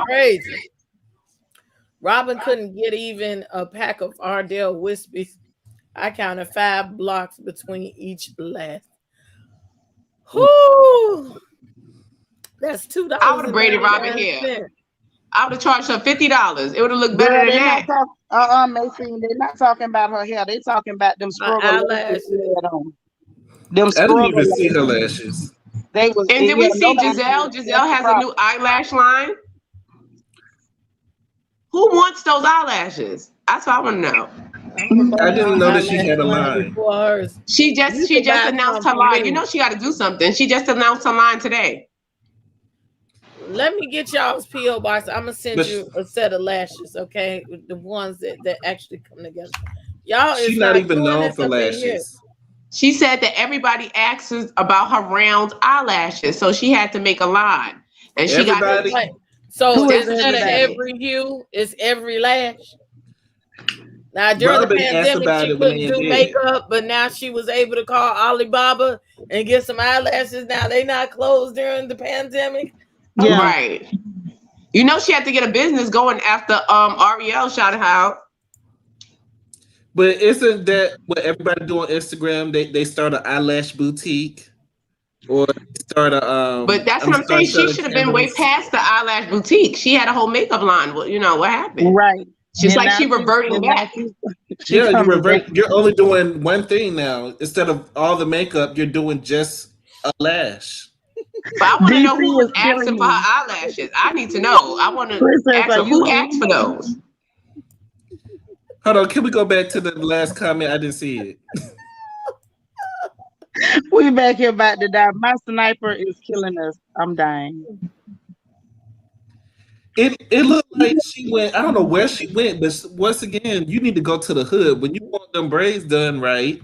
Speaker 1: crazy. Robin couldn't get even a pack of Ardell Wispies. I counted 5 blocks between each blast. Whoo! That's $2.
Speaker 4: I would have braided Robin hair. I would have charged her $50. It would have looked better than that.
Speaker 3: Maxine, they're not talking about her hair. They're talking about them
Speaker 1: eyelashes.
Speaker 5: I didn't even see her lashes.
Speaker 4: And did we see Giselle? Giselle has a new eyelash line. Who wants those eyelashes? That's what I want to know.
Speaker 5: I didn't know that she had a line.
Speaker 4: She just announced her line. She got to do something. She just announced her line today.
Speaker 1: Let me get y'all's P.O. box. I'm gonna send you a set of lashes, okay? The ones that actually come together. Y'all,
Speaker 5: she's not even known for lashes.
Speaker 4: She said that everybody asks about her round eyelashes, so she had to make a line, and she got.
Speaker 1: So instead of every hue, it's every lash. Now during the pandemic, she couldn't do makeup, but now she was able to call Alibaba and get some eyelashes. Now they not closed during the pandemic.
Speaker 4: Yeah. Right. She had to get a business going after Ariel shouted her out.
Speaker 5: But isn't that what everybody do on Instagram? They start an eyelash boutique. Or start a
Speaker 4: but that's what I'm saying. She should have been way past the eyelash boutique. She had a whole makeup line. Well, what happened?
Speaker 3: Right.
Speaker 4: Just like she reverting back.
Speaker 5: Yeah, you revert. You're only doing one thing now. Instead of all the makeup, you're doing just a lash.
Speaker 4: But I want to know who was asking for her eyelashes. I need to know. I want to ask her who asked for those.
Speaker 5: Hold on, can we go back to the last comment? I didn't see it.
Speaker 3: We We back here about to die. My sniper is killing us. I'm dying.
Speaker 5: It looked like she went. I don't know where she went, but once again, you need to go to the hood when you want them braids done right.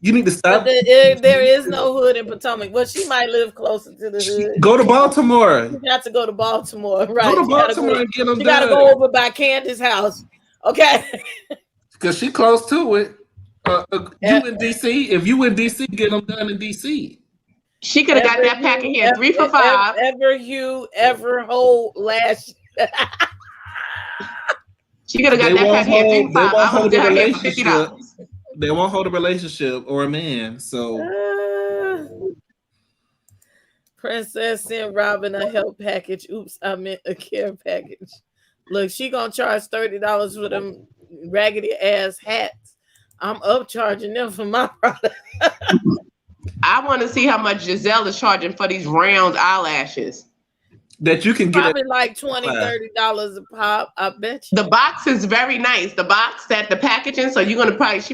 Speaker 5: You need to stop.
Speaker 1: There is no hood in Potomac. Well, she might live closer to the hood.
Speaker 5: Go to Baltimore.
Speaker 1: You got to go to Baltimore, right?
Speaker 5: Go to Baltimore and get them done.
Speaker 1: You got to go over by Candace's house, okay?
Speaker 5: Because she close to it. You in DC? If you in DC, get them done in DC.
Speaker 4: She could have got that pack in here 3 for $5.
Speaker 1: Ever Hugh, ever hold lash.
Speaker 4: She could have got that pack in here 3 for $5. I would have her for $50.
Speaker 5: They won't hold a relationship or a man. So
Speaker 1: Princess sent Robin a help package. Oops, I meant a care package. Look, she gonna charge $30 for them raggedy ass hats. I'm upcharging them for my product.
Speaker 4: I want to see how much Giselle is charging for these round eyelashes.
Speaker 5: That you can get
Speaker 1: probably like $20, $30 a pop. I bet you.
Speaker 4: The box is very nice. The box that the packaging, so she's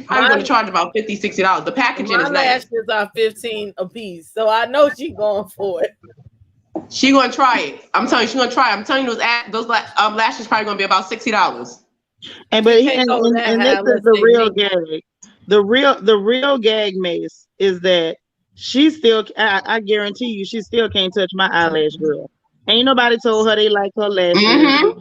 Speaker 4: probably gonna charge about $50, $60. The packaging is nice.
Speaker 1: My lashes are $15 a piece, so I know she's going for it.
Speaker 4: She gonna try it. I'm telling you, she's gonna try it. I'm telling you, those lashes probably gonna be about $60.
Speaker 3: And this is the real gag. The real gag, Mace, is that she still. I guarantee you, she still can't touch my eyelash girl. Ain't nobody told her they like her lashes.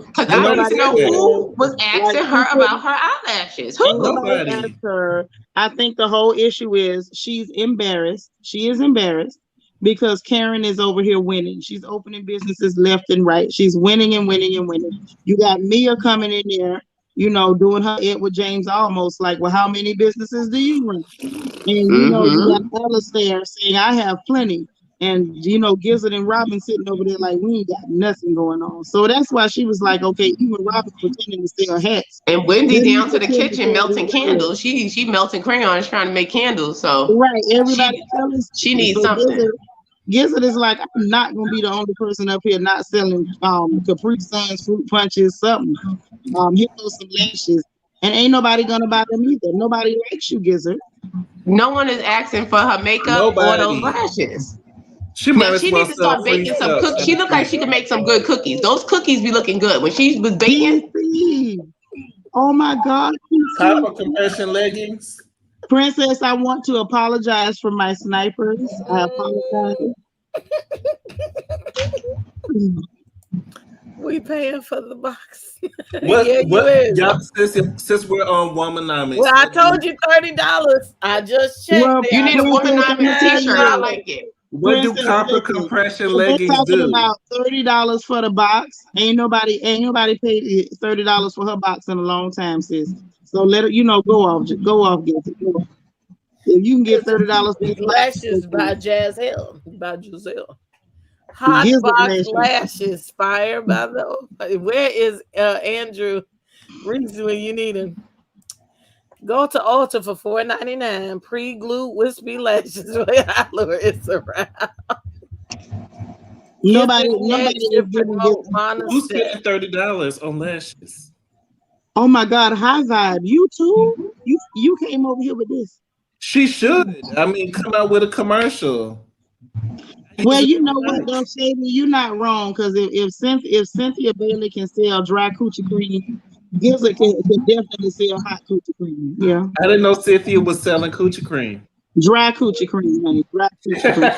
Speaker 4: Because I don't even know who was asking her about her eyelashes. Who?
Speaker 3: Nobody asked her. I think the whole issue is she's embarrassed. She is embarrassed because Karen is over here winning. She's opening businesses left and right. She's winning and winning and winning. You got Mia coming in there, doing her Edward James almost like, well, how many businesses do you run? And you got Alice there saying, I have plenty. And Gizzard and Robin sitting over there like we ain't got nothing going on. So that's why she was like, okay, even Robin pretending to sell hats.
Speaker 4: And Wendy down to the kitchen melting candles. She melting crayons trying to make candles. So
Speaker 3: right, everybody
Speaker 4: she needs something.
Speaker 3: Gizzard is like, I'm not gonna be the only person up here not selling Capri Suns, fruit punches, something. Hit those some lashes. And ain't nobody gonna buy them either. Nobody likes you, Gizzard.
Speaker 4: No one is asking for her makeup or those lashes.
Speaker 5: She
Speaker 4: needs to start baking some cookies. She looked like she could make some good cookies. Those cookies be looking good when she was baking.
Speaker 3: Oh my God!
Speaker 5: Copper compression leggings.
Speaker 3: Princess, I want to apologize for my snipers. I apologize.
Speaker 1: We paying for the box.
Speaker 5: Y'all, since we're on Womanomics.
Speaker 1: Well, I told you $30. I just checked.
Speaker 3: Well,
Speaker 4: you need a Womanomics t-shirt. I like it.
Speaker 5: What do copper compression leggings do?
Speaker 3: About $30 for the box. Ain't nobody paid $30 for her box in a long time, sis. So let it, go off, get it. If you can get $30 for
Speaker 1: lashes by Giselle. Hot box lashes, fire by the. Where is Andrew Reese when you need him? Go to Ulta for $4.99. Pre-glued wispy lashes. It's around.
Speaker 3: Nobody is giving
Speaker 5: Who's spending $30 on lashes?
Speaker 3: Oh my God, high vibe. You too? You came over here with this.
Speaker 5: She should. I mean, come out with a commercial.
Speaker 3: Well, you know what though, Shady, you're not wrong, because if Cynthia Bailey can sell dry coochie cream, Gizzard can definitely sell hot coochie cream. Yeah.
Speaker 5: I didn't know Cynthia was selling coochie cream.
Speaker 3: Dry coochie cream, honey. Dry coochie cream.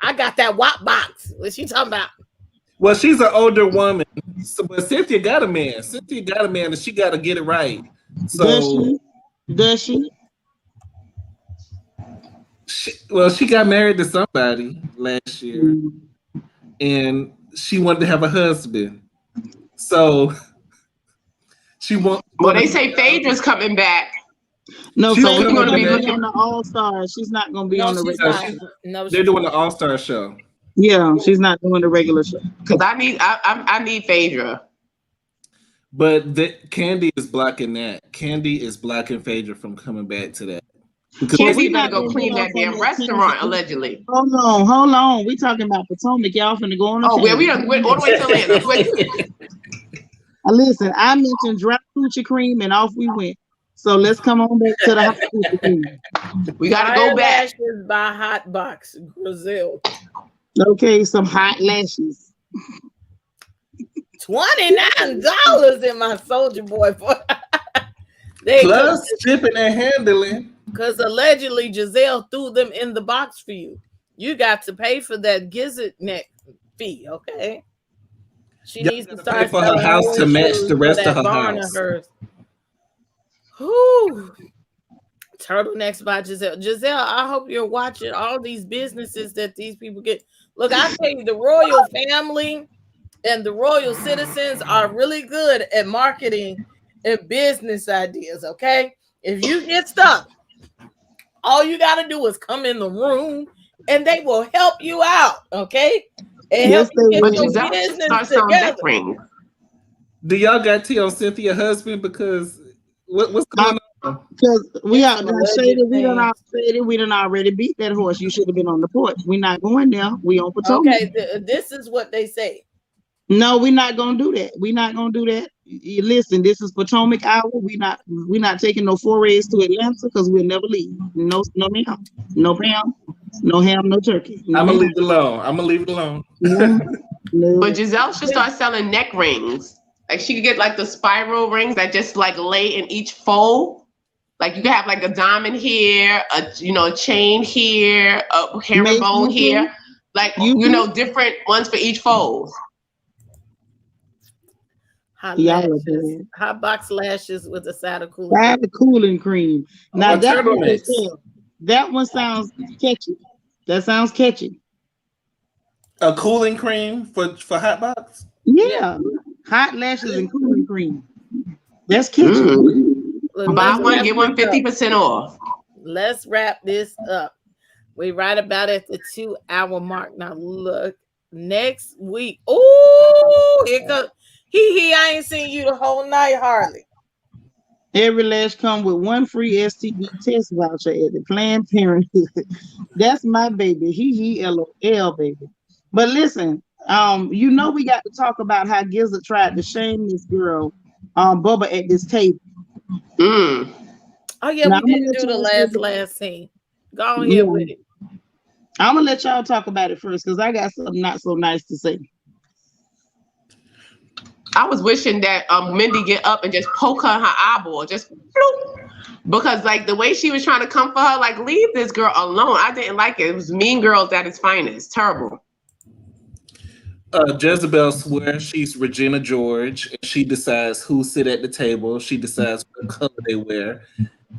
Speaker 1: I got that WAP box. What you talking about?
Speaker 5: Well, she's an older woman, but Cynthia got a man. And she got to get it right. So
Speaker 3: Does she?
Speaker 5: She got married to somebody last year, and she wanted to have a husband. So she wants.
Speaker 4: Well, they say Phaedra's coming back.
Speaker 3: No, she's going to be on the All Stars. She's not going to be on the regular.
Speaker 1: No,
Speaker 5: they're doing the All Star show.
Speaker 3: Yeah, she's not doing the regular show.
Speaker 4: Because I need Phaedra.
Speaker 5: But Candy is blocking that. Candy is blocking Phaedra from coming back to that.
Speaker 4: Candy better go clean that damn restaurant, allegedly.
Speaker 3: Hold on. We talking about Potomac. Y'all finna go on.
Speaker 4: We're all the way to Atlanta.
Speaker 3: Listen, I mentioned dry coochie cream and off we went. So let's come on back to the hot coochie cream.
Speaker 4: We got to go back.
Speaker 1: Lashes by Hot Box Brazil.
Speaker 3: Okay, some hot lashes.
Speaker 1: $29 in my Soldier Boy.
Speaker 5: Plus shipping and handling.
Speaker 1: Because allegedly Giselle threw them in the box for you. You got to pay for that gizzard neck fee, okay? She needs to start
Speaker 5: pay for her house to match the rest of her house.
Speaker 1: Whew. Turtlenecks by Giselle. Giselle, I hope you're watching all these businesses that these people get. Look, I tell you, the royal family and the royal citizens are really good at marketing and business ideas, okay? If you get stuck, all you got to do is come in the room and they will help you out, okay? And
Speaker 3: Yes,
Speaker 1: help you
Speaker 3: they
Speaker 1: get
Speaker 3: will.
Speaker 1: your
Speaker 4: Giselle
Speaker 1: business
Speaker 4: start selling neck
Speaker 1: together.
Speaker 4: rings.
Speaker 5: Do y'all got tea on Cynthia's husband? Because what's going on?
Speaker 3: Because we
Speaker 1: It's
Speaker 3: are
Speaker 1: some
Speaker 3: shaded.
Speaker 1: alleged
Speaker 3: We done already beat that horse. You should have been on the porch. We're not going there. We on Potomac.
Speaker 1: Okay, this is what they say.
Speaker 3: No, we're not gonna do that. We're not gonna do that. Listen, this is Potomac hour. We're not taking no forays to Atlanta because we'll never leave. No ma'am. No Pam. No ham, no turkey. No,
Speaker 5: I'm gonna
Speaker 3: ma'am.
Speaker 5: leave it alone. I'm gonna leave it alone.
Speaker 3: No.
Speaker 4: But Giselle should start selling neck rings. Like she could get like the spiral rings that just like lay in each fold. Like you could have like a diamond here, a chain here, a herringbone here. Like different ones for each fold.
Speaker 1: Hot box lashes with a side of cooling.
Speaker 3: Side of cooling cream. Now
Speaker 5: that
Speaker 3: one sounds catchy. That sounds catchy.
Speaker 5: A cooling cream for hot box?
Speaker 3: Yeah. Hot lashes and cooling cream. That's catchy.
Speaker 4: Buy one, get one 50% off.
Speaker 1: Let's wrap this up. We right about at the 2-hour mark. Now look, next week. Oh, here comes I ain't seen you the whole night, hardly.
Speaker 3: Every lash come with one free STD test voucher at the Planned Parenthood. That's my baby. LOL, baby. But listen, we got to talk about how Gizzard tried to shame this girl, Bubba, at this table.
Speaker 1: Oh yeah, now, we didn't do the last scene. Go ahead with it.
Speaker 3: I'm gonna let y'all talk about it first because I got something not so nice to say.
Speaker 4: I was wishing that Mindy get up and just poke her in her eyeball, just bloop. Because like the way she was trying to comfort her, like leave this girl alone. I didn't like it. It was Mean Girls at its finest. Terrible.
Speaker 5: Jezebel swears she's Regina George, and she decides who sit at the table. She decides what color they wear,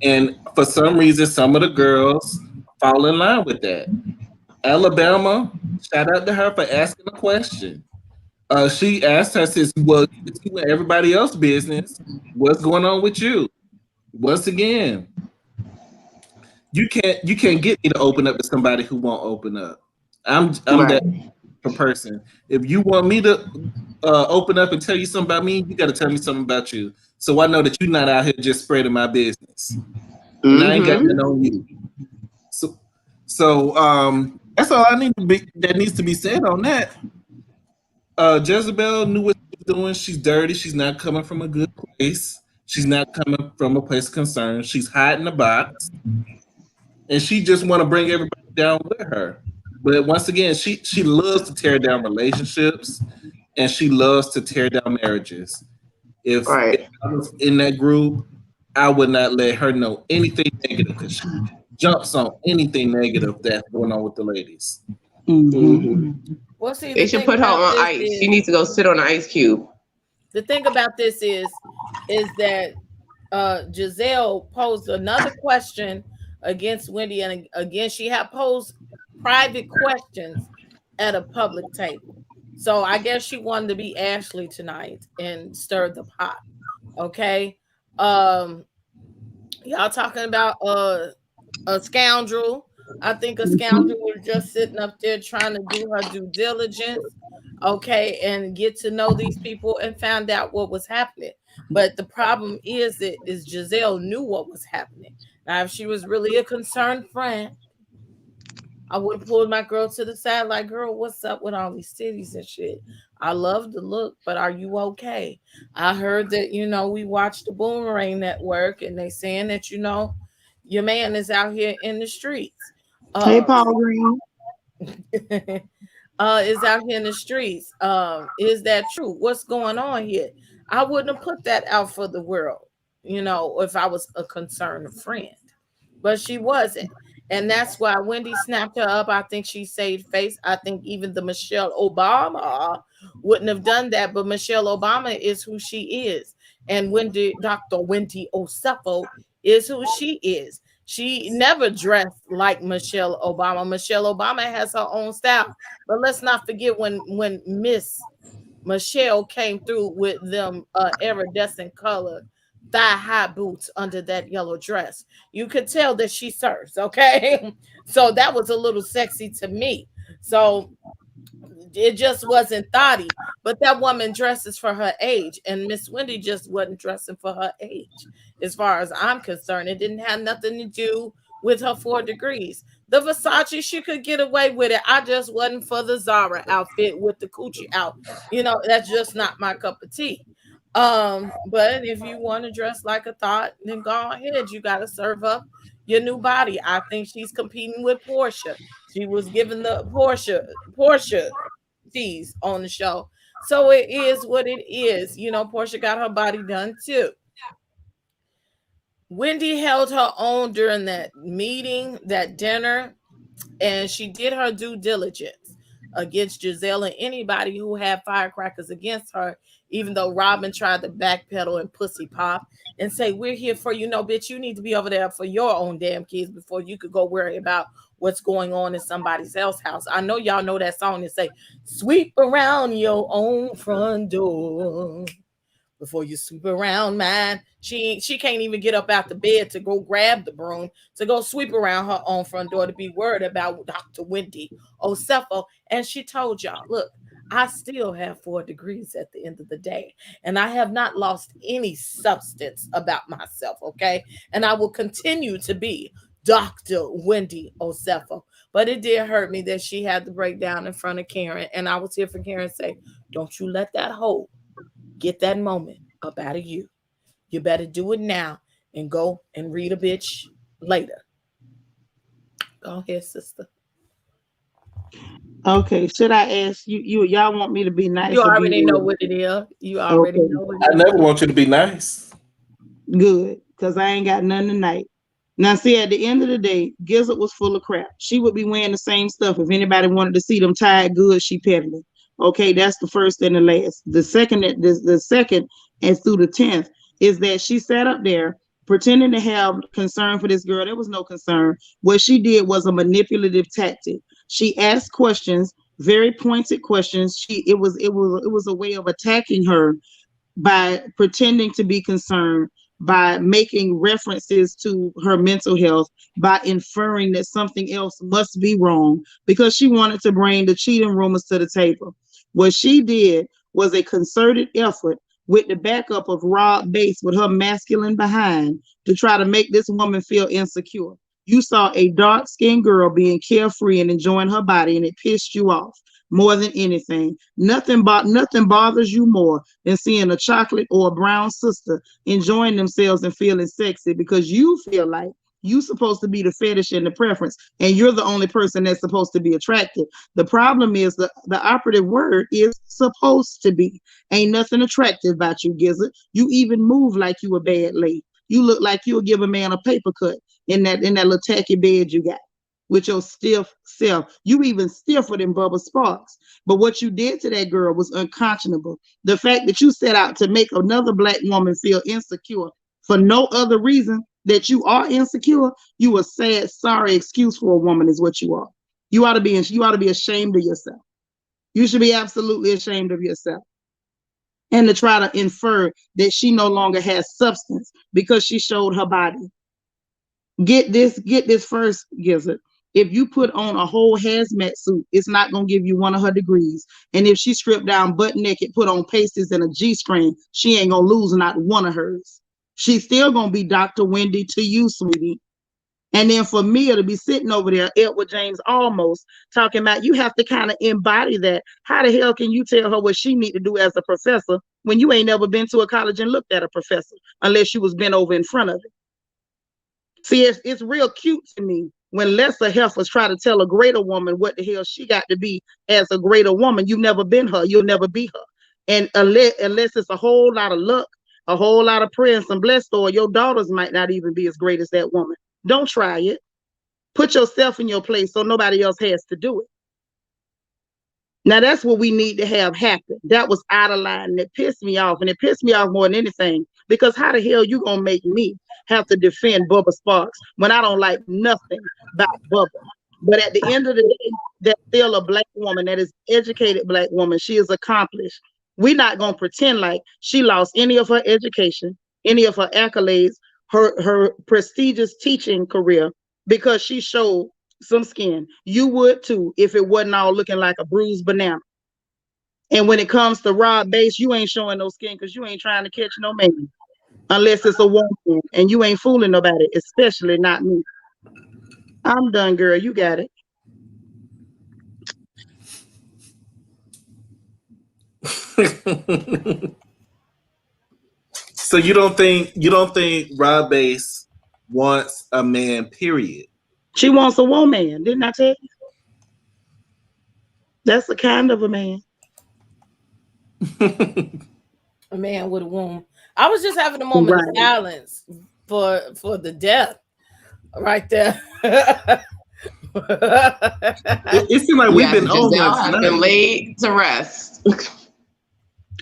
Speaker 5: and for some reason, some of the girls fall in line with that. Alabama, shout out to her for asking a question. She asked her, "Since it's everybody else's business, what's going on with you?" Once again, you can't get me to open up to somebody who won't open up. I'm right. That person. If you want me to open up and tell you something about me, you got to tell me something about you, so I know that you're not out here just spreading my business. And I ain't got to know you. So that's all that needs to be said on that. Jezebel knew what she was doing. She's dirty. She's not coming from a good place. She's not coming from a place of concern. She's hiding the box, and she just want to bring everybody down with her. But once again, she loves to tear down relationships, and she loves to tear down marriages. If I was in that group, I would not let her know anything negative because she jumps on anything negative that's going on with the ladies.
Speaker 1: Well, see,
Speaker 4: they should put her on ice. She needs to go sit on an ice cube.
Speaker 1: The thing about this is that Giselle posed another question against Wendy, and again, she had posed private questions at a public table. So I guess she wanted to be Ashley tonight and stir the pot. Okay. Y'all talking about a scoundrel. I think a scoundrel was just sitting up there trying to do her due diligence, okay, and get to know these people and found out what was happening. But the problem is Giselle knew what was happening. Now, if she was really a concerned friend, I would have pulled my girl to the side like, girl, what's up with all these titties and shit? I love the look, but are you okay? I heard that, we watched the Boomerang Network and they saying that, Your man is out here in the streets.
Speaker 3: Hey,
Speaker 1: Uh,
Speaker 3: Paul Green.
Speaker 1: is out here in the streets. Is that true? What's going on here? I wouldn't have put that out for the world, if I was a concerned friend. But she wasn't. And that's why Wendy snapped her up. I think she saved face. I think even the Michelle Obama wouldn't have done that. But Michelle Obama is who she is. And Dr. Wendy Osefo is who she is. She never dressed like Michelle Obama. Michelle Obama has her own style. But let's not forget when Miss Michelle came through with them iridescent color thigh-high boots under that yellow dress. You could tell that she serves, okay? So that was a little sexy to me. So it just wasn't thotty. But that woman dresses for her age, and Miss Wendy just wasn't dressing for her age. As far as I'm concerned, it didn't have nothing to do with her 4 degrees. The Versace, she could get away with it. I just wasn't for the Zara outfit with the coochie out. That's just not my cup of tea. But if you want to dress like a thought, then go ahead. You got to serve up your new body. I think she's competing with Portia. She was given the Portia tease on the show. So it is what it is. Portia got her body done too. Wendy held her own during that meeting, that dinner, and she did her due diligence against Giselle and anybody who had firecrackers against her, even though Robin tried to backpedal and pussy pop and say, we're here for you. No, bitch, you need to be over there for your own damn kids before you could go worry about what's going on in somebody else's house. I know y'all know that song that say, sweep around your own front door before you sweep around mine. She can't even get up out the bed to go grab the broom to go sweep around her own front door to be worried about Dr. Wendy Osefo. And she told y'all, look, I still have 4 degrees at the end of the day, and I have not lost any substance about myself, okay? And I will continue to be Dr. Wendy Osefo. But it did hurt me that she had to break down in front of Karen, and I was here for Karen to say, don't you let that hoe get that moment up out of you. You better do it now and go and read a bitch later. Go ahead, sister.
Speaker 3: Okay, should I ask you? Y'all want me to be nice?
Speaker 1: You already know what it is. You already know what it
Speaker 5: is. I never want you to be nice.
Speaker 3: Good, because I ain't got none tonight. Now, see, at the end of the day, Gizzard was full of crap. She would be wearing the same stuff. If anybody wanted to see them tied good, she peddling. Okay, that's the first and the last. The second and through the 10th is that she sat up there pretending to have concern for this girl. There was no concern. What she did was a manipulative tactic. She asked questions, very pointed questions. It was a way of attacking her by pretending to be concerned, by making references to her mental health, by inferring that something else must be wrong because she wanted to bring the cheating rumors to the table. What she did was a concerted effort with the backup of RHOP Bates with her masculine behind to try to make this woman feel insecure. You saw a dark-skinned girl being carefree and enjoying her body, and it pissed you off more than anything. Nothing bothers you more than seeing a chocolate or a brown sister enjoying themselves and feeling sexy because you feel like you're supposed to be the fetish and the preference, and you're the only person that's supposed to be attractive. The problem is the operative word is supposed to be. Ain't nothing attractive about you, Gizzard. You even move like you a bad lady. You look like you'll give a man a paper cut in that little tacky bed you got with your stiff self. You even stiffer than Bubba Sparks. But what you did to that girl was unconscionable. The fact that you set out to make another Black woman feel insecure for no other reason that you are insecure, you a sad, sorry excuse for a woman is what you are. You ought to be ashamed of yourself. You should be absolutely ashamed of yourself. And to try to infer that she no longer has substance because she showed her body. Get this first, Gizzard. If you put on a whole hazmat suit, it's not going to give you 1 of her degrees. And if she stripped down butt naked, put on pasties and a G-string, she ain't going to lose not 1 of hers. She's still going to be Dr. Wendy to you, sweetie. And then for Mia to be sitting over there, Edward James almost talking about you have to kind of embody that. How the hell can you tell her what she need to do as a professor when you ain't never been to a college and looked at a professor unless you was bent over in front of it? See, it's real cute to me when lesser heifers try to tell a greater woman what the hell she got to be as a greater woman. You've never been her. You'll never be her. And unless it's a whole lot of luck, a whole lot of prayer and some blessed oil, your daughters might not even be as great as that woman. Don't try it. Put yourself in your place so nobody else has to do it. Now, that's what we need to have happen. That was out of line, and it pissed me off. And it pissed me off more than anything, because how the hell you going to make me have to defend Bubba Sparks when I don't like nothing about Bubba? But at the end of the day, that's still a black woman, that is educated black woman. She is accomplished. We're not going to pretend like she lost any of her education, any of her accolades, her prestigious teaching career, because she showed some skin. You would too if it wasn't all looking like a bruised banana. And when it comes to RHOP base, you ain't showing no skin because you ain't trying to catch no man unless it's a woman, and you ain't fooling nobody, especially not me. I'm done, girl. You got it.
Speaker 5: So you don't think RHOP base wants a man, period?
Speaker 3: She wants a woman, didn't I tell you? That's the kind of a man.
Speaker 1: A man with a womb. I was just having a moment of silence for the death right there.
Speaker 5: It seems like we've been on
Speaker 4: Giselle has been laid to rest.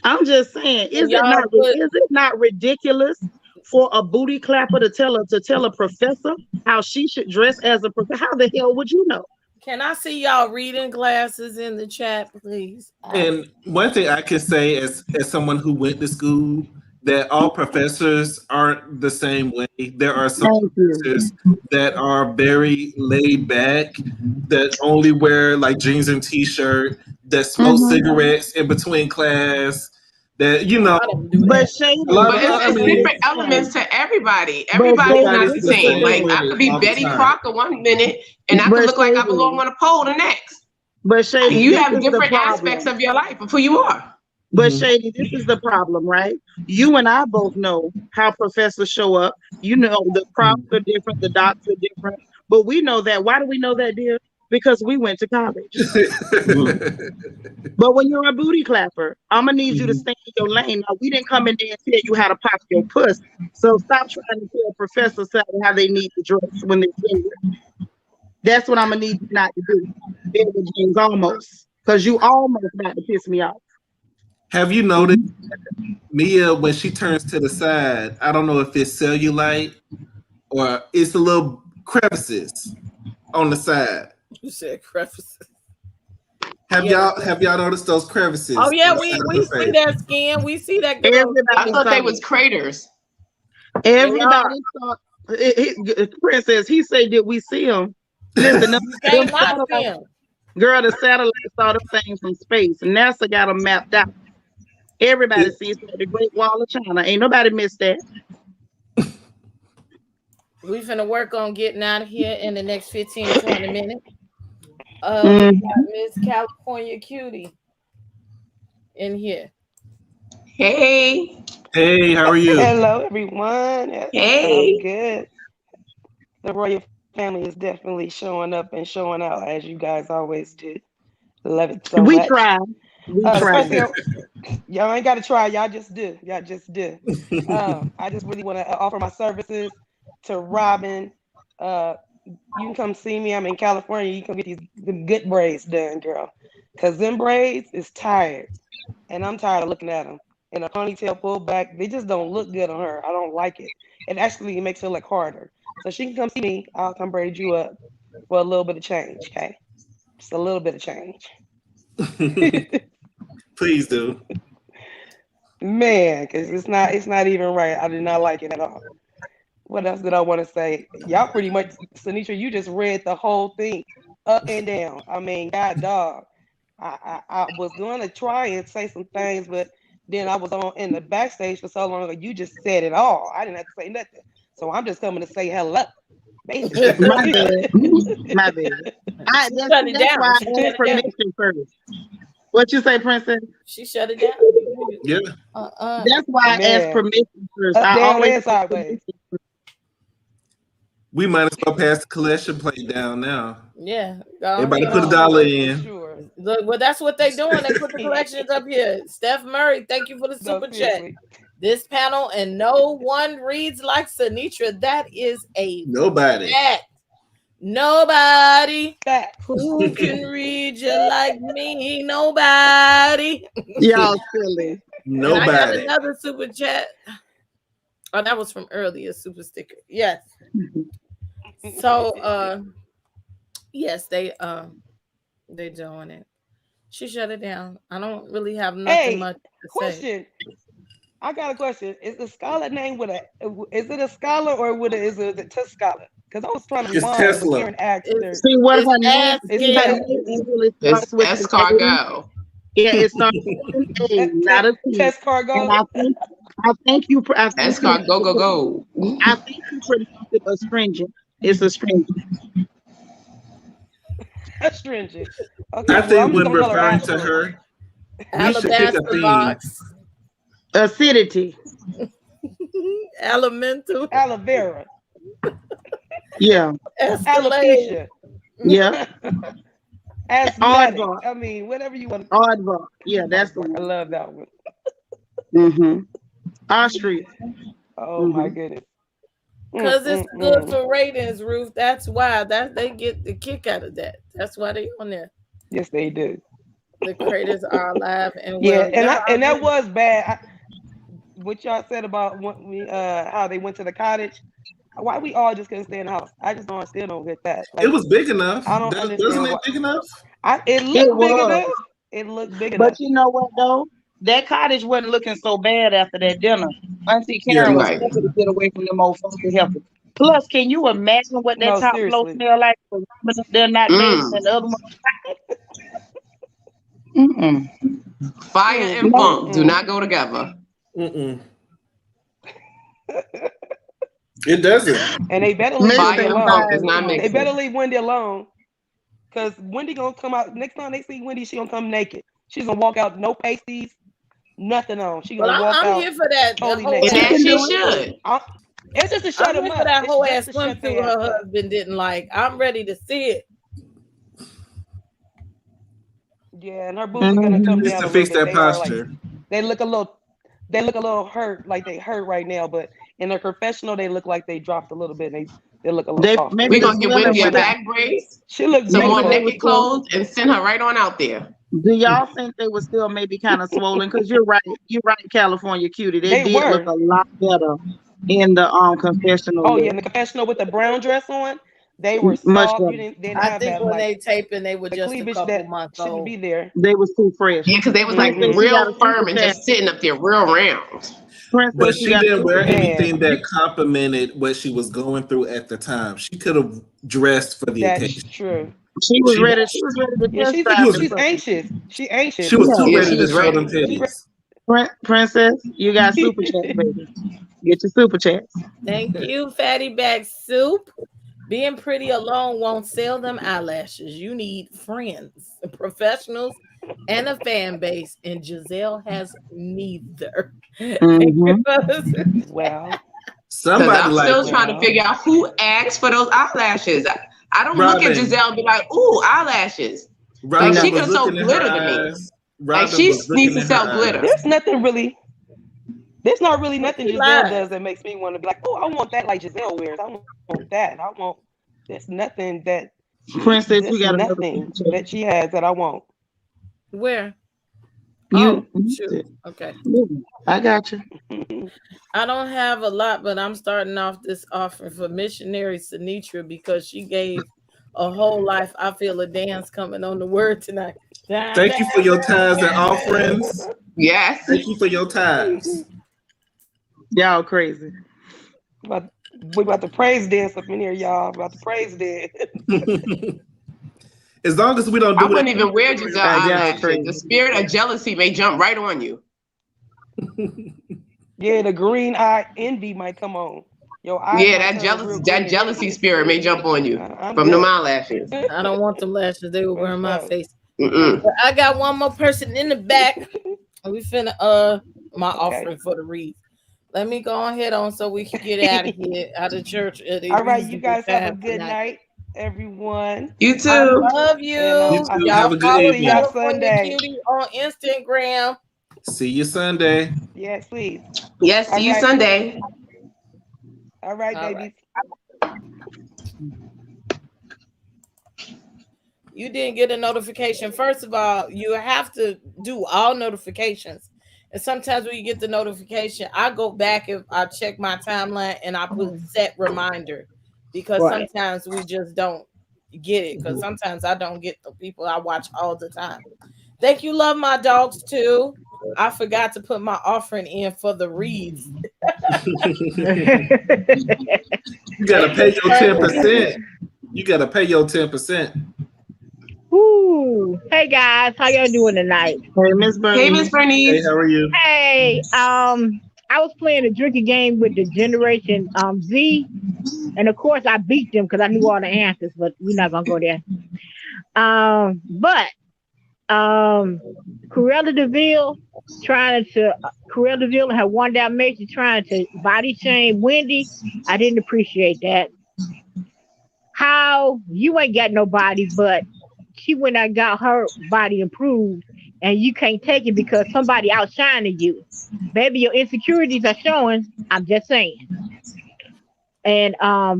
Speaker 3: I'm just saying, is it not ridiculous for a booty clapper to tell a professor how she should dress as a professor? How the hell would you know?
Speaker 1: Can I see y'all reading glasses in the chat, please?
Speaker 5: And one thing I can say as someone who went to school, that all professors aren't the same way. There are some professors that are very laid back, that only wear like jeans and t-shirt, that smoke cigarettes in between class, that, you know.
Speaker 3: But Shady,
Speaker 4: it's different elements to everybody. Everybody's not the same. Like, I could be Betty Crocker one minute, and I could look like I belong on a pole the next.
Speaker 3: But Shady,
Speaker 4: you have different aspects of your life of who you are.
Speaker 3: But Shady, this is the problem, right? You and I both know how professors show up. You know, the props are different, the docs are different. But we know that. Why do we know that, dear? Because we went to college. But when you're a booty clapper, I'm gonna need you to stay in your lane. Now, we didn't come in there and tell you how to pop your puss. So stop trying to tell professors how they need to dress when they're here. That's what I'm gonna need you not to do. James, almost, because you almost about to piss me off.
Speaker 5: Have you noticed Mia, when she turns to the side, I don't know if it's cellulite or it's a little crevices on the side.
Speaker 1: You said crevices.
Speaker 5: Have y'all noticed those crevices?
Speaker 1: Oh yeah, we see that skin. We see that girl.
Speaker 4: I thought they was craters.
Speaker 3: Everybody thought Princess, he said, did we see him? Listen, girl, the satellite saw the thing from space. NASA got them mapped out. Everybody sees the Great Wall of China. Ain't nobody missed that.
Speaker 1: We finna work on getting out of here in the next 15 to 20 minutes. We got Miss California Cutie in here.
Speaker 4: Hey.
Speaker 5: Hey, how are you?
Speaker 6: Hello, everyone.
Speaker 4: Hey.
Speaker 6: I'm good. The royal family is definitely showing up and showing out, as you guys always do. Love it so much.
Speaker 3: We try.
Speaker 6: Y'all ain't got to try. Y'all just do. I just really want to offer my services to Robin. You can come see me. I'm in California. You can get these good braids done, girl. Because them braids is tired. And I'm tired of looking at them. And a ponytail pulled back. They just don't look good on her. I don't like it. It actually makes it look harder. So she can come see me. I'll come braid you up for a little bit of change, okay? Just a little bit of change.
Speaker 5: Please do.
Speaker 6: Man, because it's not even right. I did not like it at all. What else did I want to say? Y'all pretty much, Sanitra, you just read the whole thing up and down. I mean, God dog. I was going to try and say some things, but then I was on in the backstage for so long. You just said it all. I didn't have to say nothing. So I'm just coming to say hello. Basically.
Speaker 3: My bad. That's why I asked permission first. What you say, Princess?
Speaker 1: She shut it down.
Speaker 5: Yeah.
Speaker 3: That's why I asked permission first. I always sideways.
Speaker 5: We might as well pass the collection plate down now.
Speaker 1: Yeah.
Speaker 5: Everybody put $1 in.
Speaker 6: Sure.
Speaker 1: Look, well, that's what they doing. They put the collections up here. Steph Murray, thank you for the super chat. This panel and no one reads like Sinitra. That is a
Speaker 5: Nobody.
Speaker 1: fact. Nobody who can read you like me. Nobody.
Speaker 3: Y'all silly.
Speaker 1: Nobody. I got
Speaker 5: Nobody.
Speaker 1: another super chat. Oh, that was from earlier. Super sticker. Yes. So, yes, they doing it. She shut it down. I don't really have nothing much to say.
Speaker 6: I got a question. Is the scholar name with a? Is it a scholar or is it a Tuscala? Because I was trying to find
Speaker 5: Tesla.
Speaker 3: See what her name is.
Speaker 4: It's escargot.
Speaker 3: Yeah, it starts with A, not a T.
Speaker 6: Escargot.
Speaker 3: And I think you.
Speaker 4: Escargot, go.
Speaker 3: I think you pronounced it astringent. It's astringent.
Speaker 6: Astringent. Okay,
Speaker 5: I think when referring to her, we should pick a theme.
Speaker 1: Box.
Speaker 3: Acidity.
Speaker 1: Elemental.
Speaker 6: Aloe vera.
Speaker 3: Yeah.
Speaker 6: Alopecia.
Speaker 3: Yeah.
Speaker 6: Asthmatic. I mean, whatever you want.
Speaker 3: Aardvark. Yeah, that's the one.
Speaker 6: I love that one.
Speaker 3: Mm-hmm. Ostrich.
Speaker 6: Oh my goodness.
Speaker 1: Because it's good for ratings, Ruth. That's why they get the kick out of that. That's why they on there.
Speaker 6: Yes, they do.
Speaker 1: The creators are alive and
Speaker 6: yeah,
Speaker 1: well.
Speaker 6: and that was bad. What y'all said about how they went to the cottage. Why we all just couldn't stay in the house? I just still don't get that.
Speaker 5: Like, it was big enough.
Speaker 6: I don't understand.
Speaker 5: Wasn't it big enough?
Speaker 6: It looked big enough. It looked big enough.
Speaker 3: But you know what though? That cottage wasn't looking so bad after that dinner. Auntie Karen was able to get away from them old funky helpers. Plus, can you imagine what that top floor smell like? They're not dating and the other one.
Speaker 4: Fire and funk do not go together.
Speaker 5: It doesn't.
Speaker 6: And they better leave Wendy alone. They better leave Wendy alone. Because Wendy gonna come out next time they see Wendy, she gonna come naked. She's gonna walk out, no pasties, nothing on. She gonna walk out.
Speaker 1: I'm here for that.
Speaker 6: Totally
Speaker 1: naked.
Speaker 4: And she should.
Speaker 6: It's just to shut him up.
Speaker 1: For that whole ass swimsuit her husband didn't like. I'm ready to see it.
Speaker 6: Yeah, and her boobs are gonna come down
Speaker 5: to fix that posture.
Speaker 6: They look a little hurt, like they hurt right now, but in their confessional, they look like they dropped a little bit. They look a little soft.
Speaker 4: We're gonna get Wendy a back brace,
Speaker 6: she looks
Speaker 4: some more naked clothes, and send her right on out there.
Speaker 3: Do y'all think they were still maybe kind of swollen? Because you're right, California cutie. They did look a lot better in the confessional.
Speaker 6: Oh yeah, in the confessional with the brown dress on, they were soft.
Speaker 1: I think when they taping, they were just a couple months old.
Speaker 6: Shouldn't be there.
Speaker 3: They was too fresh.
Speaker 4: Yeah, because they was like real firm and just sitting up there real round.
Speaker 5: But she didn't wear anything that complimented what she was going through at the time. She could have dressed for the occasion.
Speaker 6: That's true.
Speaker 3: She was ready. She was ready to
Speaker 6: she's anxious. She's anxious.
Speaker 5: She was too ready to show them titties.
Speaker 3: Princess, you got super chat, baby. Get your super chats.
Speaker 1: Thank you, Fatty Back Soup. Being pretty alone won't sell them eyelashes. You need friends, professionals, and a fan base. And Giselle has neither.
Speaker 6: Well,
Speaker 5: somebody
Speaker 4: I'm still trying to figure out who asked for those eyelashes. I don't look at Giselle and be like, "Ooh, eyelashes." Like she could have sold glitter to me. Like she needs to sell glitter.
Speaker 6: There's not really nothing Giselle does that makes me want to be like, "Oh, I want that like Giselle wears. I want that. I want." There's nothing that
Speaker 3: Princess, you got
Speaker 6: nothing that she has that I want.
Speaker 1: Where?
Speaker 6: Shoot.
Speaker 1: Okay.
Speaker 3: I got you.
Speaker 1: I don't have a lot, but I'm starting off this offering for missionary Sinitra because she gave a whole life. I feel a dance coming on the word tonight.
Speaker 5: Thank you for your tithes and offerings.
Speaker 4: Yes.
Speaker 5: Thank you for your tithes.
Speaker 3: Y'all crazy.
Speaker 6: We about to praise dance up in here, y'all. About to praise dance.
Speaker 5: As long as we don't do
Speaker 4: I wouldn't even wear Giselle eyelashes. The spirit of jealousy may jump right on you.
Speaker 6: Yeah, the green eye envy might come on.
Speaker 4: That jealousy spirit may jump on you from them eyelashes.
Speaker 1: I don't want them lashes. They were wearing my face. But I got one more person in the back. We finna my offering for the read. Let me go ahead on so we can get out of here, out of church at a
Speaker 6: All right, you
Speaker 1: reasonable
Speaker 6: guys have a
Speaker 1: time
Speaker 6: good
Speaker 1: tonight.
Speaker 6: night, everyone.
Speaker 4: You
Speaker 1: I
Speaker 4: too.
Speaker 1: love
Speaker 6: And
Speaker 1: you.
Speaker 5: You too.
Speaker 1: Y'all
Speaker 5: Have a good
Speaker 1: follow
Speaker 6: see y'all
Speaker 5: evening.
Speaker 1: California
Speaker 6: Sunday.
Speaker 1: Cutie on Instagram.
Speaker 5: See you Sunday.
Speaker 6: Yes, please.
Speaker 4: Yes,
Speaker 6: All
Speaker 4: see you
Speaker 6: right.
Speaker 4: Sunday.
Speaker 6: All right,
Speaker 1: All
Speaker 6: babies.
Speaker 1: You didn't get a notification. First of all, you have to do all notifications. And sometimes when you get the notification, I go back if I check my timeline and I put set reminder because
Speaker 7: Right.
Speaker 1: sometimes we just don't get it. Because sometimes I don't get the people I watch all the time. Thank you, love my dogs too. I forgot to put my offering in for the reads.
Speaker 5: You gotta pay your 10%. You gotta pay your 10%.
Speaker 7: Ooh. Hey guys, how y'all doing tonight?
Speaker 3: Hey, Miss
Speaker 4: Hey, Miss
Speaker 3: Bernice.
Speaker 5: Hey,
Speaker 4: Bernice.
Speaker 5: how are you?
Speaker 7: Hey, I was playing a drinking game with the Generation Z, and of course I beat them because I knew all the answers, but we're not gonna go there. But Cruella DeVille Cruella DeVille and her one Dalmatian trying to body shame Wendy. I didn't appreciate that. How you ain't got nobody, but she went and got her body improved, and you can't take it because somebody outshining you. Baby, your insecurities are showing. I'm just saying. And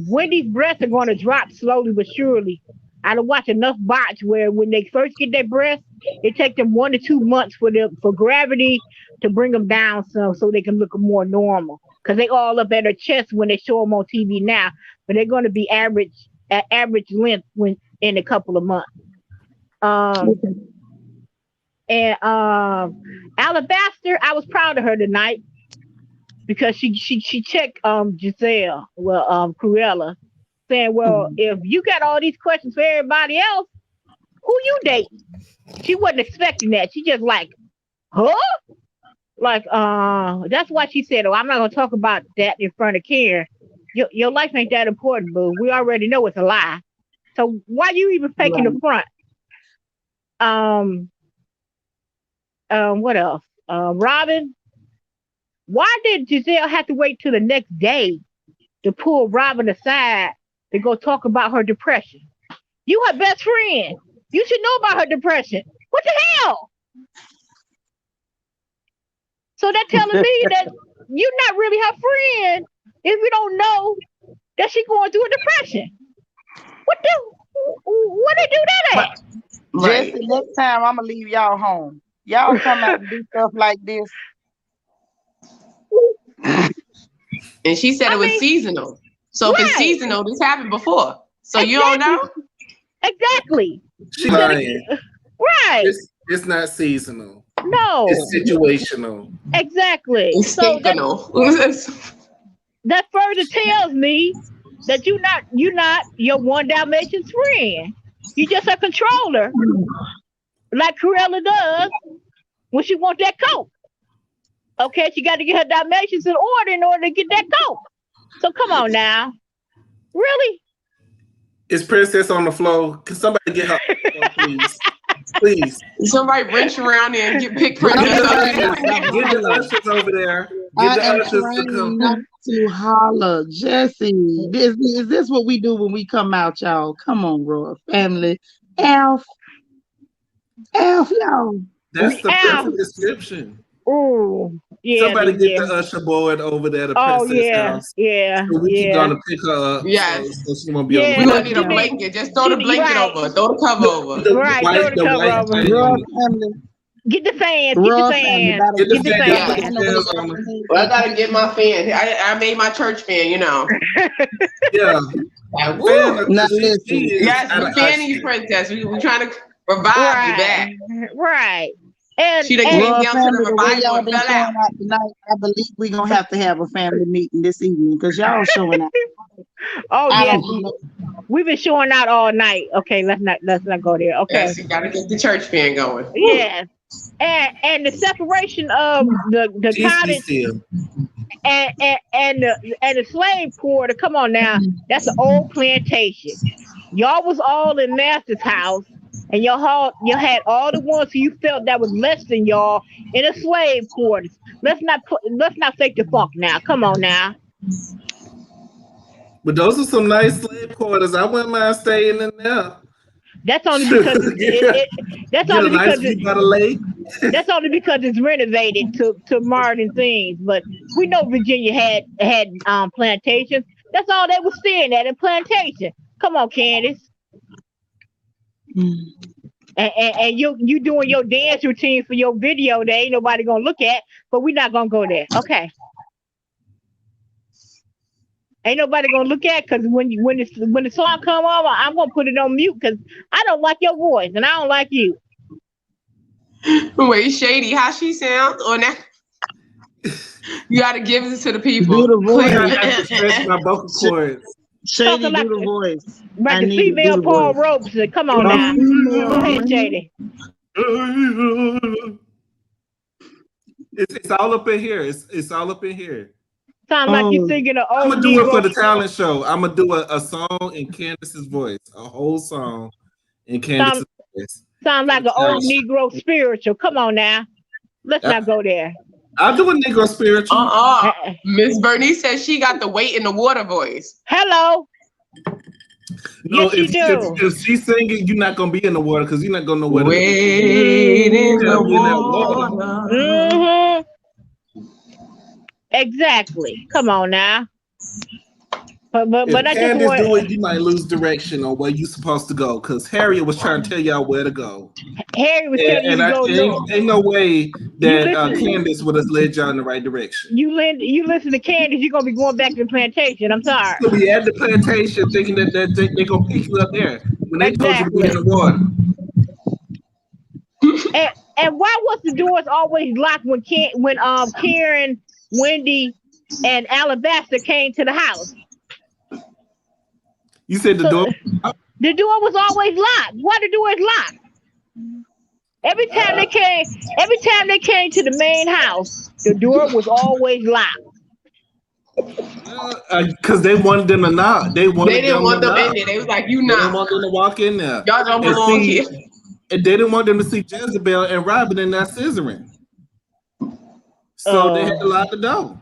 Speaker 7: Wendy's breasts are going to drop slowly but surely. I don't watch enough bots where when they first get their breasts, it takes them 1 to 2 months for gravity to bring them down so they can look more normal. Because they all up at her chest when they show them on TV now, but they're going to be at average length when in a couple of months. And Alabaster, I was proud of her tonight because she checked Giselle, Cruella, saying, well, if you got all these questions for everybody else, who you dating? She wasn't expecting that. She just like, huh? Like, that's why she said, oh, I'm not gonna talk about that in front of Karen. Your life ain't that important, boo. We already know it's a lie. So why you even faking the front? What else? Robin, why did Giselle have to wait till the next day to pull Robin aside to go talk about her depression? You her best friend. You should know about her depression. What the hell? So they're telling me that you're not really her friend if you don't know that she's going through a depression. What they do that at?
Speaker 3: Jesse, next time I'm gonna leave y'all home. Y'all come out and do stuff like this.
Speaker 4: And she said it was seasonal. So if it's seasonal, this happened before. So you don't know?
Speaker 7: Exactly.
Speaker 5: She lying.
Speaker 7: Right.
Speaker 5: It's not seasonal.
Speaker 7: No.
Speaker 5: It's situational.
Speaker 7: Exactly.
Speaker 4: It's
Speaker 7: So that further tells me that you're not your one Dalmatian's friend. You're just a controller, like Cruella does when she wants that coat. Okay, she got to get her Dalmatians in order to get that coat. So come on now. Really?
Speaker 5: Is Princess on the floor? Can somebody get her please? Please.
Speaker 4: Somebody wrench around there and pick Princess up.
Speaker 5: Get the ushers over there.
Speaker 3: I
Speaker 5: Get the
Speaker 3: am
Speaker 5: ushers to
Speaker 3: trying
Speaker 5: come.
Speaker 3: not to holler. Jesse, is this what we do when we come out, y'all? Come on, bro. Family. Alf, y'all.
Speaker 5: That's the perfect description.
Speaker 7: Oh, yeah.
Speaker 5: Somebody get the usher board over there to Princess house.
Speaker 7: Yeah.
Speaker 5: So we can gonna pick her up.
Speaker 4: Yes.
Speaker 5: So she won't be
Speaker 4: We're
Speaker 5: on
Speaker 4: gonna need a blanket. Just throw the blanket over. Throw the cover over.
Speaker 5: Throw the cover over.
Speaker 7: Get the fan. Get the fan.
Speaker 5: Get the fan.
Speaker 4: Well, I gotta get my fan. I made my church fan, you know.
Speaker 5: Yeah.
Speaker 3: Now listen.
Speaker 4: Yes, we're fanning you, Princess. We're trying to revive you back.
Speaker 7: Right. And
Speaker 4: she done came down to the revival and fell out.
Speaker 3: Tonight, I believe we're gonna have to have a family meeting this evening because y'all showing out.
Speaker 7: Oh yes, we've been showing out all night. Okay, let's not go there. Okay,
Speaker 4: yes, you gotta get the church fan going.
Speaker 7: Yes, and the separation of the cottage and the slave quarter. Come on now, that's an old plantation. Y'all was all in Master's house. And you had all the ones who you felt that was less than y'all in a slave quarters. Let's not fake the funk now. Come on now.
Speaker 5: But those are some nice slave quarters. I wouldn't mind staying in there.
Speaker 7: That's only because that's
Speaker 5: Get a
Speaker 7: only
Speaker 5: nice
Speaker 7: because
Speaker 5: view by the lake.
Speaker 7: that's only because it's renovated to modern things. But we know Virginia had plantations. That's all they was staying at, a plantation. Come on, Candace. And you doing your dance routine for your video that ain't nobody gonna look at, but we're not gonna go there. Okay. Ain't nobody gonna look at, because when the song come on, I'm gonna put it on mute because I don't like your voice and I don't like you.
Speaker 4: Wait, Shady, how she sound? Or now you gotta give this to the people.
Speaker 3: Do the voice.
Speaker 5: I have to stretch my vocal cords.
Speaker 3: Shady,
Speaker 7: Talking
Speaker 3: do
Speaker 7: like
Speaker 3: the voice.
Speaker 7: Right, the female Paul Ropes. Come on now. Go ahead, Shady.
Speaker 5: It's all up in here. It's all up in here.
Speaker 7: Sound like you singing an old
Speaker 5: I'm gonna do it for the
Speaker 7: Negro.
Speaker 5: talent show. I'm gonna do a song in Candace's voice, a whole song in Candace's voice.
Speaker 7: Sound like an old Negro spiritual. Come on now. Let's not go there.
Speaker 5: I'll do a Negro spiritual.
Speaker 4: Miss Bernice says she got the weight in the water voice.
Speaker 7: Hello.
Speaker 5: No,
Speaker 7: yes,
Speaker 5: if she's singing, you're not gonna be in the water because you're not gonna know where to
Speaker 4: wait in the water.
Speaker 7: Mm-hmm. Exactly. Come on now. But I
Speaker 5: Candace
Speaker 7: just
Speaker 5: do it, you might lose direction on where you're supposed to go because Harriet was trying to tell y'all where to go.
Speaker 7: Harry was telling you to go north.
Speaker 5: Ain't no way that Candace would have led y'all in the right direction.
Speaker 7: You listen to Candace, you're gonna be going back to the plantation. I'm sorry.
Speaker 5: So we at the plantation thinking that they're gonna pick you up there when they told you to be in the water.
Speaker 7: And why was the doors always locked when Karen, Wendy, and Alabaster came to the house?
Speaker 5: You said the door?
Speaker 7: The door was always locked. Why the door is locked? Every time they came to the main house, the door was always locked.
Speaker 5: Because they wanted them to knock. They
Speaker 4: didn't want them in there. They was like, you knock.
Speaker 5: They didn't want them to walk in there.
Speaker 4: Y'all don't belong here.
Speaker 5: And they didn't want them to see Jezebel and Robin in that scissoring. So they had to lock the door.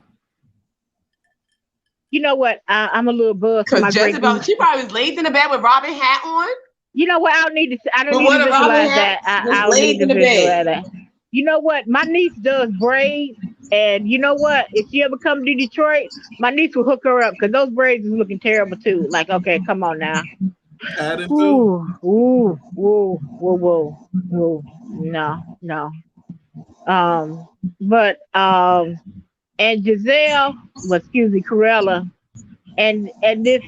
Speaker 7: You know what? I'm a little buzzed.
Speaker 4: Because Jezebel, she probably was laid in the bed with Robin hat on.
Speaker 7: You know what? I don't need to visualize that. I don't need to visualize that. You know what? My niece does braids, and you know what? If she ever come to Detroit, my niece will hook her up because those braids is looking terrible too. Like, okay, come on now. Ooh, whoa, no. And Giselle, Corella, and this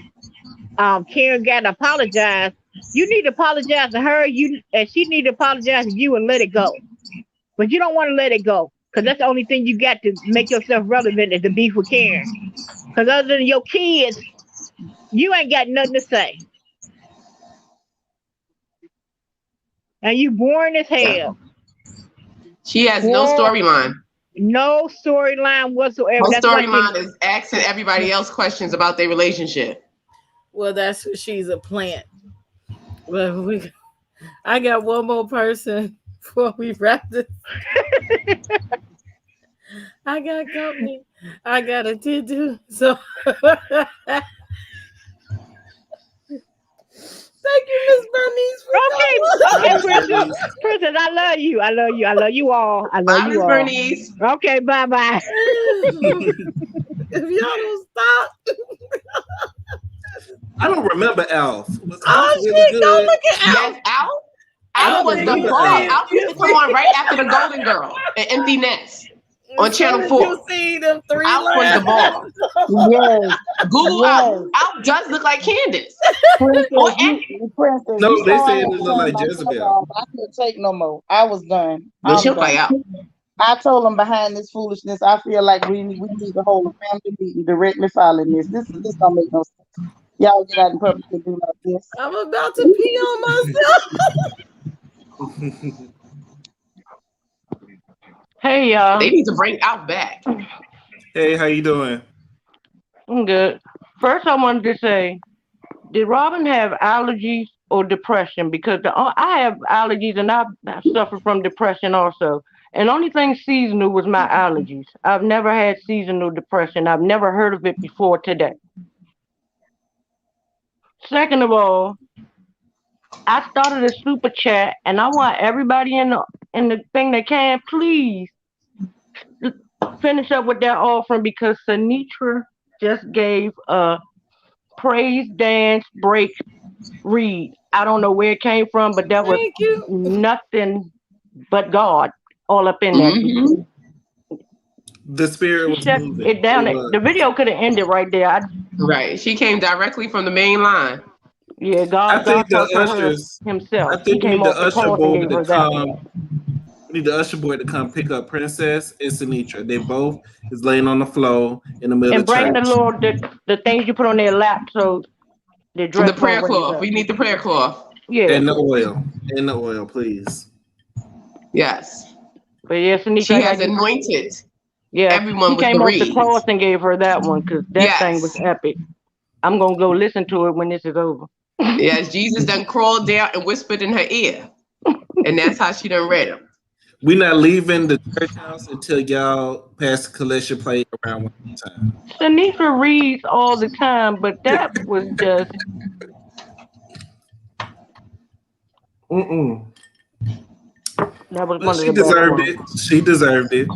Speaker 7: Karen got to apologize. You need to apologize to her. And she need to apologize to you and let it go. But you don't want to let it go because that's the only thing you got to make yourself relevant is the beef with Karen. Because other than your kids, you ain't got nothing to say. And you boring as hell.
Speaker 4: She has no storyline.
Speaker 7: No storyline whatsoever.
Speaker 4: Her storyline is asking everybody else questions about their relationship.
Speaker 1: Well, that's what she's a plant. Well, I got one more person before we wrap this. I got company. I got a to-do. So thank you, Miss Bernice.
Speaker 7: Okay, Princess, I love you. I love you. I love you all. I love you all.
Speaker 4: Bernice.
Speaker 7: Okay, bye-bye.
Speaker 1: If y'all don't stop.
Speaker 5: I don't remember Alf. Was
Speaker 1: Alf really good? Don't look at Alf.
Speaker 4: Yes, Alf. Alf was the bomb. Alf used to come on right after the Golden Girl and Empty Nest on Channel 4.
Speaker 1: You see them three
Speaker 4: Alf was the bomb.
Speaker 3: Yes.
Speaker 4: Google
Speaker 3: Alf.
Speaker 4: Alf does look like Candace.
Speaker 3: Princess,
Speaker 5: no, they said it looked like Jezebel.
Speaker 3: I couldn't take no more. I was done.
Speaker 4: No, she'll play out.
Speaker 3: I told them behind this foolishness, I feel like we need to hold a family meeting directly following this. This don't make no sense. Y'all get out in public and do like this.
Speaker 1: I'm about to pee on myself.
Speaker 6: Hey, y'all.
Speaker 4: They need to bring Alf back.
Speaker 5: Hey, how you doing?
Speaker 6: I'm good. First, I wanted to say, did Robin have allergies or depression? Because I have allergies and I suffer from depression also.
Speaker 8: And only thing seasonal was my allergies. I've never had seasonal depression. I've never heard of it before today. Second of all, I started a super chat, and I want everybody in the thing that can please finish up with that offering because Sanitra just gave a praise dance break read. I don't know where it came from, but that was
Speaker 1: Thank you.
Speaker 8: nothing but God all up in that.
Speaker 4: Mhm.
Speaker 5: The spirit
Speaker 8: She
Speaker 5: was
Speaker 8: shut
Speaker 5: moving.
Speaker 8: it down.
Speaker 5: It was.
Speaker 8: The video could have ended right there.
Speaker 4: Right. She came directly from the main line.
Speaker 8: Yeah,
Speaker 5: I
Speaker 8: God
Speaker 5: think the
Speaker 8: talked to her
Speaker 5: ushers.
Speaker 8: himself.
Speaker 5: I
Speaker 8: He
Speaker 5: think we
Speaker 8: came
Speaker 5: need the
Speaker 8: off the
Speaker 5: usher
Speaker 8: cross and
Speaker 5: boy
Speaker 8: gave
Speaker 5: to
Speaker 8: her that one.
Speaker 5: come. We need the usher boy to come pick up Princess and Sinitra. They both is laying on the floor in the middle
Speaker 8: And
Speaker 5: of
Speaker 8: bring
Speaker 5: church.
Speaker 8: the little the things you put on their lap so their dress
Speaker 4: The prayer
Speaker 8: won't raise
Speaker 4: cloth.
Speaker 8: up.
Speaker 4: We need the prayer cloth.
Speaker 8: Yeah.
Speaker 5: And the oil. And the oil, please.
Speaker 4: Yes.
Speaker 8: But yeah, Sanitra,
Speaker 4: She
Speaker 8: I
Speaker 4: has
Speaker 8: got you.
Speaker 4: anointed
Speaker 8: Yeah,
Speaker 4: everyone
Speaker 8: he
Speaker 4: with the
Speaker 8: came off the cross
Speaker 4: reeds.
Speaker 8: and gave her that one because that thing was
Speaker 4: Yes.
Speaker 8: epic. I'm gonna go listen to it when this is over.
Speaker 4: Yes. Jesus done crawled down and whispered in her ear. And that's how she done read them.
Speaker 5: We're not leaving the church house until y'all pass the collection plate around one more time.
Speaker 8: Sanitra reads all the time, but that was just that was
Speaker 5: But
Speaker 8: one of
Speaker 5: she
Speaker 8: the best
Speaker 5: deserved
Speaker 8: ones.
Speaker 5: it. She deserved it. She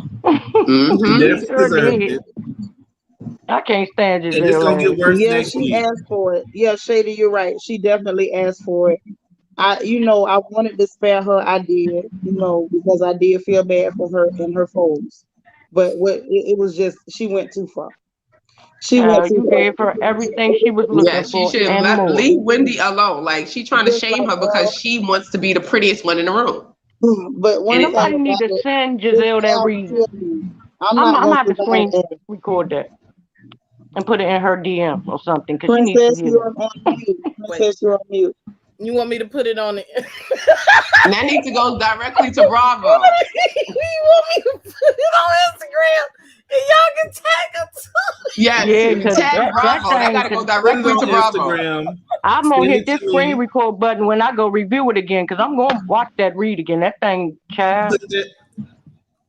Speaker 4: Mm-hmm.
Speaker 8: She
Speaker 5: definitely
Speaker 8: sure
Speaker 5: deserved
Speaker 8: did.
Speaker 5: it.
Speaker 8: I can't stand
Speaker 5: And it's
Speaker 8: Giselle
Speaker 5: gonna get
Speaker 8: ass.
Speaker 5: worse
Speaker 3: Yeah,
Speaker 5: next
Speaker 3: she
Speaker 5: week.
Speaker 3: asked for it. Yeah, Shady, you're right. She definitely asked for it. I wanted to spare her. I did, because I did feel bad for her and her folks. But it was just she went too far. She went
Speaker 8: Child,
Speaker 3: too
Speaker 8: you
Speaker 3: far.
Speaker 8: gave her everything she was
Speaker 4: Yeah,
Speaker 8: looking
Speaker 4: she
Speaker 8: for
Speaker 4: should
Speaker 8: and more.
Speaker 4: leave Wendy alone. Like she trying to
Speaker 3: Just
Speaker 4: shame
Speaker 3: like,
Speaker 4: her because she wants to be the prettiest one in the room.
Speaker 3: but
Speaker 4: And
Speaker 3: one
Speaker 4: it,
Speaker 3: thing
Speaker 8: Somebody need
Speaker 3: about
Speaker 8: to
Speaker 3: it,
Speaker 8: send
Speaker 3: this
Speaker 8: Giselle that
Speaker 3: app
Speaker 8: read.
Speaker 3: killed me. I'm
Speaker 8: I'm
Speaker 3: not
Speaker 8: gonna
Speaker 3: gonna
Speaker 8: have to
Speaker 3: survive
Speaker 8: screen
Speaker 3: that.
Speaker 8: record that and put it in her DM or something because she needs to
Speaker 3: Princess,
Speaker 8: hear
Speaker 3: you're
Speaker 8: that.
Speaker 3: on mute.
Speaker 1: Wait,
Speaker 3: Princess, you're on mute.
Speaker 1: you want me to put it on it?
Speaker 4: and that needs to go directly to Bravo.
Speaker 1: You want me to put it on Instagram? And y'all can tag her too.
Speaker 4: Yes,
Speaker 8: Yeah, because
Speaker 4: tag
Speaker 8: that
Speaker 4: Bravo. That
Speaker 8: thing,
Speaker 4: got to go
Speaker 5: Put it
Speaker 4: directly to
Speaker 5: on
Speaker 4: Bravo.
Speaker 5: Instagram.
Speaker 8: I'm gonna
Speaker 5: Send
Speaker 8: hit
Speaker 5: it
Speaker 8: this
Speaker 5: to
Speaker 8: screen
Speaker 5: me.
Speaker 8: record button when I go review it again because I'm gonna watch that read again. That thing, child.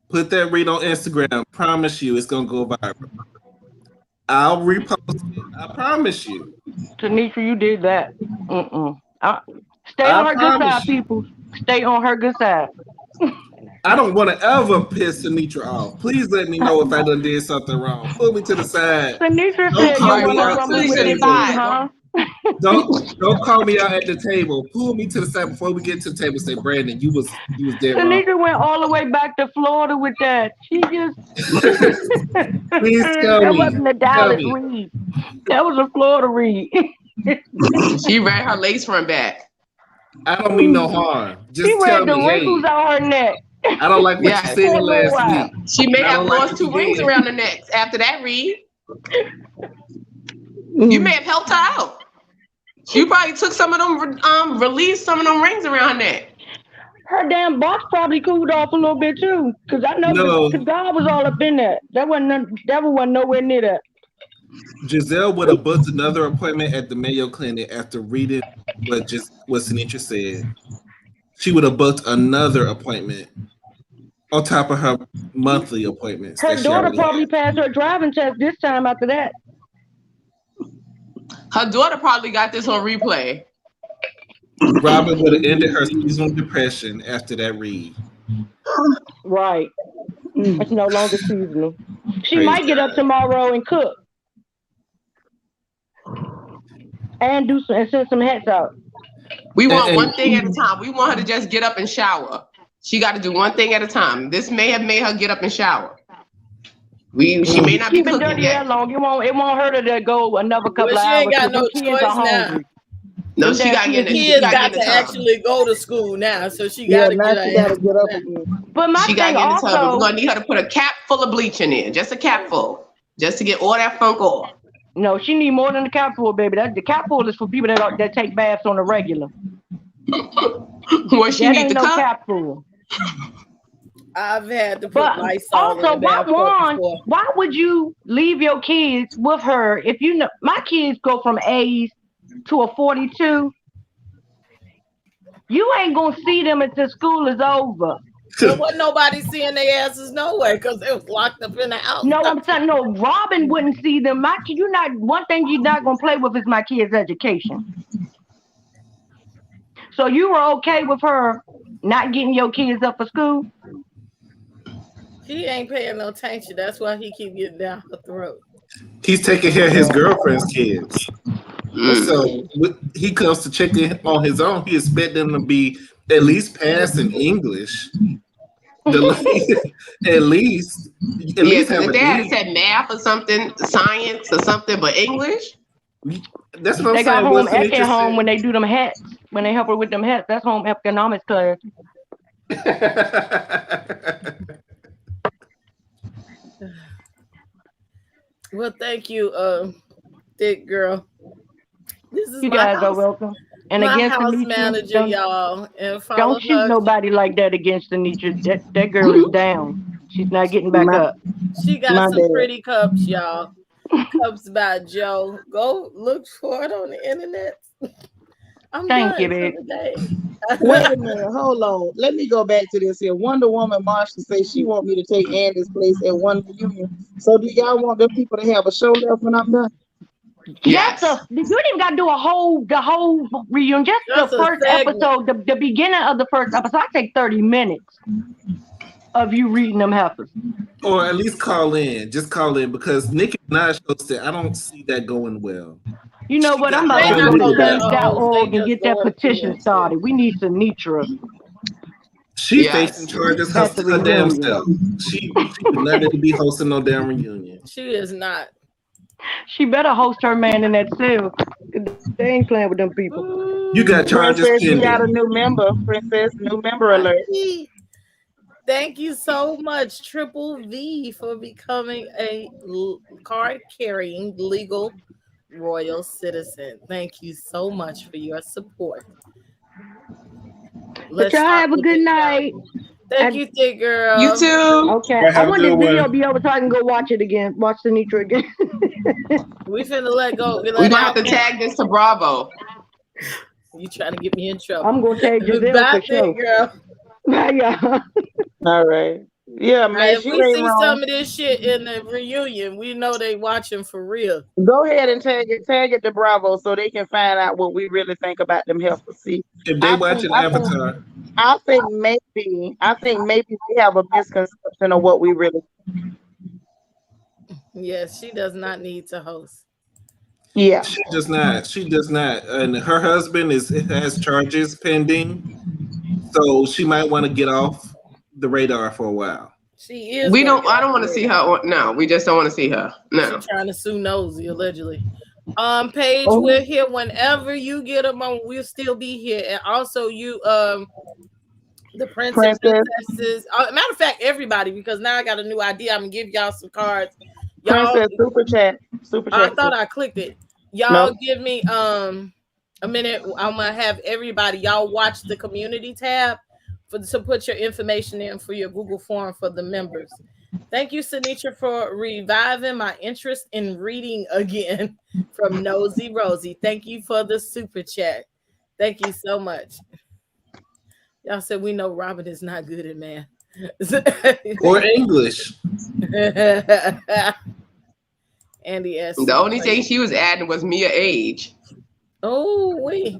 Speaker 5: Put that read on Instagram. Promise you, it's gonna go viral. I'll repost it. I promise you.
Speaker 8: Tanisha, you did that. Stay
Speaker 5: I
Speaker 8: on her good side,
Speaker 5: promise you.
Speaker 8: people. Stay on her good side.
Speaker 5: I don't want to ever piss Anitra off. Please let me know if I done did something wrong. Pull me to the side.
Speaker 8: Tanisha
Speaker 5: Don't
Speaker 8: said
Speaker 4: All
Speaker 8: you
Speaker 5: call
Speaker 4: right,
Speaker 5: me
Speaker 8: want to
Speaker 4: pull
Speaker 5: out to
Speaker 8: rumble
Speaker 5: the
Speaker 8: with
Speaker 4: Felicia
Speaker 8: the
Speaker 5: table.
Speaker 8: D,
Speaker 4: aside.
Speaker 8: huh?
Speaker 5: Don't call me out at the table. Pull me to the side before we get to the table. Say, Brandon, you was dead wrong.
Speaker 8: Tanisha went all the way back to Florida with that. She just
Speaker 5: Please tell
Speaker 8: that
Speaker 5: me.
Speaker 8: wasn't a
Speaker 5: Tell
Speaker 8: Dallas
Speaker 5: me.
Speaker 8: read. That was a Florida read.
Speaker 4: She read her lace front back.
Speaker 5: I don't mean no harm.
Speaker 8: She
Speaker 5: Just tell
Speaker 8: read the
Speaker 5: me,
Speaker 8: wrinkles
Speaker 5: hey,
Speaker 8: out her neck
Speaker 5: I don't like what you
Speaker 4: Yes.
Speaker 5: said
Speaker 8: for a little
Speaker 5: last
Speaker 8: while.
Speaker 5: week.
Speaker 4: She may
Speaker 5: And I
Speaker 4: have
Speaker 5: don't like
Speaker 4: lost
Speaker 5: what you
Speaker 4: 2 rings
Speaker 5: did.
Speaker 4: around the neck after that read. You may have helped her out. She probably took some of them, released some of them rings around her neck.
Speaker 8: Her damn box probably cooled off a little bit too, because I know
Speaker 5: No,
Speaker 8: the God was all up in that. Devil wasn't nowhere near that.
Speaker 5: Giselle would have booked another appointment at the Mayo Clinic after reading what Sinitra said. She would have booked another appointment on top of her monthly appointments that
Speaker 8: Her
Speaker 5: she
Speaker 8: daughter
Speaker 5: already
Speaker 8: probably
Speaker 5: had.
Speaker 8: passed her driving test this time after that.
Speaker 4: Her daughter probably got this on replay.
Speaker 5: Robin would have ended her seasonal depression after that read.
Speaker 8: Right. It's no longer seasonal. She
Speaker 5: Praise
Speaker 8: might get up
Speaker 5: God.
Speaker 8: tomorrow and cook. And send some hats out.
Speaker 4: We want
Speaker 5: And
Speaker 4: one thing at a time. We want her to just get up and shower. She got to do one thing at a time. This may have made her get up and shower. She may not be
Speaker 8: Keep it
Speaker 4: cooking
Speaker 8: dirty
Speaker 4: yet.
Speaker 8: that long. It won't hurt her to go another couple
Speaker 1: Well,
Speaker 8: of
Speaker 1: she ain't
Speaker 8: hours
Speaker 1: got
Speaker 8: because them
Speaker 1: no
Speaker 8: kids are
Speaker 1: choice now.
Speaker 8: hungry.
Speaker 4: No,
Speaker 8: Them
Speaker 4: she
Speaker 8: damn
Speaker 4: got to get
Speaker 8: kids
Speaker 4: in.
Speaker 8: need
Speaker 4: She
Speaker 1: Kids
Speaker 4: got to
Speaker 1: got
Speaker 4: get in
Speaker 1: to
Speaker 4: the tub.
Speaker 1: actually go to school now, so she
Speaker 3: Yeah,
Speaker 1: got to
Speaker 3: now
Speaker 1: get
Speaker 3: she
Speaker 1: her
Speaker 3: got to
Speaker 1: ass.
Speaker 3: get up again.
Speaker 8: But my
Speaker 4: She got to
Speaker 8: thing
Speaker 4: get in the tub. And we're
Speaker 8: also,
Speaker 4: going to need her to put a cap full of bleach in there. Just a cap full. Just to get all that funk off.
Speaker 8: no, she need more than the cap full, baby. The cap full is for people that take baths on the regular.
Speaker 4: What she
Speaker 8: That
Speaker 4: need
Speaker 8: ain't
Speaker 4: the
Speaker 8: no
Speaker 4: cup?
Speaker 8: cap full.
Speaker 1: I've had to put
Speaker 8: But
Speaker 1: Lysol in
Speaker 8: also,
Speaker 1: the bathtub before.
Speaker 8: why would you leave your kids with her if you know my kids go from A's to a 42? You ain't gonna see them until school is over.
Speaker 1: There wasn't nobody seeing their asses nowhere because they was locked up in the house.
Speaker 8: No, I'm saying no. Robin wouldn't see them. You not one thing you're not gonna play with is my kids' education. So you were okay with her not getting your kids up for school?
Speaker 1: He ain't paying no attention. That's why he keep getting down her throat.
Speaker 5: He's taking care of his girlfriend's kids. So he comes to check in on his own. He expect them to be at least passing English. At least
Speaker 4: if they had said math or something, science or something, but English.
Speaker 5: That's what I'm
Speaker 8: they
Speaker 5: saying.
Speaker 8: got home ec at home when they do them hats. When they help her with them hats, that's home economics class.
Speaker 1: Well, thank you, thick girl. This is
Speaker 8: You
Speaker 1: my
Speaker 8: guys
Speaker 1: house,
Speaker 8: are welcome. And
Speaker 1: my
Speaker 8: against
Speaker 1: house
Speaker 8: Anitra,
Speaker 1: manager, y'all. And
Speaker 8: don't shoot
Speaker 1: her.
Speaker 8: nobody like that against Anitra. That girl is down. She's not getting back up.
Speaker 1: She got some pretty cups, y'all. Cups by Joe. Go look for it on the internet.
Speaker 8: Thank you, babe.
Speaker 3: Wait a minute, hold on. Let me go back to this here. Wonder Woman Marsha says she want me to take Andy's place at one reunion. So do y'all want them people to have a show left when I'm done?
Speaker 8: Yes. You didn't even got to do the whole reunion. Just the first episode, the beginning of the first episode. I take 30 minutes of you reading them heifers.
Speaker 5: Or at least call in. Just call in because Nicki Minaj hosted. I don't see that going well.
Speaker 8: You know what? I'm about to go to change.org and get that petition started. We need Sinitra.
Speaker 5: She facing charges hosting her damn self. She not to be hosting no damn reunion.
Speaker 1: She is not.
Speaker 8: She better host her man in that cell. They ain't playing with them people.
Speaker 5: You got charges pending.
Speaker 3: You got a new member, Princess. New member alert.
Speaker 1: Thank you so much, Triple V, for becoming a card-carrying legal royal citizen. Thank you so much for your support.
Speaker 8: But y'all have a good night.
Speaker 1: Thank you, thick girl.
Speaker 4: You too.
Speaker 8: Okay. I want this video be over so I can go watch it again. Watch the Nitro again.
Speaker 1: We finna let go.
Speaker 4: We're gonna have to tag this to Bravo.
Speaker 1: You trying to get me in trouble?
Speaker 8: I'm gonna tag Giselle for sure.
Speaker 1: Girl.
Speaker 8: Bye, y'all.
Speaker 3: All right. Yeah, man.
Speaker 1: If we see some of this shit in the reunion, we know they watching for real.
Speaker 3: Go ahead and tag it to Bravo so they can find out what we really think about them heifers. See,
Speaker 5: if they watching Avatar,
Speaker 3: I think maybe we have a misconception of what we really think.
Speaker 1: Yes, she does not need to host.
Speaker 3: Yeah,
Speaker 5: she does not. And her husband has charges pending, so she might want to get off the radar for a while.
Speaker 1: She is.
Speaker 4: I don't want to see her. No, we just don't want to see her. No.
Speaker 1: She's trying to sue Nosy allegedly. Paige, we're here whenever you get them on. We'll still be here, and also you, the princesses. Matter of fact, everybody, because now I got a new idea. I'm gonna give y'all some cards. Y'all,
Speaker 3: Princess, super chat.
Speaker 1: I thought I clicked it. Y'all give me a minute. I'm gonna have everybody. Y'all watch the community tab to put your information in for your Google form for the members. Thank you, Sinitra, for reviving my interest in reading again from Nosy Rosie. Thank you for the super chat. Thank you so much. Y'all said we know Robin is not good at math.
Speaker 5: Or English.
Speaker 1: Andy S.
Speaker 4: The only thing she was adding was Mia age.
Speaker 1: Oh, wait.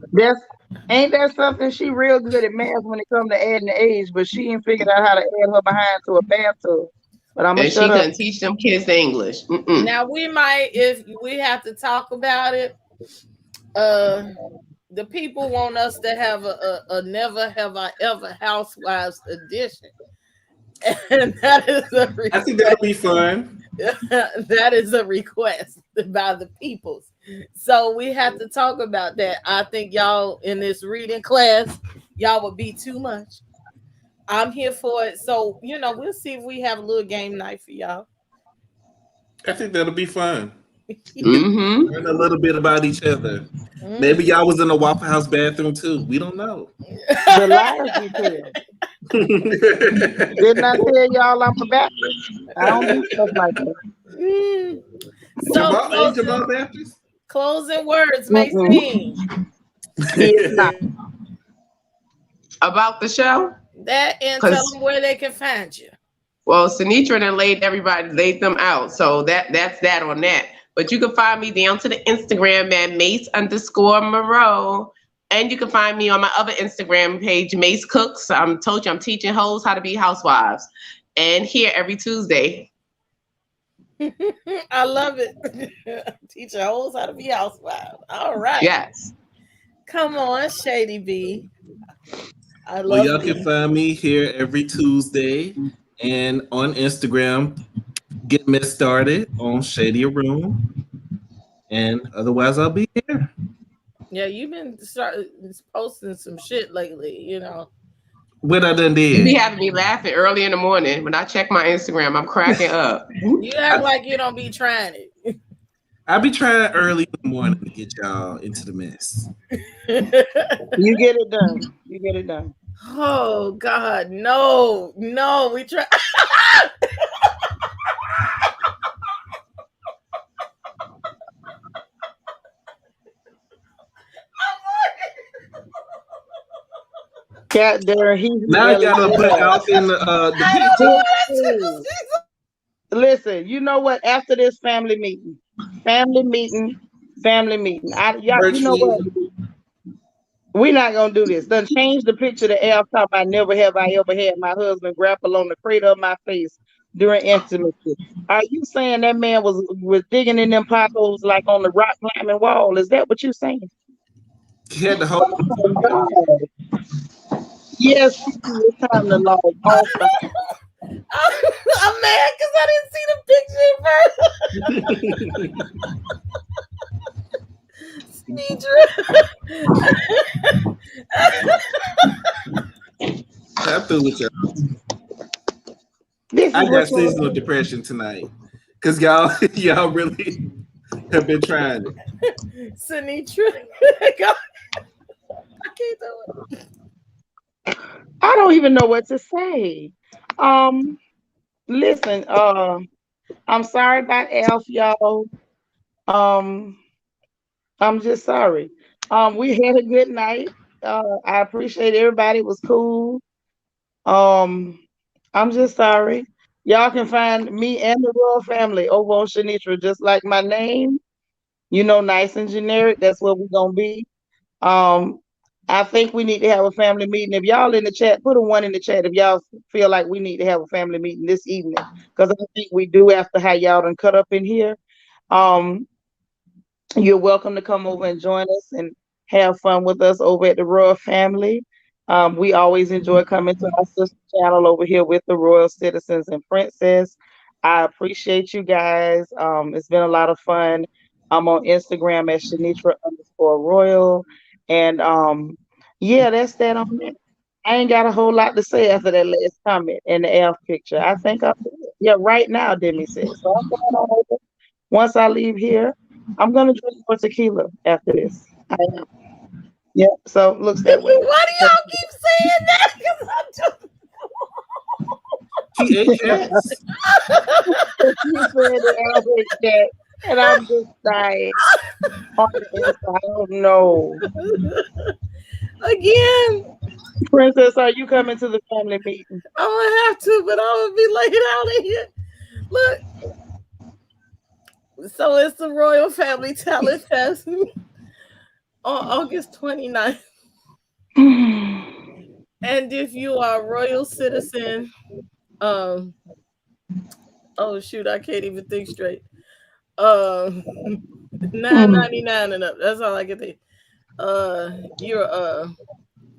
Speaker 3: Ain't that something? She real good at math when it comes to adding the age, but she ain't figured out how to add her behind to a bathtub. But I'm gonna
Speaker 4: she couldn't teach them kids the English.
Speaker 1: Now we might, if we have to talk about it. The people want us to have a never have I ever Housewives edition, and that is a request.
Speaker 5: I think that'll be fun.
Speaker 1: That is a request by the peoples. So we have to talk about that. I think y'all in this reading class, y'all would be too much. I'm here for it. So, we'll see if we have a little game night for y'all.
Speaker 5: I think that'll be fun. Learn a little bit about each other. Maybe y'all was in the Waffle House bathroom too. We don't know.
Speaker 3: The liars you tell. Didn't I tell y'all I'm a Baptist? I don't do stuff like that.
Speaker 1: So
Speaker 5: Jamal Baptist?
Speaker 1: Closing words, Maxine.
Speaker 3: It's not.
Speaker 4: About the show?
Speaker 1: That and tell them where they can find you.
Speaker 4: Well, Sinitra done laid them out. So that's that on that. But you can find me down to the Instagram at Mace_Moreau. And you can find me on my other Instagram page, Mace Cooks. Told you I'm teaching hoes how to be housewives. And here every Tuesday.
Speaker 1: I love it. Teaching hoes how to be housewives. All right.
Speaker 4: Yes.
Speaker 1: Come on, Shady B. I love
Speaker 5: Well, y'all can find me here every Tuesday and on Instagram. Get me started on Shady Room. And otherwise, I'll be here.
Speaker 1: Yeah, you've been posting some shit lately, you know.
Speaker 5: What I done did?
Speaker 4: You be having me laughing early in the morning. When I check my Instagram, I'm cracking up.
Speaker 1: You act like you don't be trying it.
Speaker 5: I be trying early in the morning to get y'all into the mess.
Speaker 3: You get it done. You get it done.
Speaker 1: Oh God, no, we try.
Speaker 3: Cat there,
Speaker 5: now I gotta put out in the
Speaker 3: picture. Listen, you know what? After this family meeting. You know what? We're not gonna do this. Done change the picture to L top. I never have I ever had my husband grapple on the crater of my face during intimacy. Are you saying that man was digging in them potholes like on the rock climbing wall? Is that what you're saying?
Speaker 5: He had to hold.
Speaker 3: Yes, it's time to log off.
Speaker 1: I'm mad because I didn't see the picture first.
Speaker 5: I'm through with y'all. I got seasonal depression tonight because y'all really have been trying it.
Speaker 1: Sinitra, I can't do it.
Speaker 3: I don't even know what to say. Listen, I'm sorry about Alf, y'all. I'm just sorry. We had a good night. I appreciate everybody. It was cool. I'm just sorry. Y'all can find me and the royal family over on Shanitra, just like my name. You know, nice and generic. That's what we're gonna be. I think we need to have a family meeting. If y'all in the chat, put a 1 in the chat if y'all feel like we need to have a family meeting this evening. Because I think we do after how y'all done cut up in here. You're welcome to come over and join us and have fun with us over at the Royal Family. We always enjoy coming to our sister channel over here with the Royal Citizens and Princess. I appreciate you guys. It's been a lot of fun. I'm on Instagram at Shanitra_Royal. And yeah, that's that on that. I ain't got a whole lot to say after that last comment and the F picture. I think right now, Demi said. So I'm going on over. Once I leave here, I'm gonna drink more tequila after this. I am. Yeah, so looks that way.
Speaker 1: Why do y'all keep saying that?
Speaker 5: He ate cats.
Speaker 3: He said that I ate cat, and I'm just dying. I don't know.
Speaker 1: Again,
Speaker 3: Princess, are you coming to the family meeting?
Speaker 1: I'm gonna have to, but I'm gonna be laid out in here. Look. So it's the Royal Family Talent Fest on August 29th. And if you are a royal citizen, oh shoot, I can't even think straight. $9.99 and up. That's all I can think. You're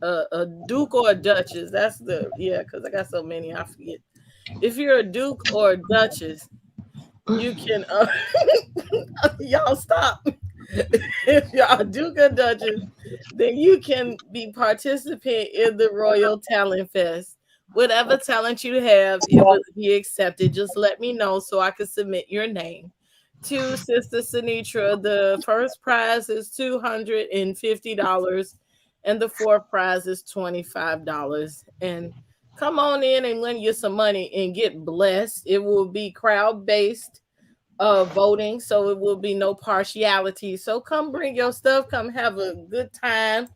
Speaker 1: a duke or a duchess. That's because I got so many, I forget. If you're a duke or a duchess, you can y'all stop. If you're a duke or duchess, then you can be participant in the Royal Talent Fest. Whatever talent you have, it will be accepted. Just let me know so I can submit your name to Sister Sinitra. The first prize is $250 and the fourth prize is $25. And come on in and lend you some money and get blessed. It will be crowd-based voting, so it will be no partiality. So come bring your stuff, come have a good time.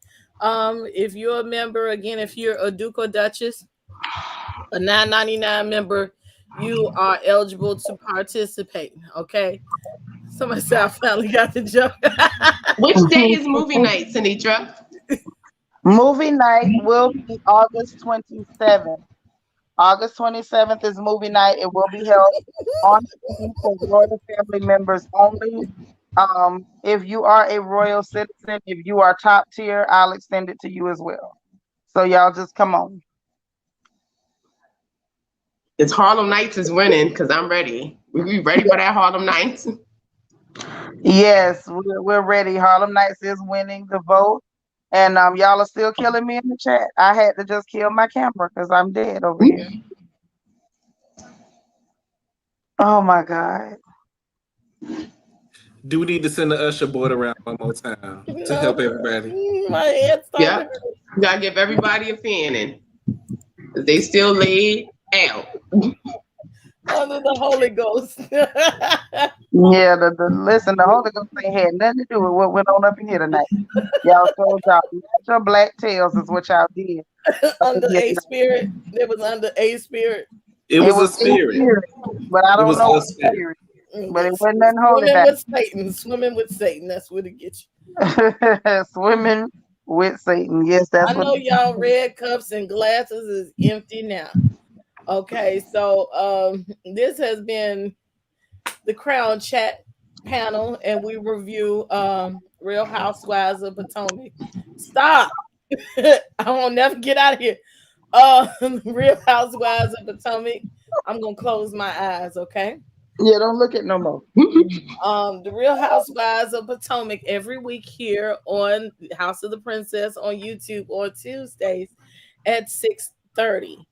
Speaker 1: If you're a member, again, if you're a Duke or Duchess, a $9.99 member, you are eligible to participate. Okay. Somebody said I finally got the joke.
Speaker 4: Which day is movie night, Sinitra?
Speaker 3: Movie night will be August 27th. August 27th is movie night. It will be held on Zoom for royal family members only. If you are a royal citizen, if you are top tier, I'll extend it to you as well. So y'all just come on.
Speaker 4: It's Harlem Nights is winning because I'm ready. We ready for that Harlem Nights?
Speaker 3: Yes, we're ready. Harlem Nights is winning the vote. And y'all are still killing me in the chat. I had to just kill my camera because I'm dead over here. Oh my God.
Speaker 5: Do we need to send the usher board around one more time to help everybody?
Speaker 1: My head
Speaker 4: Yeah. You gotta give everybody a fanning. They still laid out.
Speaker 3: Under the Holy Ghost. Yeah, listen, the Holy Ghost ain't had nothing to do with what went on up in here tonight. Y'all showed your black tails is what y'all did.
Speaker 1: Under a spirit. It was under a spirit.
Speaker 5: It was a spirit.
Speaker 3: But I don't know what spirit. But it wasn't nothing holy.
Speaker 1: Swimming with Satan. That's what it gets
Speaker 3: you. Swimming with Satan. Yes, that's
Speaker 1: I know y'all red cups and glasses is empty now. Okay, so this has been the Crown Chat panel, and we review Real Housewives of Potomac. Stop! I won't never get out of here. Real Housewives of Potomac. I'm gonna close my eyes, okay?
Speaker 3: Yeah, don't look at no more.
Speaker 1: The Real Housewives of Potomac every week here on House of the Princess on YouTube on Tuesdays at 6:30.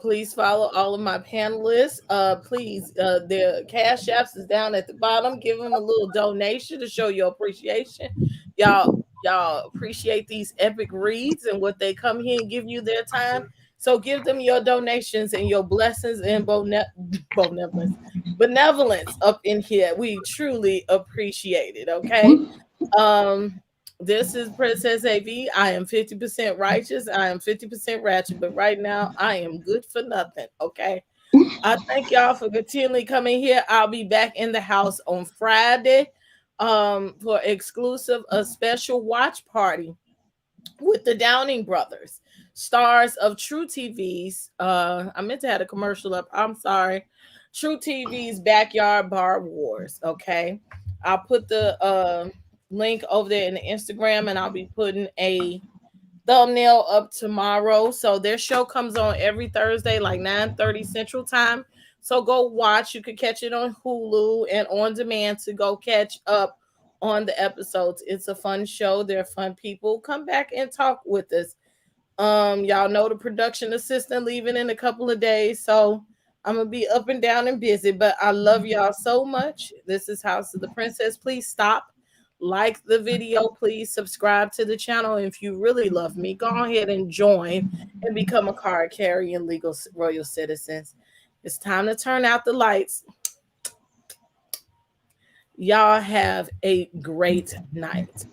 Speaker 1: Please follow all of my panelists. Please, their cash apps is down at the bottom. Give them a little donation to show your appreciation. Y'all appreciate these epic reads and what they come here and give you their time. So give them your donations and your blessings and benevolence up in here. We truly appreciate it. Okay. This is Princess AV. I am 50% righteous. I am 50% ratchet, but right now I am good for nothing. Okay. I thank y'all for continually coming here. I'll be back in the house on Friday for exclusive a special watch party with the Downing brothers, stars of True TV's. I meant to have a commercial up. I'm sorry. True TV's Backyard Bar Wars. Okay. I'll put the link over there in the Instagram, and I'll be putting a thumbnail up tomorrow. So their show comes on every Thursday, like 9:30 Central Time. So go watch. You can catch it on Hulu and on demand to go catch up on the episodes. It's a fun show. They're fun people. Come back and talk with us. Y'all know the production assistant leaving in a couple of days, so I'm gonna be up and down and busy, but I love y'all so much. This is House of the Princess. Please stop, like the video, please subscribe to the channel. If you really love me, go ahead and join and become a card carrying legal royal citizens. It's time to turn out the lights. Y'all have a great night.